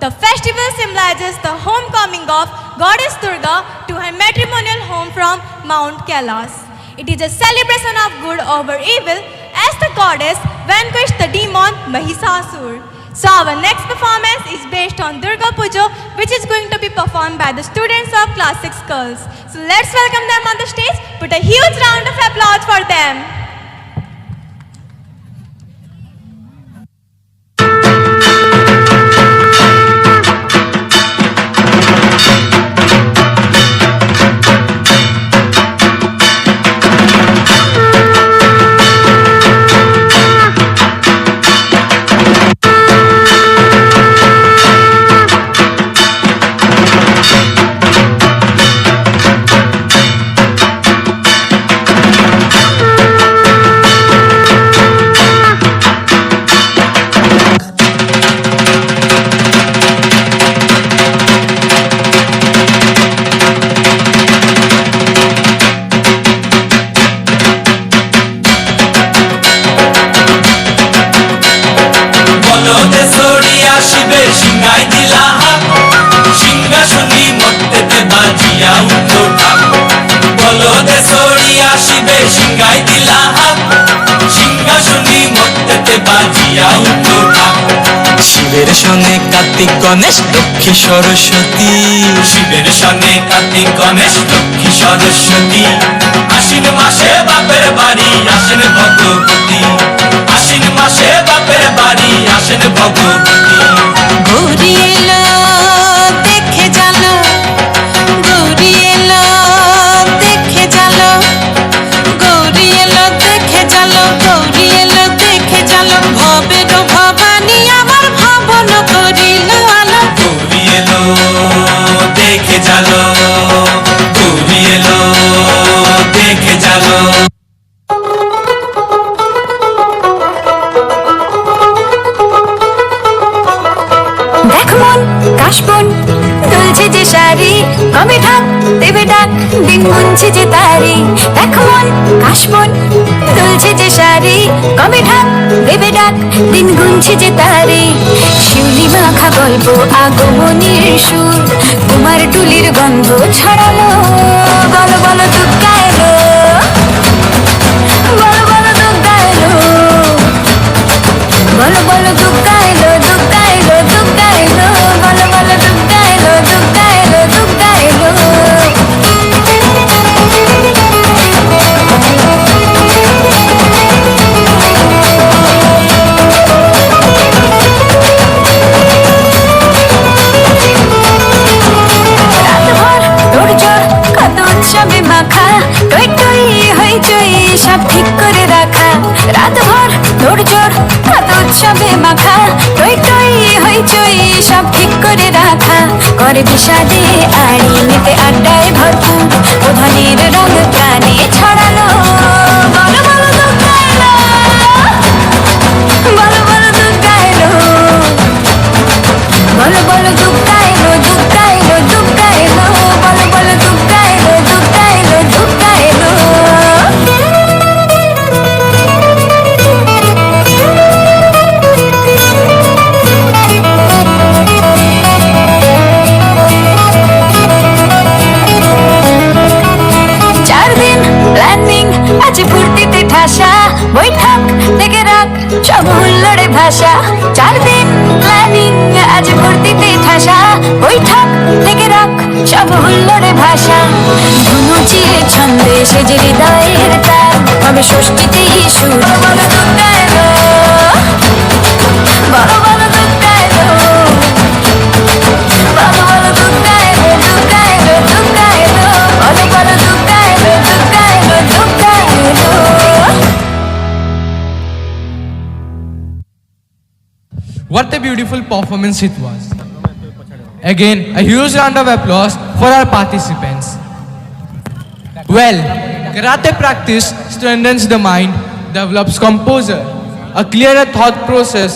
The festival symbolizes the homecoming of Goddess Durga to her matrimonial home from Mount Kailas. It is a celebration of good over evil as the goddess vanquished the demon Mahisasur. So our next performance is based on Durga Puja, which is going to be performed by the students of Class 6 girls. So let's welcome them on the stage. Put a huge round of applause for them. শিবের সঙ্গে কার্তিক গণেশ লক্ষ্মী সরস্বতী, শিবের সঙ্গে কার্তিক গণেশ লক্ষ্মী সরস্বতী, আশ্বিন মাসে বাপের বাড়ি আসেন ভগবতী, আশ্বিন মাসে বাপের বাড়ি আসেন ভগবতী। গৌরী এলো দেখে জানো, গৌরী এলো দেখে জানো, গৌরী এলো দেখে জানো, গৌরী এলো দেখে জানো, ভবের ভবানী আমার ভাবন করিল আলো। গৌরী এলো দেখে জালো, গৌরী এলো দেখে জালো। দেখ মন কাশবন দুলছে যে শাড়ি, কবে ঢাক দেবে ডাক দিন গুনছে যে তারি। দেখ মন কাশবন দুলছে যে শাড়ি, কবে ঢাক দেবে ডাক দিন গুনছে যে তারি। শিউলি মাখা গল্প আগমনের সুর, তোমার টুলির গন্ধ ছড়ালো, বলো বলো দুর্গা এলো, বলো বলো দুর্গা এলো, বলো বলো দুর্গা এলো, দুর্গা এলো, দুর্গা এলো, বলো বলো দুর্গা এলো, দুর্গা এলো, দুর্গা এলো। রাতভর তোড়জোড় কত উৎসবে মাখা, টই টই হইচই সব ঠিক করে রাখা। রাতভর তোড়জোড় কত উৎসবে মাখা, টই টই হইচই সব ঠিক করে রাখা। করে বিষাদে আড়ি মেতে আড্ডায় ভরপুর, প্রধানের রঙ প্রাণে ছড়ালো, বলো বলো দুর্গা এলো, বলো বলো দুর্গা এলো, বলো বলো দুর্গা এলো, দুর্গা এলো, দুর্গা এলো, বলো বলো দুর্গা এলো, দুর্গা এলো, দুর্গা এলো। আছে ফুর্তিতে ঠাসা, বৈঠক থেকে রাখ সব হুল্লোড়ে ভাষা। 4 দিন প্ল্যানিং আজ ফুর্তিতে ঠাসা, বৈঠক থেকে রাখ সব হুল্লোড়ে ভাষা। ধুনুচির ছন্দে সেজে হৃদয়ের তার, হবে ষষ্ঠীতেই সুর, বলো দুর্গা এলো, বলো বলো দুর্গা এলো, বলো বলো দুর্গা এলো, দুর্গা এলো, দুর্গা এলো, বলো বলো দুর্গা এলো, দুর্গা এলো, দুর্গা এলো। What a beautiful performance it was. Again, a huge round of applause for our participants. Well, karate practice strengthens the mind, develops composure, a clearer thought process,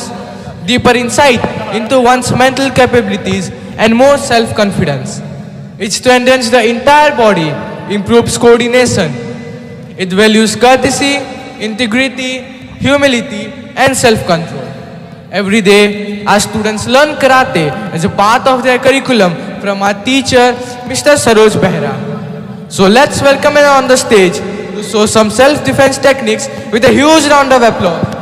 deeper insight into one's mental capabilities, and more self-confidence. It strengthens the entire body, improves coordination. It values courtesy, integrity, humility, and self-control. Every day, our students learn karate as a part of their curriculum from our teacher, Mr. Saroj Behra. So let's welcome him on the stage to show some self-defense techniques with a huge round of applause.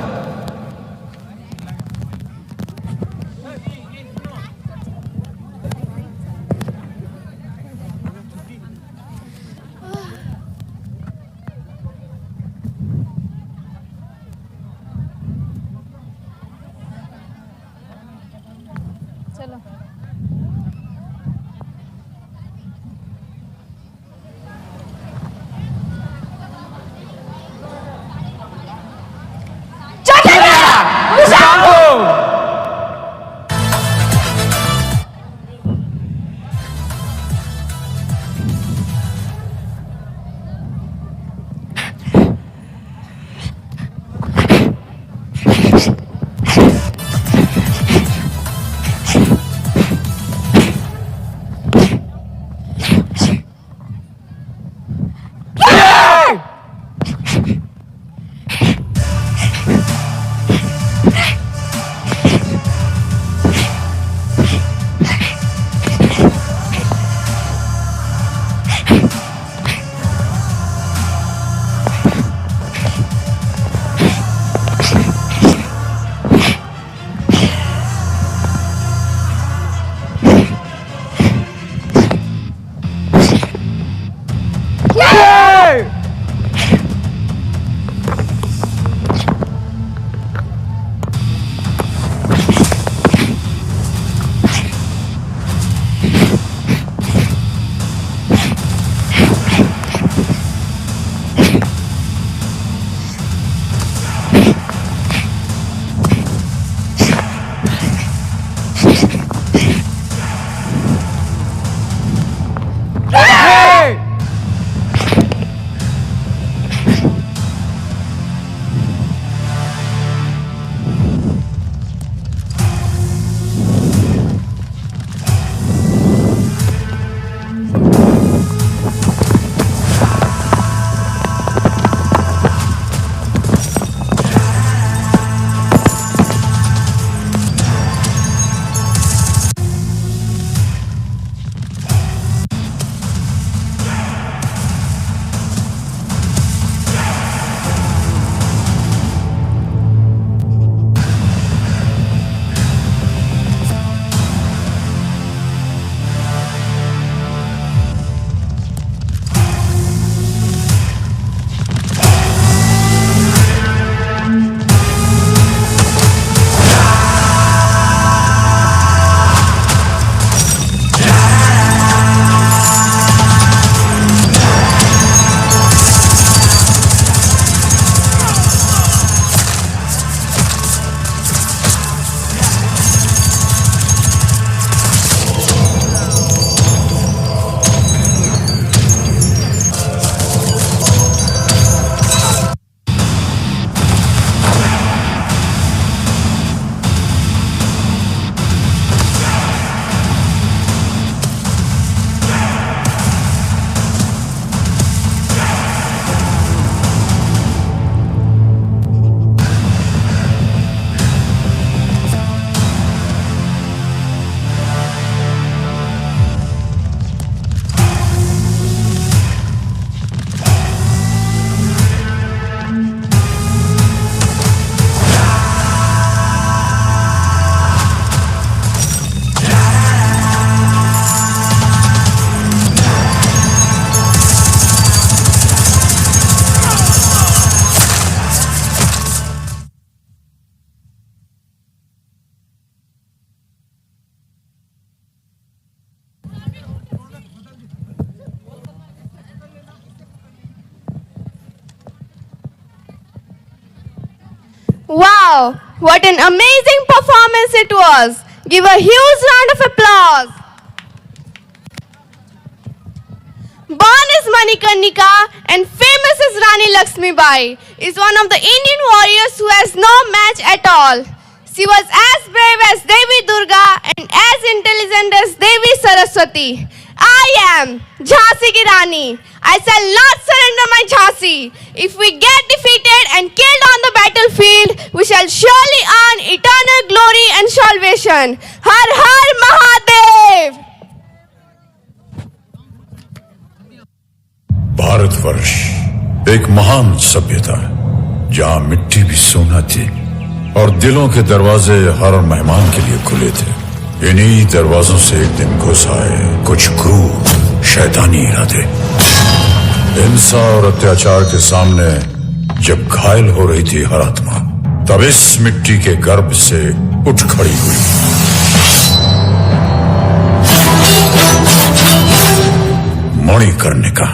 Wow, what an amazing performance it was. Give a huge round of applause. Born as Manikarnika and famous as Rani Lakshmi Bai, is one of the Indian warriors who has no match at all. She was as brave as Devi Durga and as intelligent as Devi Saraswati. I am Jhansi ki Rani. I shall not surrender my Jhansi. If we get defeated and killed on the battlefield, we shall surely earn eternal glory and salvation. Har Har Mahadev! Bharatvarsh एक महान सभ्यता है जहां मिट्टी भी सोना थी और दिलों के दरवाजे हर मेहमान के लिए खुले थे। इन्हीं दरवाजों से एक दिन घुस आए कुछ क्रूर शैतानी इरादे। हिंसा और अत्याचार के सामने जब घायल हो रही थी हर आत्मा, तब इस मिट्टी के गर्भ से उठ खड़ी हुई। मणिकर्णिका।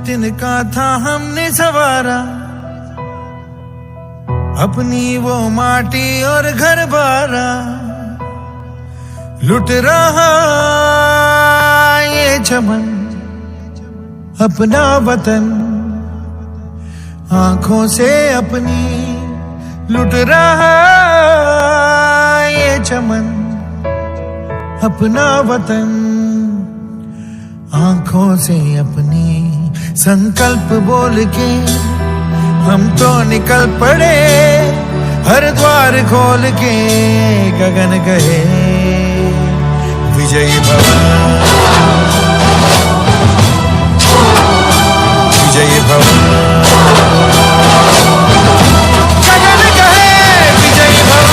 तिनका था हमने सवारा, अपनी वो माटी और घर बारा। लुट रहा ये चमन अपना वतन, आंखों से अपनी लुट रहा ये चमन अपना वतन, आंखों से अपनी। संकल्प बोल के हम तो निकल पड़े, हर द्वार खोल के गगन कहे विजयी भव, विजयी भव। गगन कहे विजयी भव।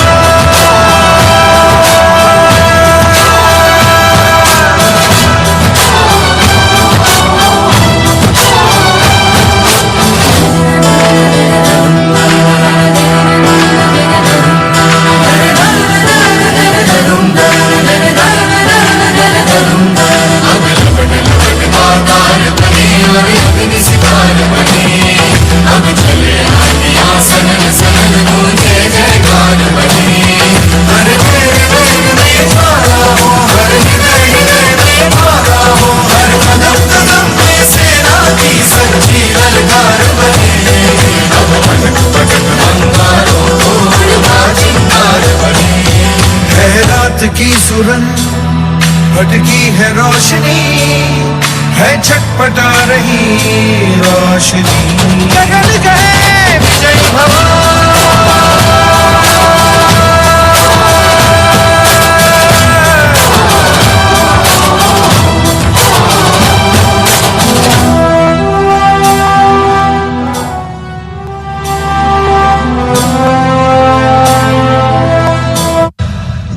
की सुरन भटकी है रोशनी, है छटपटा रही रोशनी। गगन कहे विजयी भव।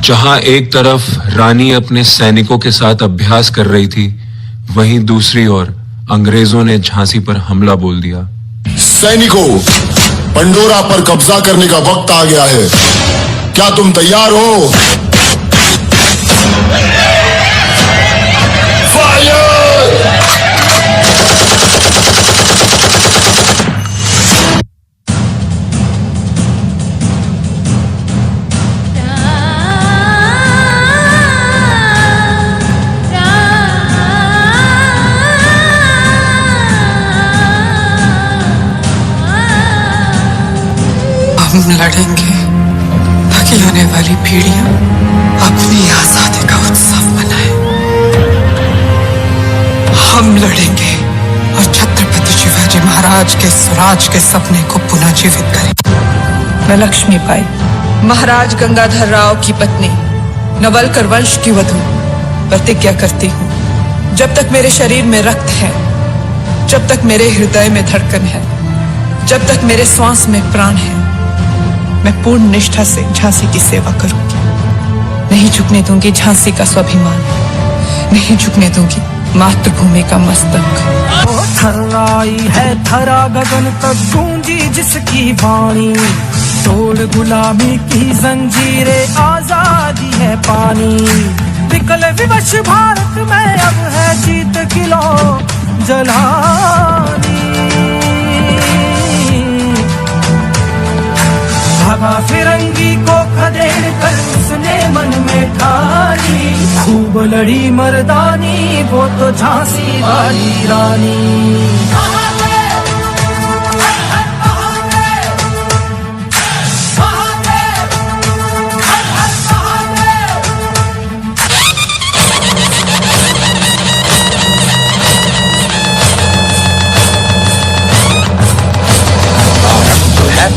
जहां एक तरफ रानी अपने सैनिकों के साथ अभ्यास कर रही थी, वहीं दूसरी ओर अंग्रेजों ने झांसी पर हमला बोल दिया। सैनिकों, पंडोरा पर कब्जा करने का वक्त आ गया है। क्या तुम तैयार हो? हम लड़ेंगे ताकि आने वाली पीढ़ियां अपनी आजादी का उत्सव मनाए। हम लड़ेंगे और छत्रपति शिवाजी महाराज के स्वराज के सपने को पुनः जीवित करेंगे। मैं लक्ष्मीबाई, महाराज गंगाधर राव की पत्नी, नवलकर वंश की वधू, प्रतिज्ञा करती हूँ, जब तक मेरे शरीर में रक्त है, जब तक मेरे हृदय में धड़कन है, जब तक मेरे श्वास में प्राण है, मैं पूर्ण निष्ठा से झांसी की सेवा करूंगी। नहीं झुकने दूंगी झांसी का स्वाभिमान, नहीं झुकने दूंगी मातृभूमि का मस्तक। थर्राई है थरा गगन तक गूंजी जिसकी वाणी, तोड़ गुलामी की जंजीरें आजादी है पानी। विकल विवश भारत में अब है जीत किलो जलानी। भगा फिरंगी को खदेड़ कर उसने मन में वो लड़ी मर्दानी, वो तो झांसी वाली रानी।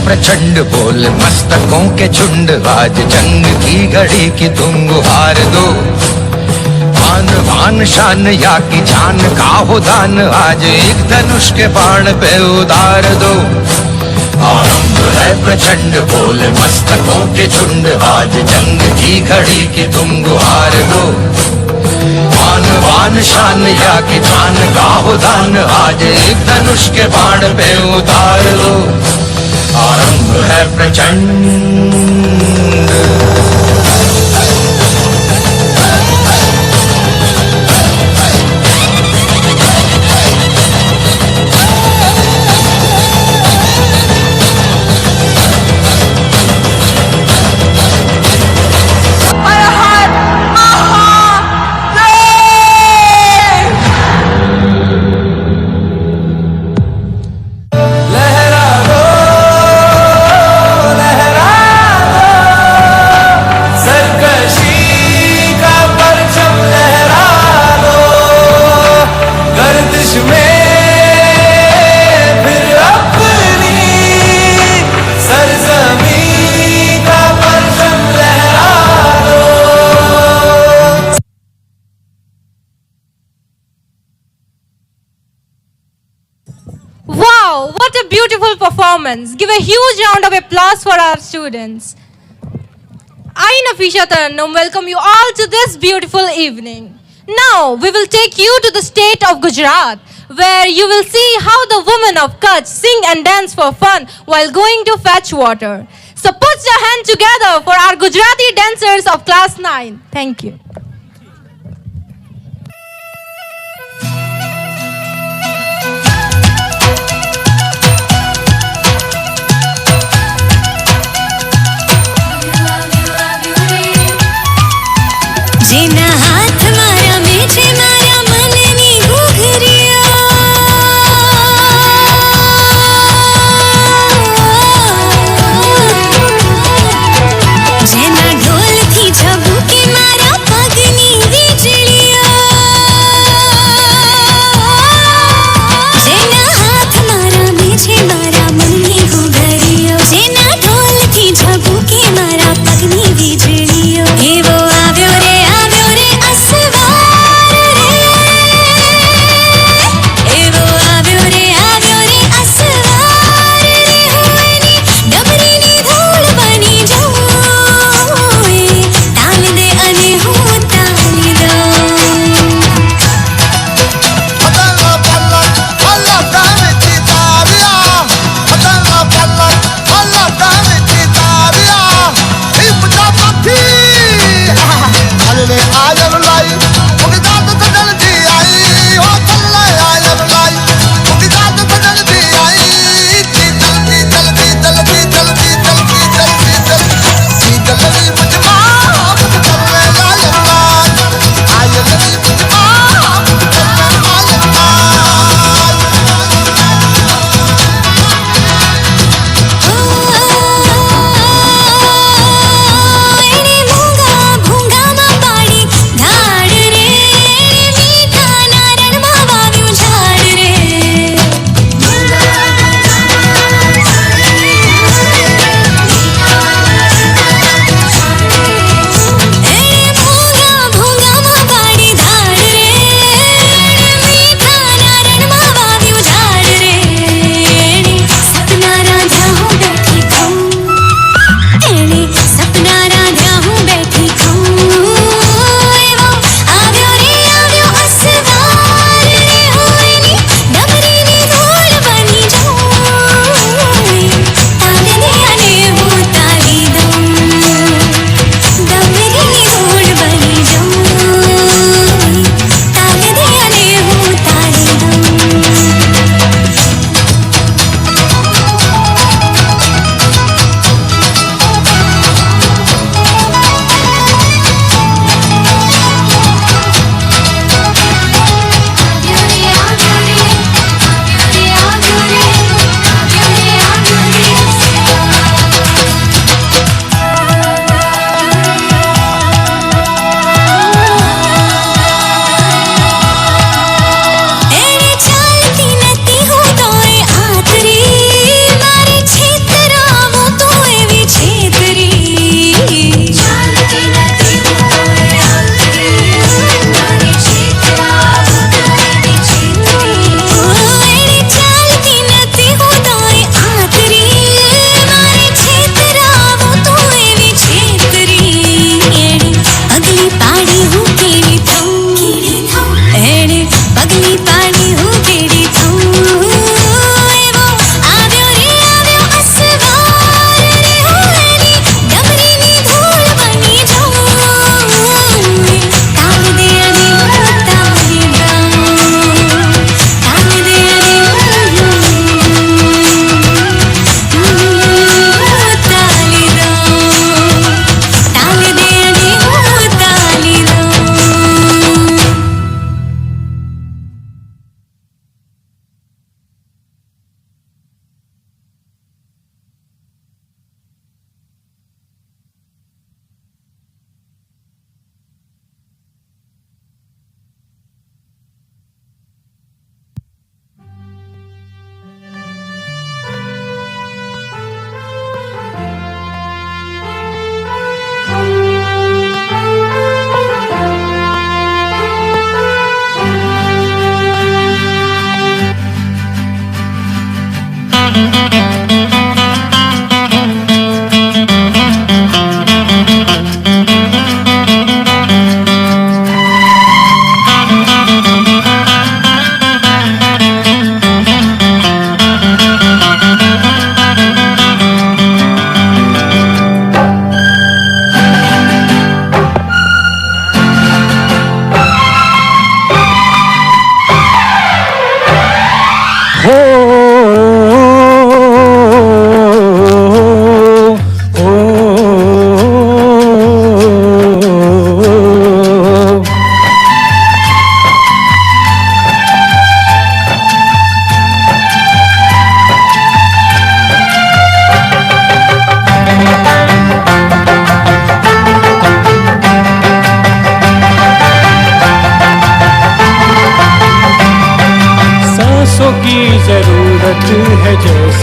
प्रचंड बोल मस्तकों के झुंड, आज जंग की घड़ी की तुम गुहार दो। आन बान शान या की जान का हो दान, आज एक धनुष के बाण पे उतार दो। आरंभ है प्रचंड बोल मस्तकों के झुंड, आज जंग की घड़ी की तुम गुहार दो। आन बान शान या की जान का हो दान, आज एक धनुष के बाण पे उतार दो। आरंभ है प्रचंड। Wow, what a beautiful performance. Give a huge round of applause for our students. I, Nafisha Tarannum, welcome you all to this beautiful evening. Now, we will take you to the state of Gujarat, where you will see how the women of Kutch sing and dance for fun while going to fetch water. So put your hand together for our Gujarati dancers of class 9. Thank you. જેના હાથ મારા મેછે મારા મનની ઘૂઘરીઓ જેના ઢોલથી ઝબૂકે મારા પગની વીજળીઓ જેના હાથ મારા મેછે મારા મનની ઘૂઘરીઓ જેના ઢોલથી ઝબૂકે મારા પગની વીજળીઓ એવો આવ્યો રે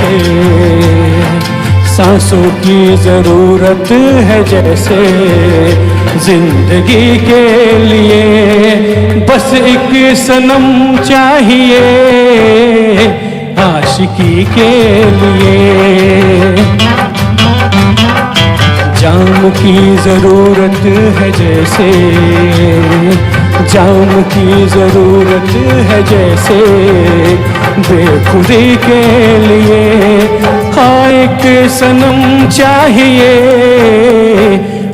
जैसे, सांसों की जरूरत है जैसे, जिंदगी के लिए बस एक सनम चाहिए आशिकी के लिए। जाम की जरूरत है जैसे, जाम की जरूरत है जैसे, बेखुदी के लिए हाँ एक सनम चाहिए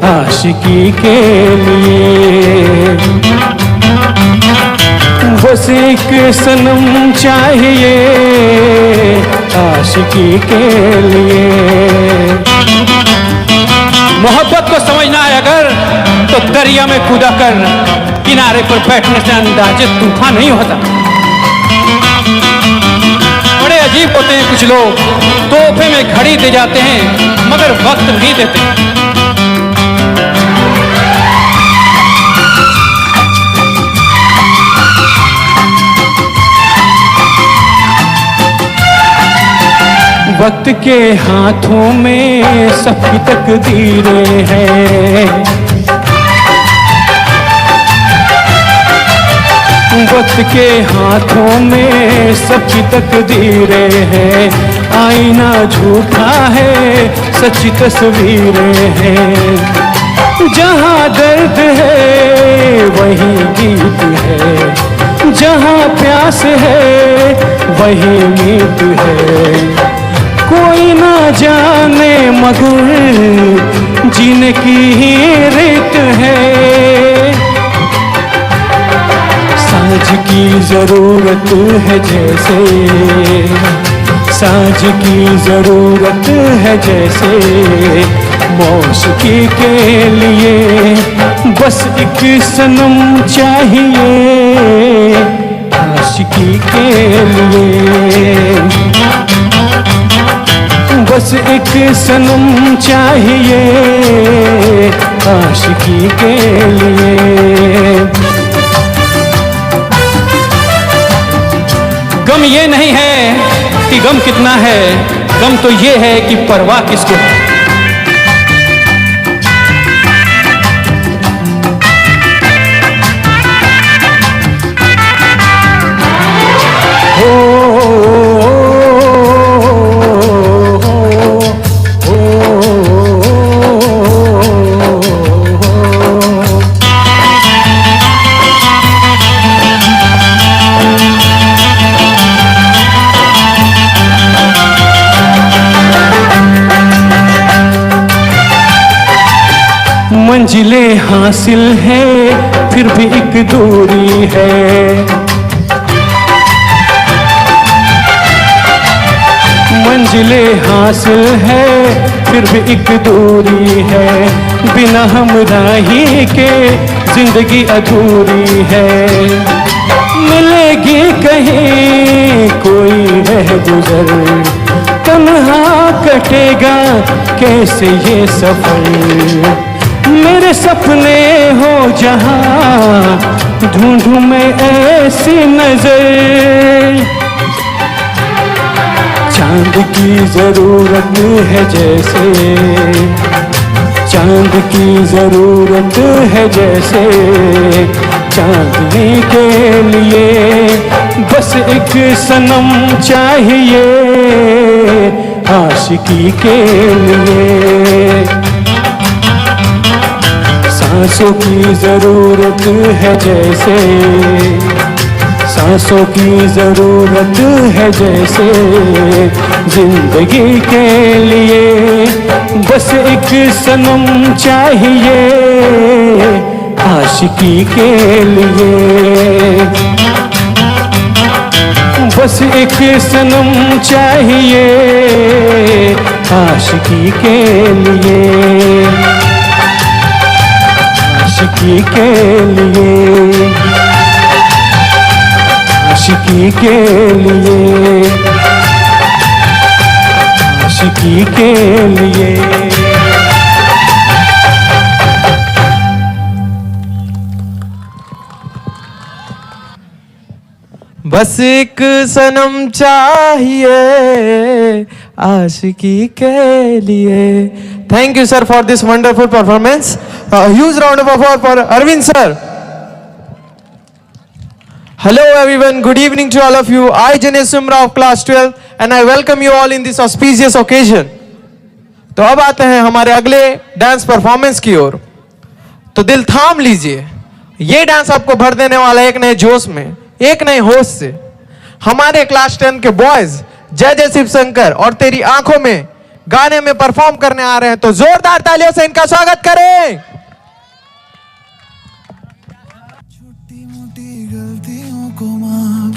आशिकी के लिए। बस एक सनम चाहिए आशिकी के लिए। मोहब्बत को समझना है अगर तो दरिया में कूदा कर किनारे पर बैठने से अंदाजे तूफान नहीं होता। बड़े अजीब होते हैं कुछ लोग, तोहफे में घड़ी दे जाते हैं मगर वक्त नहीं देते। वक्त के हाथों में सबकी तकदीरें हैं, वक्त के हाथों में सबकी तकदीरें हैं। आईना झूठा है सच्ची तस्वीरें हैं। जहाँ दर्द है वहीं गीत है, जहाँ प्यास है वहीं मीत है। कोई ना जाने मगर जीने की ही रीत है। साँझ की जरूरत है जैसे, साँझ की जरूरत है जैसे, मौसीकी के लिए बस एक सनम चाहिए आशिकी के लिए। बस एक सनम चाहिए आशिकी के लिए। गम ये नहीं है कि गम कितना है, गम तो ये है कि परवाह किसको है। मंजिलें हासिल है फिर भी एक दूरी है, मंजिलें हासिल है फिर भी एक दूरी है। बिना हमराही के जिंदगी अधूरी है। मिलेगी कहीं कोई रह गुजर, तन्हा कटेगा कैसे ये सफर। मेरे सपने हो जहां ढूंढूं मैं ऐसी नजर। चांद की जरूरत है जैसे, चांद की जरूरत है जैसे, चांदनी के लिए बस एक सनम चाहिए आशिकी के लिए। सांसों की जरूरत है जैसे, सांसों की जरूरत है जैसे, जिंदगी के लिए बस एक सनम चाहिए आशिकी के लिए। बस एक सनम चाहिए आशिकी के लिए, आशिकी के लिए, आशिकी के लिए, आशिकी के लिए। बस एक सनम चाहिए आशिकी के लिए. Thank you, sir, for this wonderful performance. A huge round of applause for Arvind, sir. Hello, everyone. Good evening to all of you. I, Janesh Sumra of class 12, and I welcome you all in this auspicious occasion. तो अब आते हैं हमारे अगले dance performance की ओर. तो दिल थाम लीजिए, ये डांस आपको भर देने वाला है एक नए जोश में, एक नए होश से. हमारे क्लास 10 के बॉयज जय जय शिव शंकर और तेरी आंखों में गाने में परफॉर्म करने आ रहे हैं. तो जोरदार तालियों से इनका स्वागत करें. छोटी मोटी गलतियों को माफ,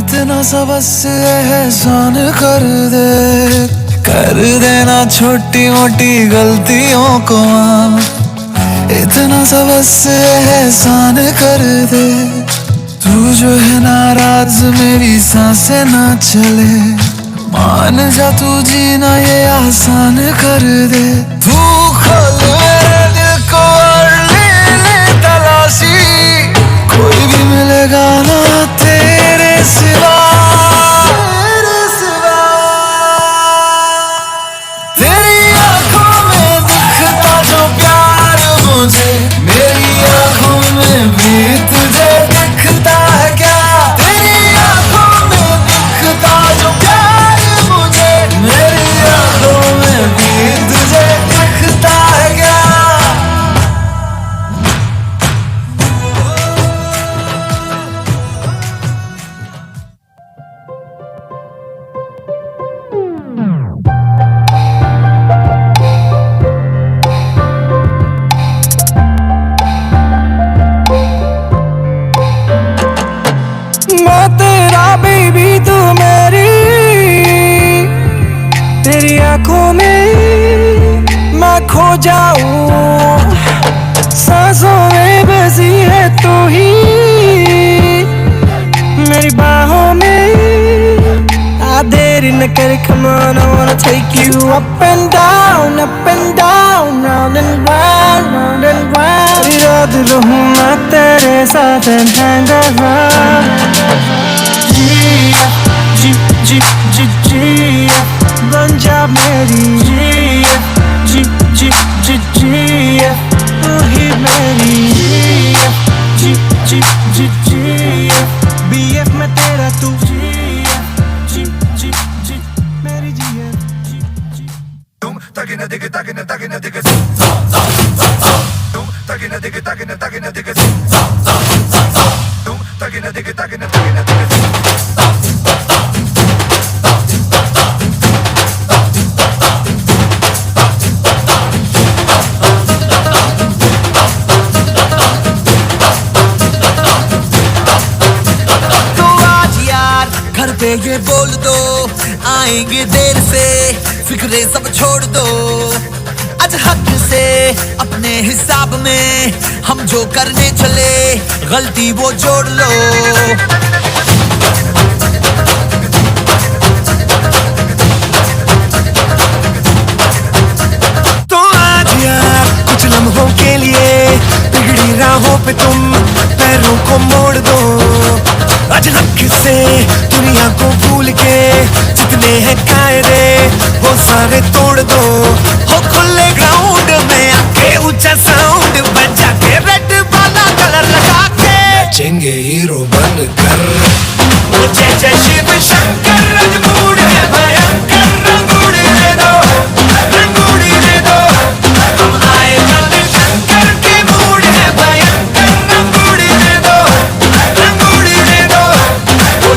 इतना सा बस एहसान कर देना. छोटी मोटी गलतियों को माफ, इतना सा बस एहसान कर दे. तू जो है नाराज मेरी सांसें ना चले, मान जा तू जीना ये आसान कर दे. तू खोल मेरे दिल को और ले तलाशी, कोई भी मिलेगा ना तेरे सिवा. तेरी आंखों में दिखता जो प्यार मुझे, मेरी आंखों में भी तुझे दिखता है क्या. तेरी आंखों में दिखता जो प्यार मुझे, मेरी आंखों में भी तुझे दिखता है क्या. मैं तेरा बेबी तू मेरी, तेरी आंखों में मैं खो जाऊं. सांसों में बसी है तू ही मेरी बाहों में. आ देरी न कर, come on, I wanna take you up and down, round and round, round and round. तेरी रात रहूं मैं तेरे साथ and hang around. जी जी जी जी बन जा मेरी. जी जी जी जी तू ही मेरी. जी जी जी जी BF में तेरा तू. जी जी जी मेरी GF. तुम तगिन दिग तगिन तगिन दिग तुम तगिन दिग तगिन तगिन दिग तुम तगिन दिग तगिन तगिन दिग. ये बोल दो आएंगे देर से, फिक्रे सब छोड़ दो. आज हक से अपने हिसाब में हम जो करने चले, गलती वो जोड़ लो. तो आज यार कुछ लम्हों के लिए बिगड़ी राहों पे तुम पैरों को मोड़ दो. आज हक से दुनिया को भूल के जितने हैं कायदे वो सारे तोड़ दो. हो खुले ग्राउंड में आके ऊंचा साउंड बजा के रेड वाला कलर लगा के नाचेंगे हीरो बनकर. जय जय शिव शंकर रंगूड़ है भयंकर, रंगूड़ दे दो, रंगूड़ दे दो. हम आए जब शंकर के मूड है भयंकर, रंगूड़ दे दो, रंगूड़ दे दो.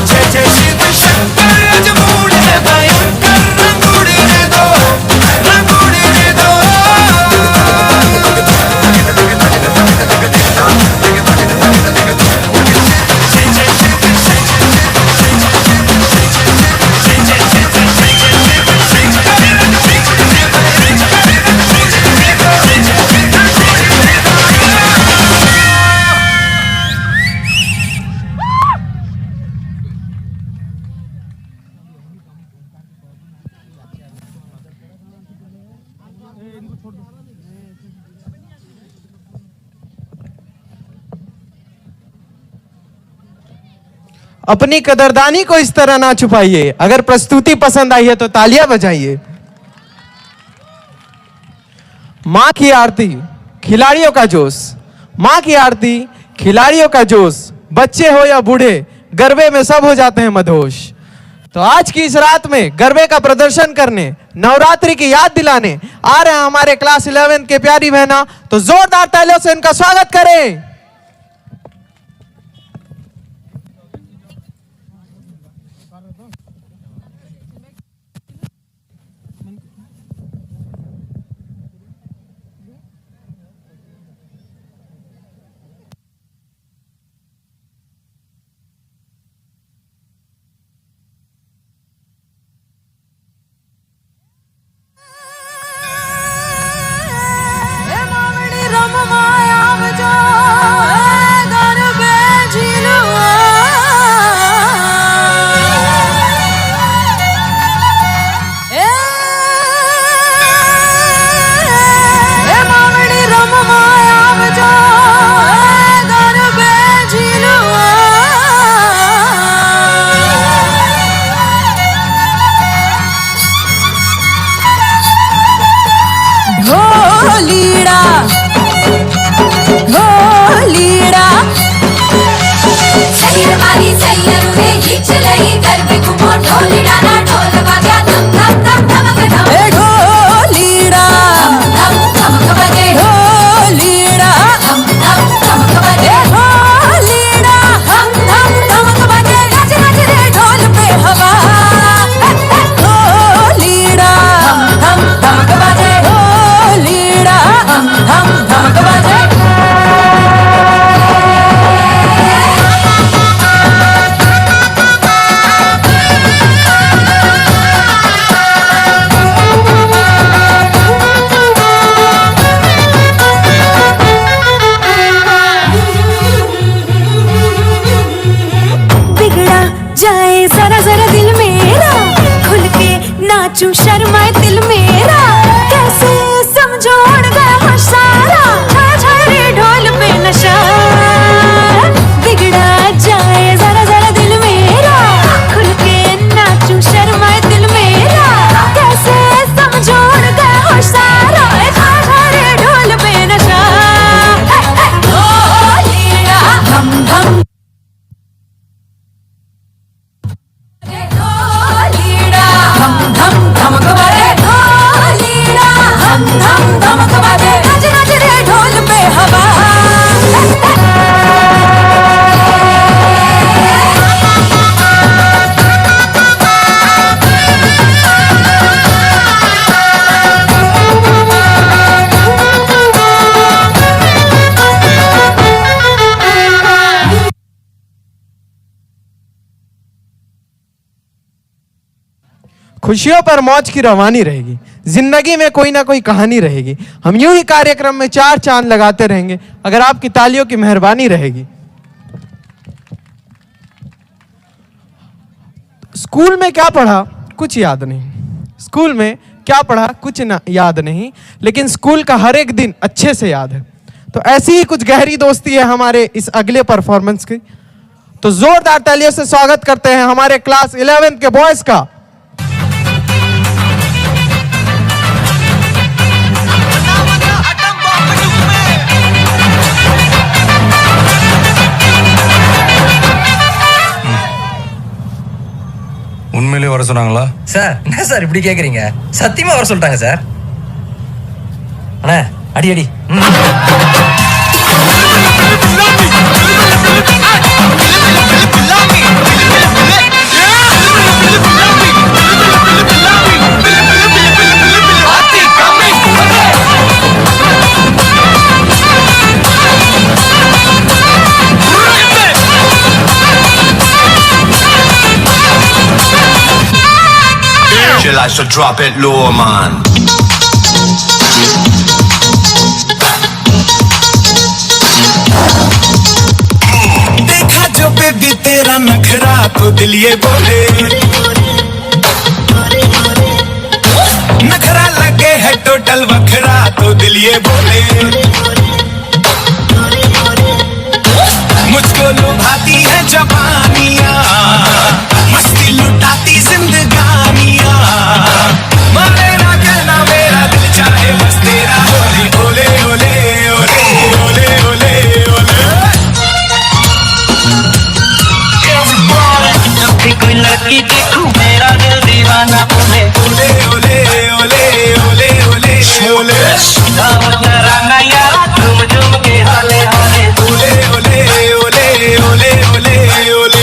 जय जय शिव शंकर रंगूड़ है भयंकर, रंगूड़ दे दो, रंगूड़ दे दो. अपनी कदरदानी को इस तरह ना छुपाइए। अगर प्रस्तुति पसंद आई है तो तालियां बजाइए। मां की आरती, खिलाड़ियों का जोश। मां की आरती, खिलाड़ियों का जोश। बच्चे हो या बूढ़े, गरबे में सब हो जाते हैं मदहोश। तो आज की इस रात में गरबे का प्रदर्शन करने, नवरात्रि की याद दिलाने आ रहे हैं हमारे क्लास 11 के प्यारी बहना। तो जोरदार तालियों से इनका स्वागत करें। शर्माए दिल मेरा, कैसे समझोड़ गया सारा, छाड़े ढोल पे नशा, बिगड़ा जाए जरा जरा दिल मेरा, खुल के नाचूं शर्माए दिल मेरा, कैसे समझोड़ गया सारा, छाड़े ढोल पे नशा, ढोलिया हम हम खुशियों पर मौज की रवानी रहेगी, जिंदगी में कोई ना कोई कहानी रहेगी। हम यूं ही कार्यक्रम में चार चांद लगाते रहेंगे अगर आपकी तालियों की मेहरबानी रहेगी। स्कूल में क्या पढ़ा कुछ याद नहीं, स्कूल में क्या पढ़ा कुछ याद नहीं, लेकिन स्कूल का हर एक दिन अच्छे से याद है। तो ऐसी ही कुछ गहरी दोस्ती है हमारे इस अगले परफॉर्मेंस की। तो जोरदार तालियों से स्वागत करते हैं हमारे क्लास 11 के बॉयज का। உண்மையிலே வர சொன்னாங்களா சார்? என்ன சார் இப்படி கேக்குறீங்க? சத்தியமா வர சொல்லிட்டாங்க சார். அண்ணா அடி அடி. She likes to drop it low, man. देखा जो बेबी तेरा नखरा तो दिल ये बोले, नखरा लगे है टोटल वखरा तो दिल ये बोले, मुझको लुभाती है जवानियां मस्ती लुटाती जिंदगानियां मारे ना कहना मेरा दिल चाहे बस तेरा ओले ओले ओले ओले ओले ओले ओले जब भी कोई लड़की देखूं मेरा दिल दीवाना बोले ओले ओले ओले ओले ओले ओले राना यारा झूम झूम के हाले हाले ओले ओले ओले ओले ओले ओले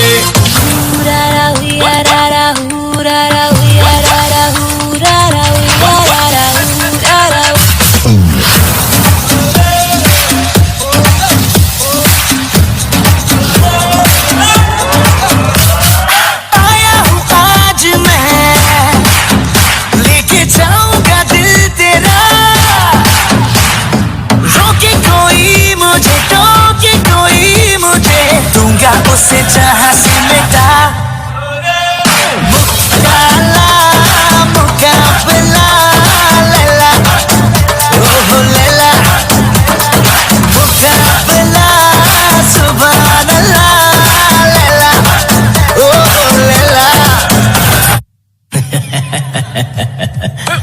Hurara, huyarara, hurara, huyarara, hurara, huyarara, hurara. आया हूँ आज मैं लेके जाऊंगा दिल तेरा रोके कोई मुझे टोके कोई मुझे दूंगा उसे जहाँ से मिटा मुकाबला मुकाबला लैला ओह लैला मुकाबला सुभान अल्लाह लैला ओह लैला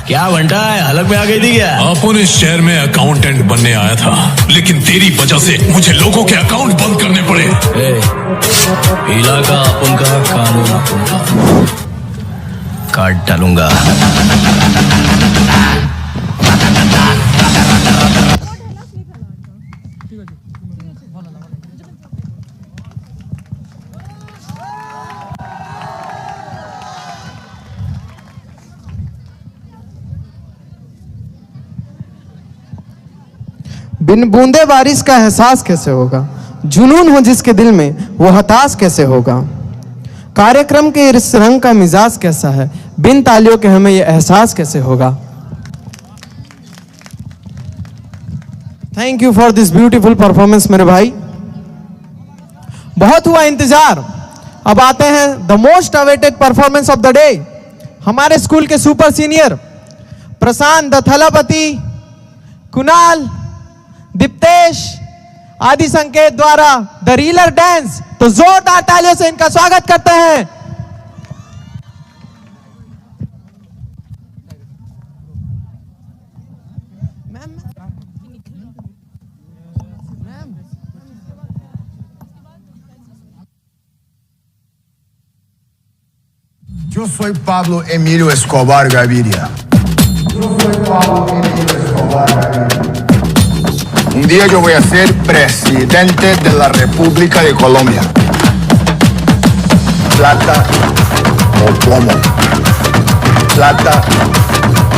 क्या बंटा है अलग में आ गई थी क्या? अपन इस शहर में अकाउंटेंट बनने आया था, लेकिन तेरी वजह से मुझे लोगों के अकाउंट बंद करने पड़े। इलाका अपन का कानून अपन का काट डालूंगा। बिन बूंदे बारिश का एहसास कैसे होगा, जुनून हो जिसके दिल में वो हताश कैसे होगा। कार्यक्रम के इस रंग का मिजाज कैसा है, बिन तालियों के हमें ये एहसास कैसे होगा। Thank you for this beautiful performance मेरे भाई। बहुत हुआ इंतजार, अब आते हैं the most awaited performance of the day. हमारे स्कूल के super senior Prashant the Thalapathy, Kunal, Diptesh आदि संकेत द्वारा द रीलर डांस, तो जोरदार तालियों से इनका स्वागत करते हैं। Yo soy Pablo Emilio Escobar Gaviria. Un día yo voy a ser presidente de la República de Colombia. Plata o plomo. Plata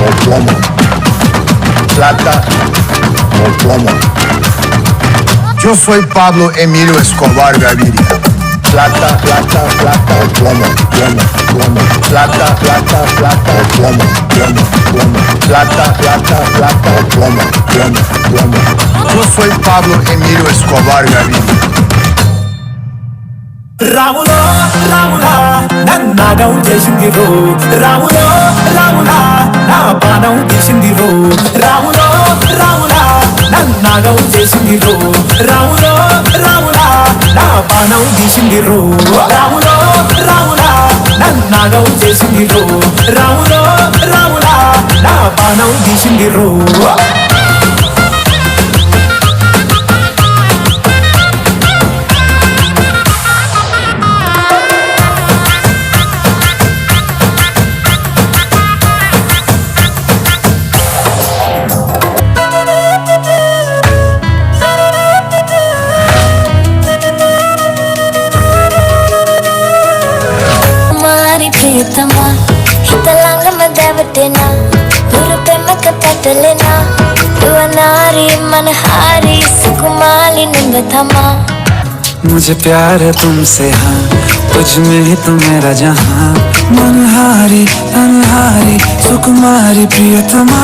o plomo. Plata o plomo. Yo soy Pablo Emilio Escobar Gaviria. Plata, plata, plata o plomo, plomo, plomo. Plata, plata, plata o plomo, plomo, plomo. Plata, plata, plata o plomo, plomo, plomo. Yo soy Pablo Emilio Escobar Gaviria. రాములో రాములా నన్నాగం చేసింది రో రాములో రాములా నా పానం తీసింది రో రాములో రాములా నన్నాగం చేసింది రో రాములో రాములా నా పానం తీసింది రో రాములో రాములా నన్నాగం చేసింది రో రాములో రాములా నా పానం తీసింది రో ప్రియతమా హితలాంగమ దేవతేనా గురు ప్రేమక పటలేనా యువనారి मनहारी सुकुमाली निंगथमा मुझे प्यार है तुमसे हाँ तुझ में ही तो मेरा जहाँ मनहारी अनहारी सुकुमारी प्रियतमा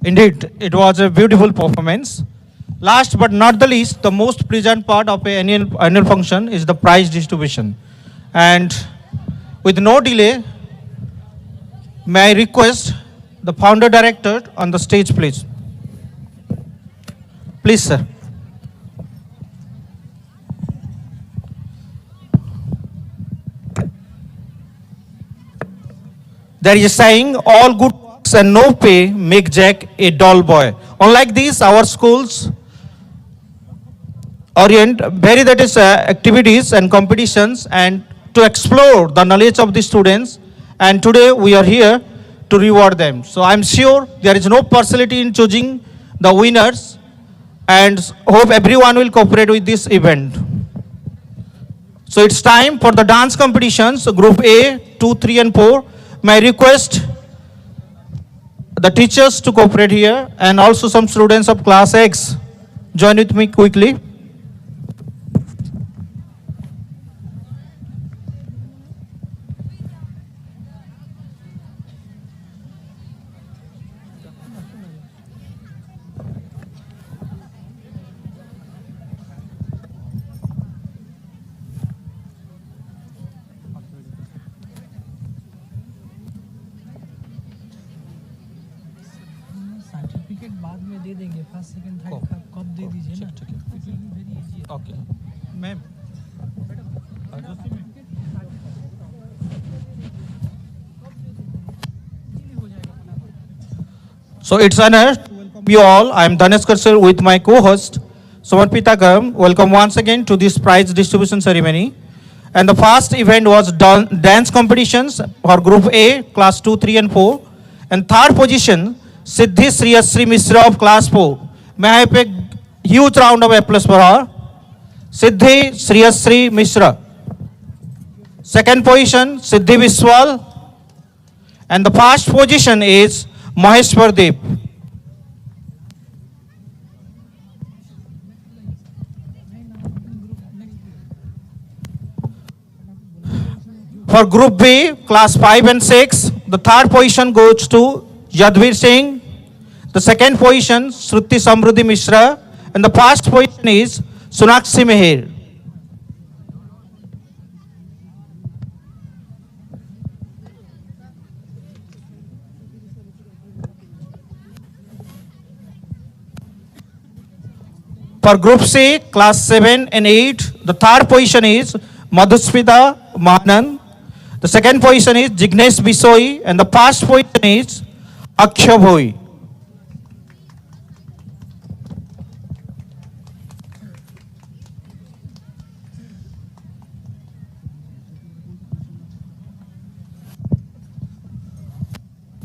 Indeed, it was a beautiful performance. Last but not the least, the most pleasant part of a annual function is the prize distribution. And with no delay, may I request the founder director on the stage, please. Please, sir. There is a saying, all good works and no pay make Jack a dull boy. Unlike this, our schools orient very that is activities and competitions and to explore the knowledge of the students. And today we are here to reward them. So I'm sure there is no partiality in choosing the winners and hope everyone will cooperate with this event. So it's time for the dance competitions, Group A, 2, 3 and 4. May I request the teachers to cooperate here and also some students of class X. Join with me quickly. Certificate बाद में दे देंगे first second third कब दे दीजिए ना it will be very easy okay ma'am So it's an honor to welcome you all. I am Dhanesh Karsar with my co-host Samarpita Gam. Welcome once again to this prize distribution ceremony. And the first event was dance competitions for Group A, Class 2, 3 and 4. And third position, Siddhi Sriyasri Mishra of Class 4. May I have a huge round of applause for her. Siddhi Sriyasri Mishra. Second position, Siddhi Viswal. And the first position is Maheshwar Dev. For Group B, Class 5 and 6, the third position goes to Yadvir Singh. The second position, Shruti Samruddhi Mishra. And the first position is Sunakshi Meher. For Group C, Class 7 and 8, the third position is Madhusmita Manan. The second position is Jignesh Bisoi. And the first position is Akshay Bhoi.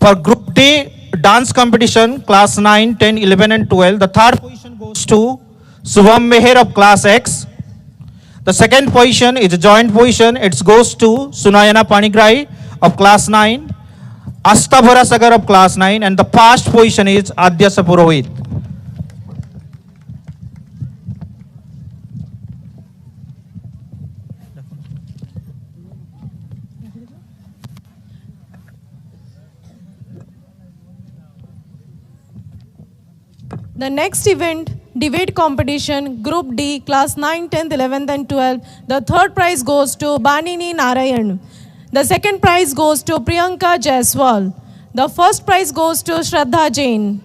For Group D, dance competition, Class 9, 10, 11 and 12, the third position goes to Subham Meher of Class X. The second position is a joint position. It goes to Sunayana Panigrai of Class 9, Asta Bhara Sagar of Class 9, and the first position is Adya Sapurohit. The next event, debate competition, Group D, Class 9, 10th, 11th and 12th. The third prize goes to Banini Narayan. The second prize goes to Priyanka Jaiswal. The first prize goes to Shraddha Jain.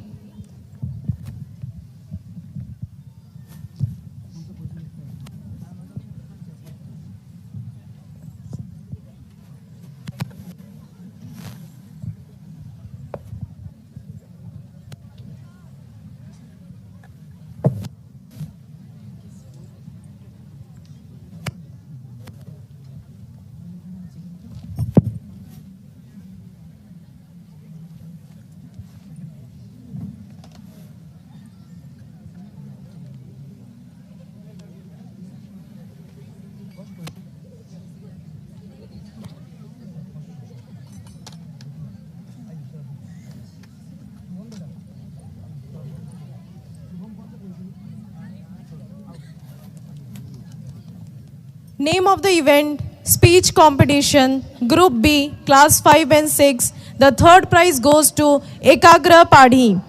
Name of the event, speech competition, Group B, Class 5 and 6. The third prize goes to Ekagra Padhi.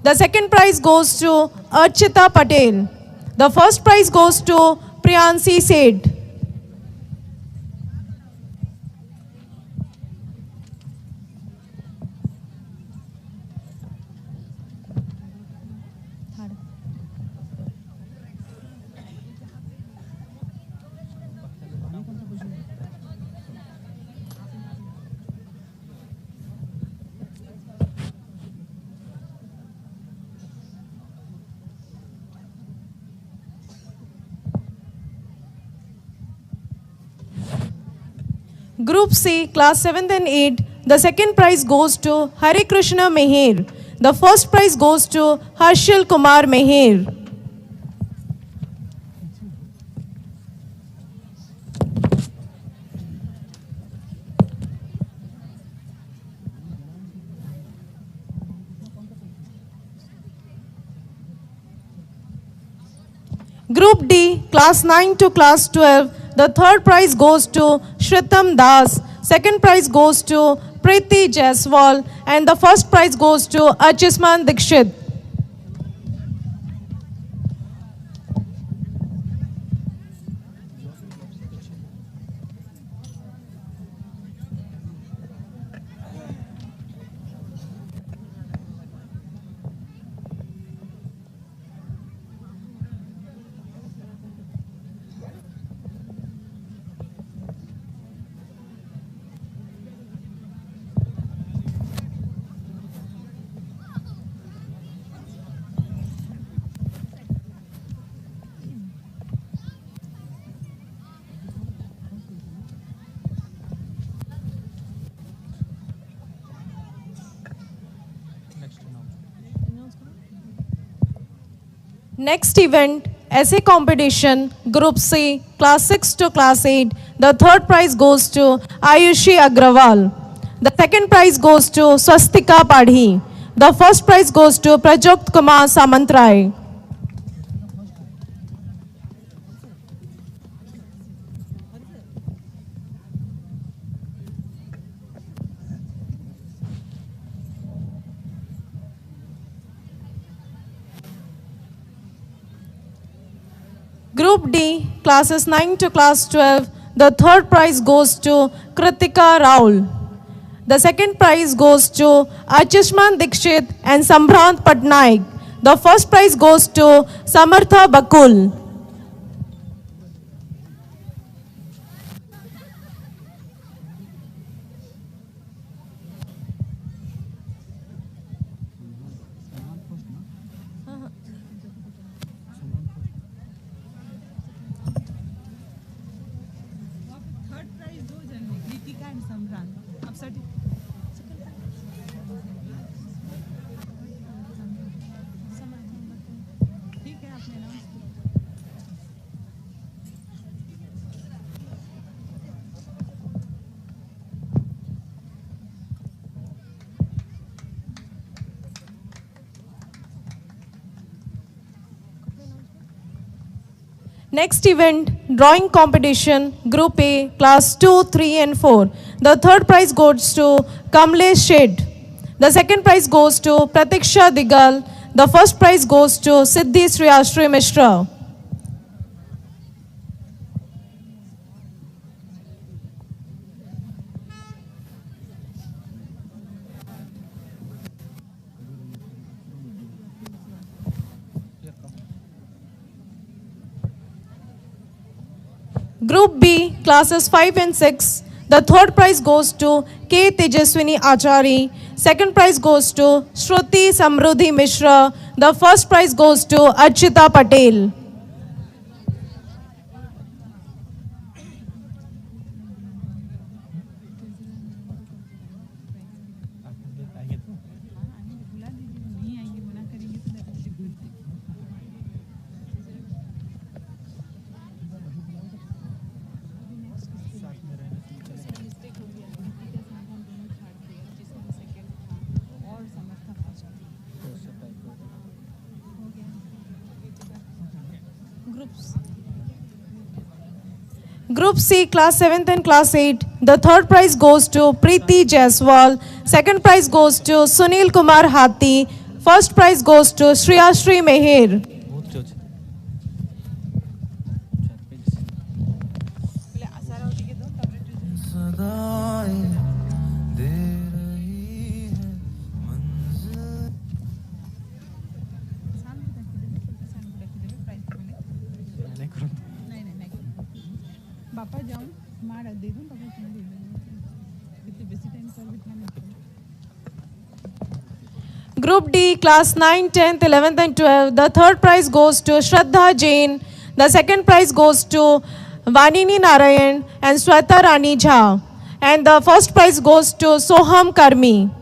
The second prize goes to Archita Patel. The first prize goes to Priyansi Seth. Group C, class 7th and 8th, the second prize goes to Hari Krishna Meher. The first prize goes to Harshil Kumar Meher. Group D, class 9 to class 12, the third prize goes to Shritam Das, second prize goes to Preeti Jaiswal, and the first prize goes to Archisman Dikshit. Next event, essay competition, Group C, class 6 to class 8. The third prize goes to Ayushi Agrawal. The second prize goes to Swastika Padhi. The first prize goes to Prajokt Kumar Samantrai. Group D, classes 9 to class 12, the third prize goes to Kritika Raul. The second prize goes to Archishman Dikshit and Sambrant Patnaik. The first prize goes to Samartha Bakul. Next event, drawing competition, Group A, class 2, 3 and 4. The third prize goes to Kamlesh Shed. The second prize goes to Pratiksha Digal. The first prize goes to Siddhi Sriyashri Mishra. Group B, classes 5 and 6. The third prize goes to K. Tejaswini Achari. Second prize goes to Shruti Samruddhi Mishra. The first prize goes to Archita Patel. Group C, class 7th and class 8. The third prize goes to Preeti Jaiswal. Second prize goes to Sunil Kumar Hathi. First prize goes to Shriyashri Meher. Group D, class 9, 10th, 11th and 12th. The third prize goes to Shraddha Jain. The second prize goes to Vanini Narayan and Sweta Rani Jha. And the first prize goes to Soham Karmi.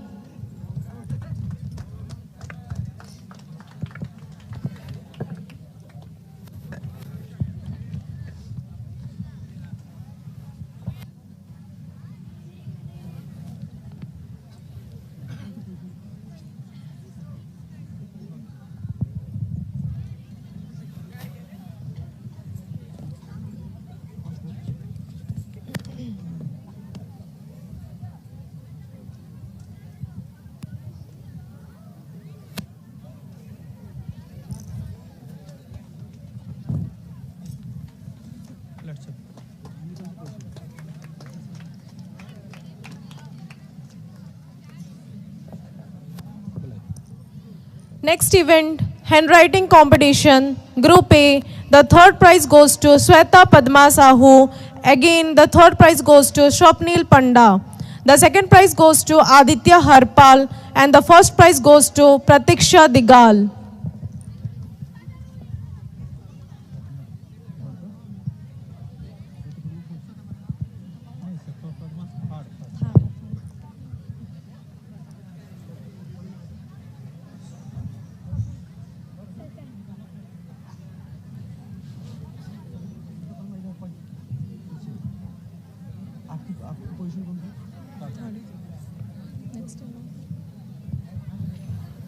Next event, handwriting competition, Group A. The third prize goes to Sweta Padma Sahu. Again, the third prize goes to Swapnil Panda. The second prize goes to Aditya Harpal. And the first prize goes to Pratiksha Digal.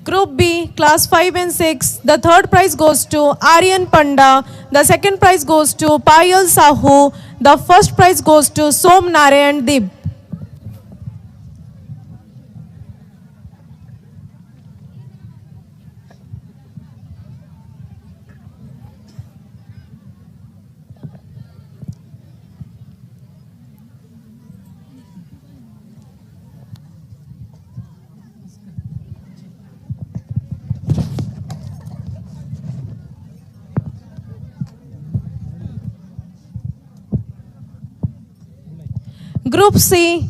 Group B, class 5 and 6. The third prize goes to Aryan Panda. The second prize goes to Payal Sahu. The first prize goes to Som Narayan Dib. Group C,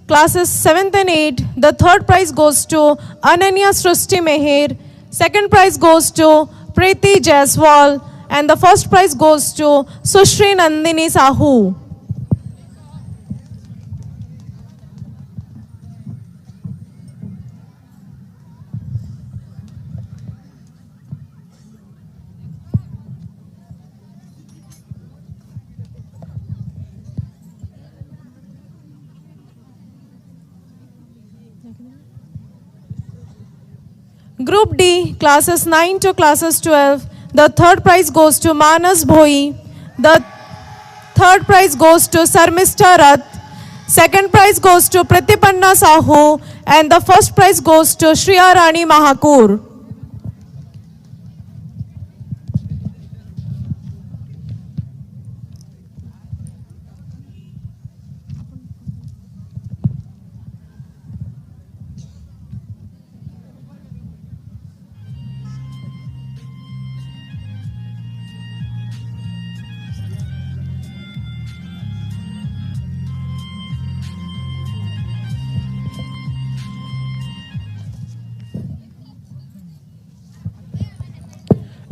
classes 7th and 8th. The third prize goes to Ananya Srusti Meher. Second prize goes to Preeti Jaiswal. And the first prize goes to Sushri Nandini Sahu. Group D, classes 9 to classes 12. The third prize goes to Manas Bhoi. The third prize goes to Sarmista Rath. Second prize goes to Pratipanna Sahu. And the first prize goes to Shriya Rani Mahakur.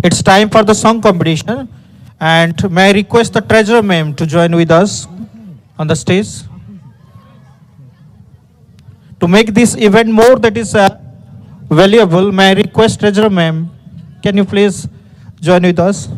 It's time for the song competition, and may I request the treasurer ma'am to join with us on the stage. To make this event more valuable, may I request treasurer ma'am, can you please join with us?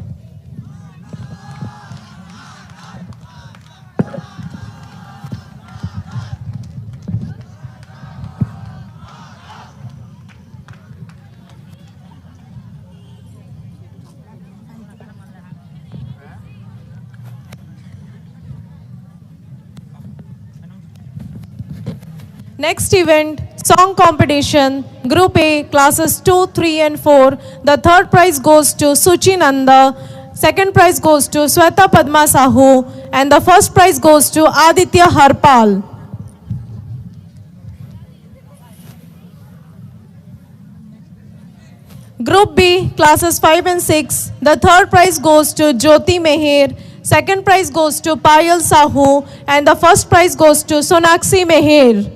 Next event, Song competition, Group A, classes 2, 3 and 4. The third prize goes to Suchi Nanda. Second prize goes to Sweta Padma Sahu. And the first prize goes to Aditya Harpal. Group B, classes 5 and 6. The third prize goes to Jyoti Meher. Second prize goes to Payal Sahu. And the first prize goes to Sonakshi Meher.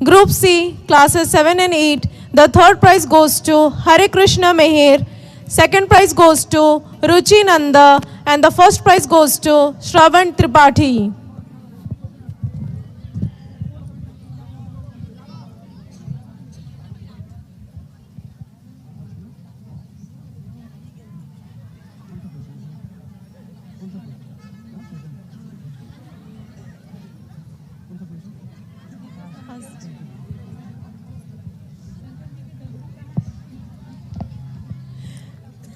Group C, classes 7 and 8. The third prize goes to Hare Krishna Meher. Second prize goes to Ruchi Nanda. And the first prize goes to Shravan Tripathi.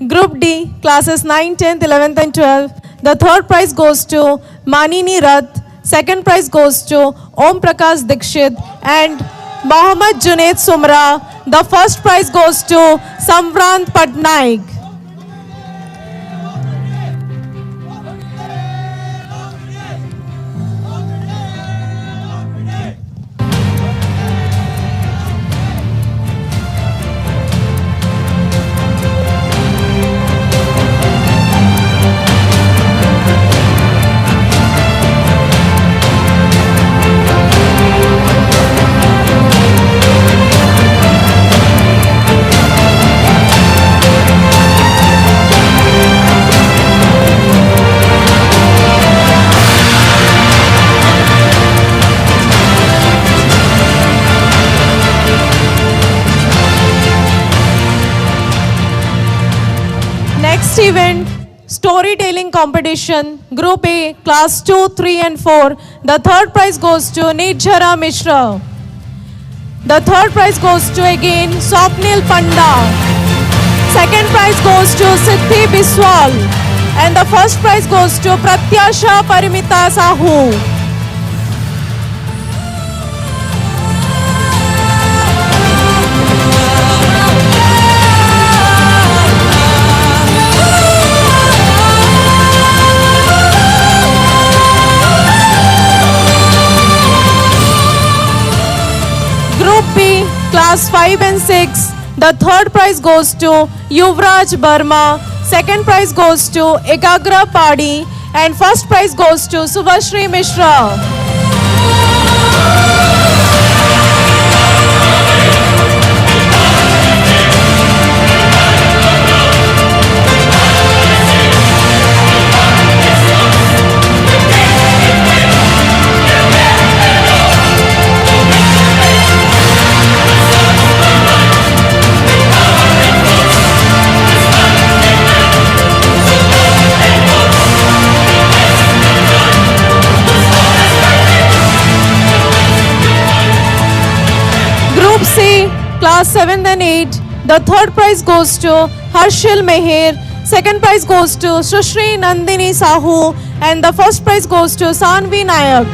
Group D, classes 9, 10th, 11th and 12th. The third prize goes to Manini Rath. Second prize goes to Om Prakash Dikshit and Mohammad Junaid Sumra. The first prize goes to Samvrant Patnaik. Next event, storytelling competition, Group A, class 2, 3 and 4. The third prize goes to Nijhara Mishra. The third prize goes to again Swapnil Panda. Second prize goes to Siddhi Biswal. And the first prize goes to Pratyasha Parimita Sahu. Group B, class 5 and 6. The third prize goes to Yuvraj Burma. Second prize goes to Ekagra Padi. And first prize goes to Subhashri Mishra. C, class 7th and 8. The third prize goes to Harshil Meher. Second prize goes to Sushri Nandini Sahu. And the first prize goes to Sanvi Nayak.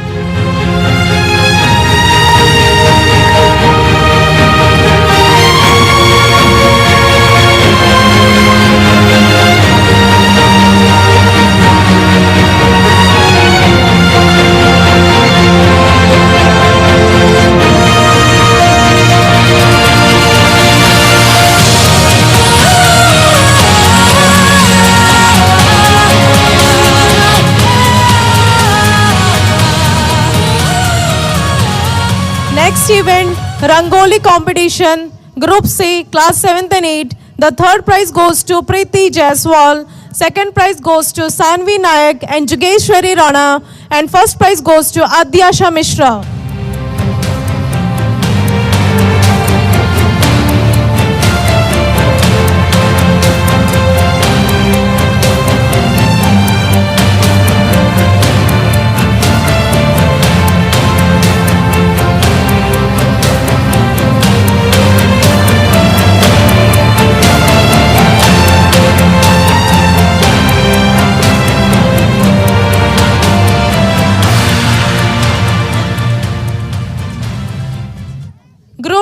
Next event, Rangoli competition, Group C, class 7th and 8. The third prize goes to Preeti Jaiswal. Second prize goes to Sanvi Nayak and Jugeshwari Rana. And first prize goes to Adyasha Mishra.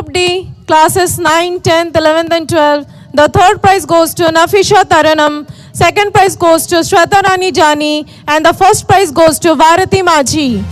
Group D, classes 9, 10th, 11th and 12th. The third prize goes to Nafisha Taranam. Second prize goes to Shweta Rani Jani. And the first prize goes to Varati Maji.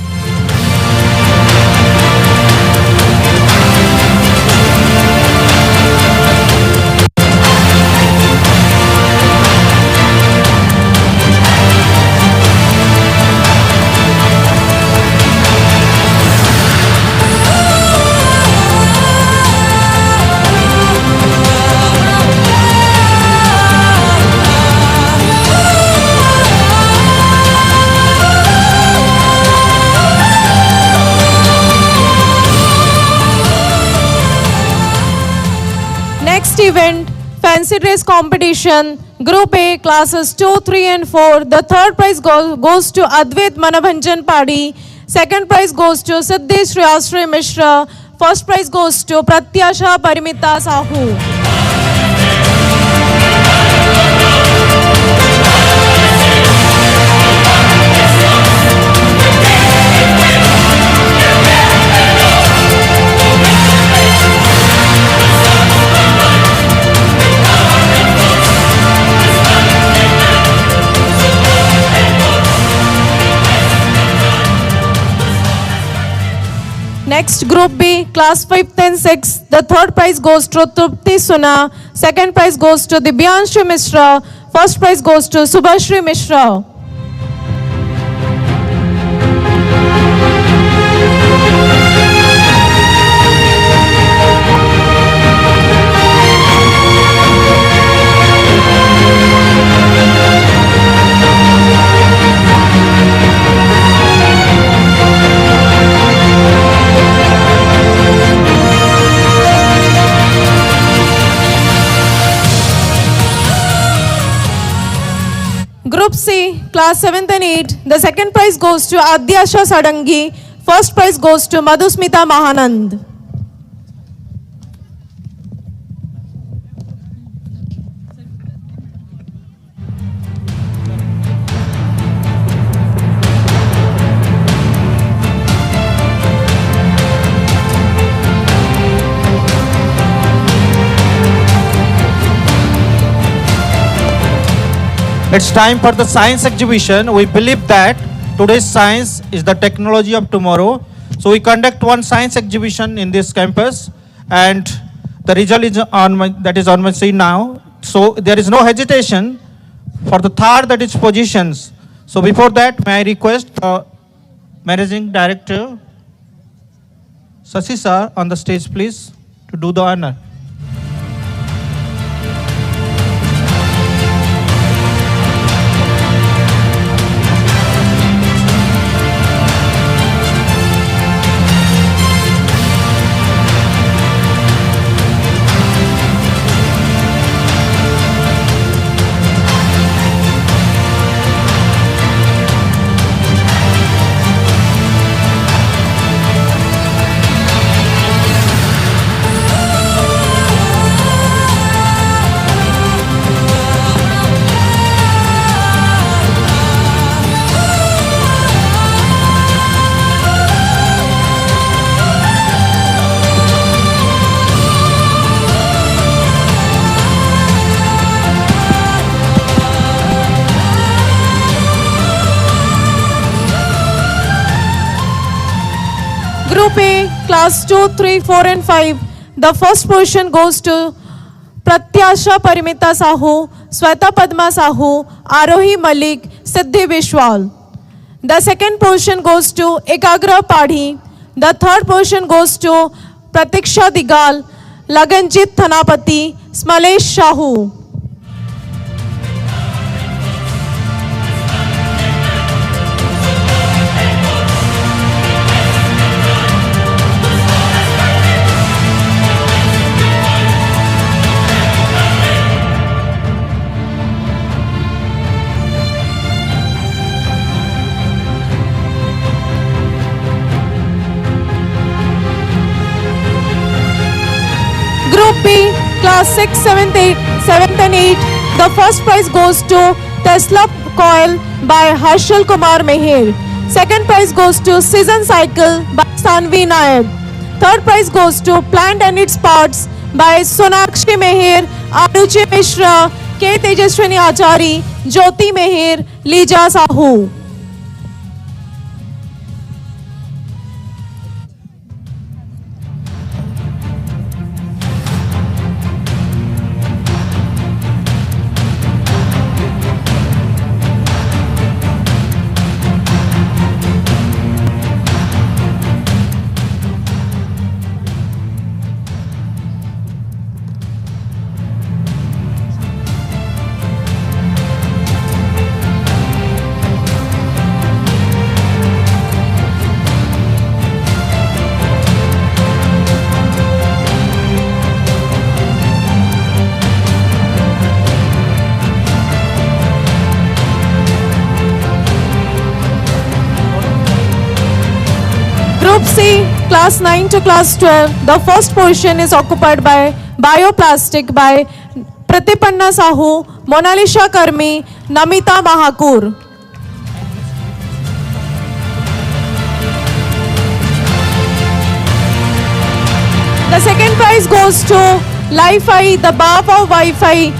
Next event, fancy dress competition, Group A, classes 2, 3 and 4. The third prize goes to Advait Manabhanjan Padi. Second prize goes to Siddhi Shriyasri Mishra. First prize goes to Pratyasha Parimita Sahu. Next, Group B, class 5th and 6th. The third prize goes to Trupti Suna. Second prize goes to Dibyanshi Mishra. First prize goes to Subhashri Mishra. Group C, class 7th and 8th. The second prize goes to Adyasha Sadangi. First prize goes to Madhusmita Mahanand. It's time for the science exhibition. We believe that today's science is the technology of tomorrow. So we conduct one science exhibition in this campus, and the result is on my screen now. So there is no hesitation for the third, that is positions. So before that, may I request Managing Director Sasi sir on the stage, please, to do the honor. Group A, class 2, 3, 4 and 5. The first position goes to Pratyasha Parimita Sahu, Sweta Padma Sahu, Arohi Malik, Siddhi Vishwal. The second position goes to Ekagra Padhi. The third position goes to Pratiksha Digal, Laganjit Thanapati, Smalesh Shahu. Group B, class 6, 7th and 8. The first prize goes to Tesla Coil by Harshal Kumar Meher. Second prize goes to Season Cycle by Sanvi Nayak. Third prize goes to Plant and Its Parts by Sonakshi Meher, Anuchi Mishra, K. Tejaswini Achari, Jyoti Meher, Lija Sahu. Group C, class 9 to class 12. The first portion is occupied by bioplastic by Pratipanna Sahu, Monalisha Karmi, Namita Mahakur. The second prize goes to Li-Fi, the Baap of Wi-Fi,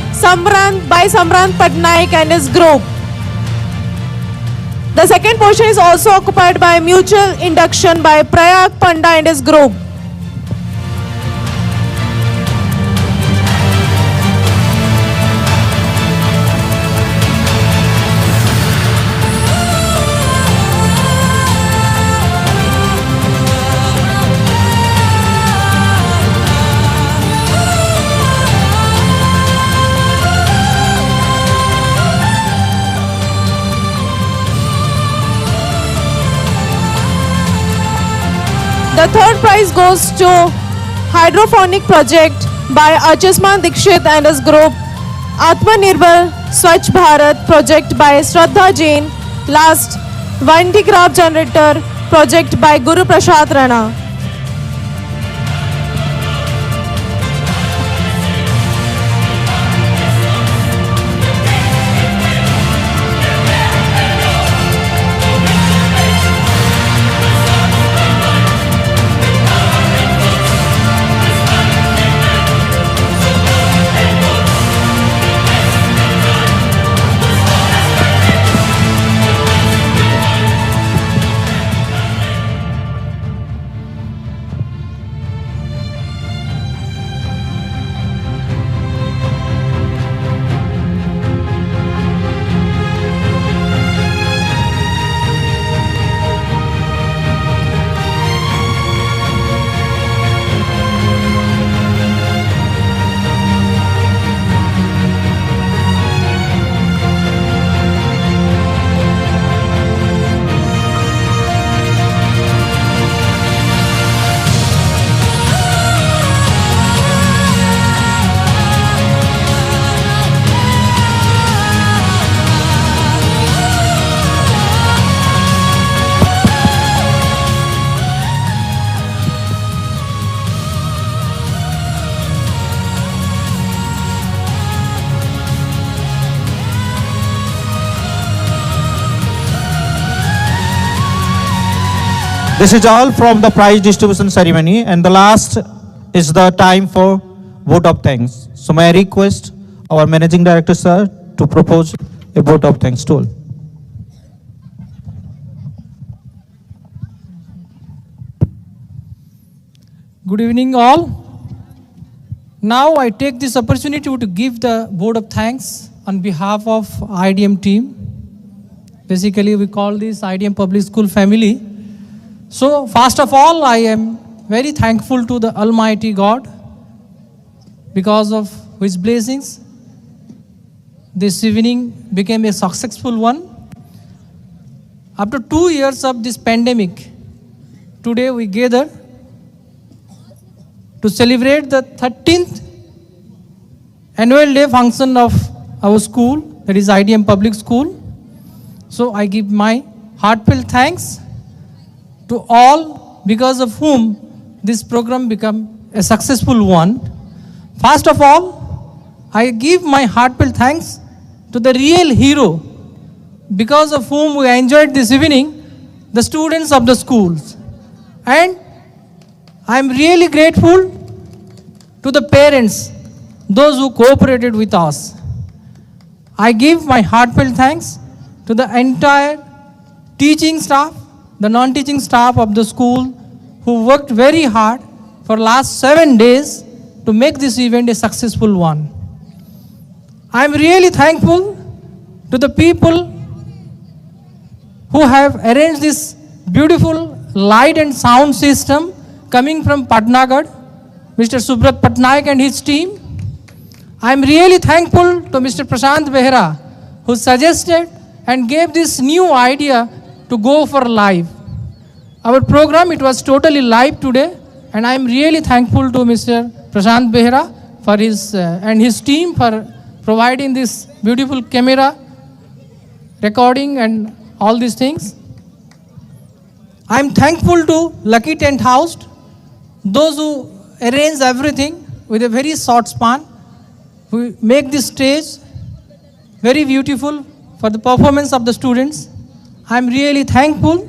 by Samrant Patnaik and his group. The second portion is also occupied by Mutual Induction by Prayag Panda and his group. The third prize goes to Hydrophonic Project by Ajasman Dikshit and his group. Atmanirbhar Swachh Bharat Project by Shraddha Jain. Last, Vindigraph Generator Project by Guru Prasad Rana. This is all from the prize distribution ceremony, and the last is the time for vote of thanks. So may I request our Managing Director, sir, to propose a vote of thanks to all. Good evening all. Now I take this opportunity to give the vote of thanks on behalf of IDM team. Basically we call this IDM Public School family. So first of all, I am very thankful to the Almighty God because of His blessings. This evening became a successful one. After 2 years of this pandemic, today we gather to celebrate the 13th annual day function of our school, that is IDM Public School. So I give my heartfelt thanks to all because of whom this program become a successful one. First of all, I give my heartfelt thanks to the real hero because of whom we enjoyed this evening, the students of the schools. And I am really grateful to the parents, those who cooperated with us. I give my heartfelt thanks to the entire teaching staff, the non-teaching staff of the school who worked very hard for last 7 days to make this event a successful one. I am really thankful to the people who have arranged this beautiful light and sound system coming from Patnagarh, Mr. Subrat Patnaik and his team. I am really thankful to Mr. Prashant Behra, who suggested and gave this new idea to go for live. Our program, it was totally live today, and I am really thankful to Mr. Prashant Behra for his and his team for providing this beautiful camera, recording and all these things. I am thankful to Lucky Tent House, those who arrange everything with a very short span. We make this stage very beautiful for the performance of the students. I am really thankful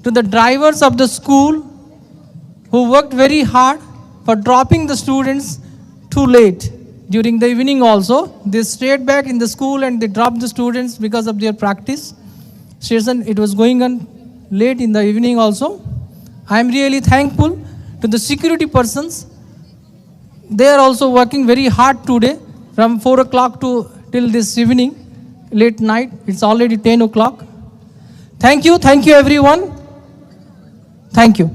to the drivers of the school who worked very hard for dropping the students too late during the evening also. They stayed back in the school and they dropped the students because of their practice session. It was going on late in the evening also. I am really thankful to the security persons. They are also working very hard today from 4 o'clock to till this evening, late night. It's already 10 o'clock. Thank you everyone. Thank you.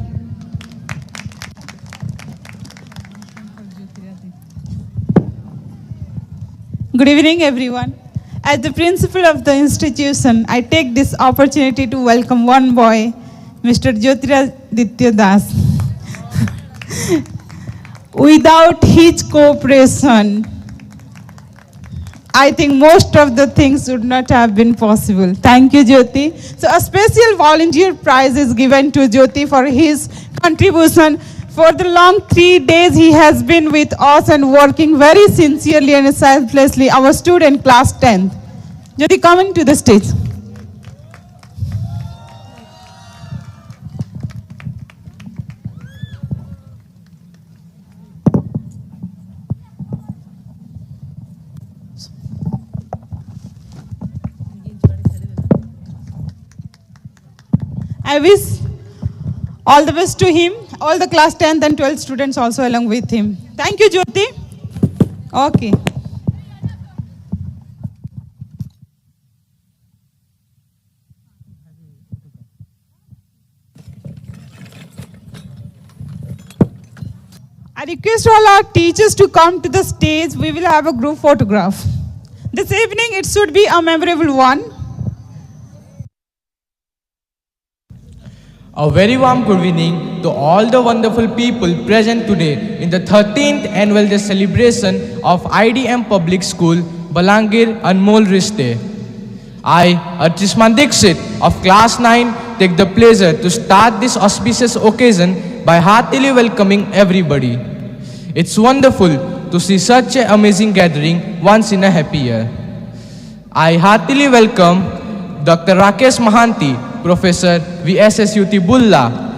Good evening, everyone. As the principal of the institution, I take this opportunity to welcome one boy, Mr. Jyotiraditya Das. Without his cooperation, I think most of the things would not have been possible. Thank you, Jyoti. So a special volunteer prize is given to Jyoti for his contribution. For the long 3 days, he has been with us and working very sincerely and selflessly. Our student, class 10th. Jyoti, come into the stage. I wish all the best to him, all the class 10th and 12th students also along with him. Thank you, Jyoti. Okay. I request all our teachers to come to the stage. We will have a group photograph. This evening, it should be a memorable one. A very warm good evening to all the wonderful people present today in the 13th annual day celebration of IDM Public School, Balangir, Anmol Ristey. I, Artisman Dixit of class 9, take the pleasure to start this auspicious occasion by heartily welcoming everybody. It's wonderful to see such an amazing gathering once in a happy year. I heartily welcome Dr. Rakesh Mahanti, Professor VSSUT Bulla,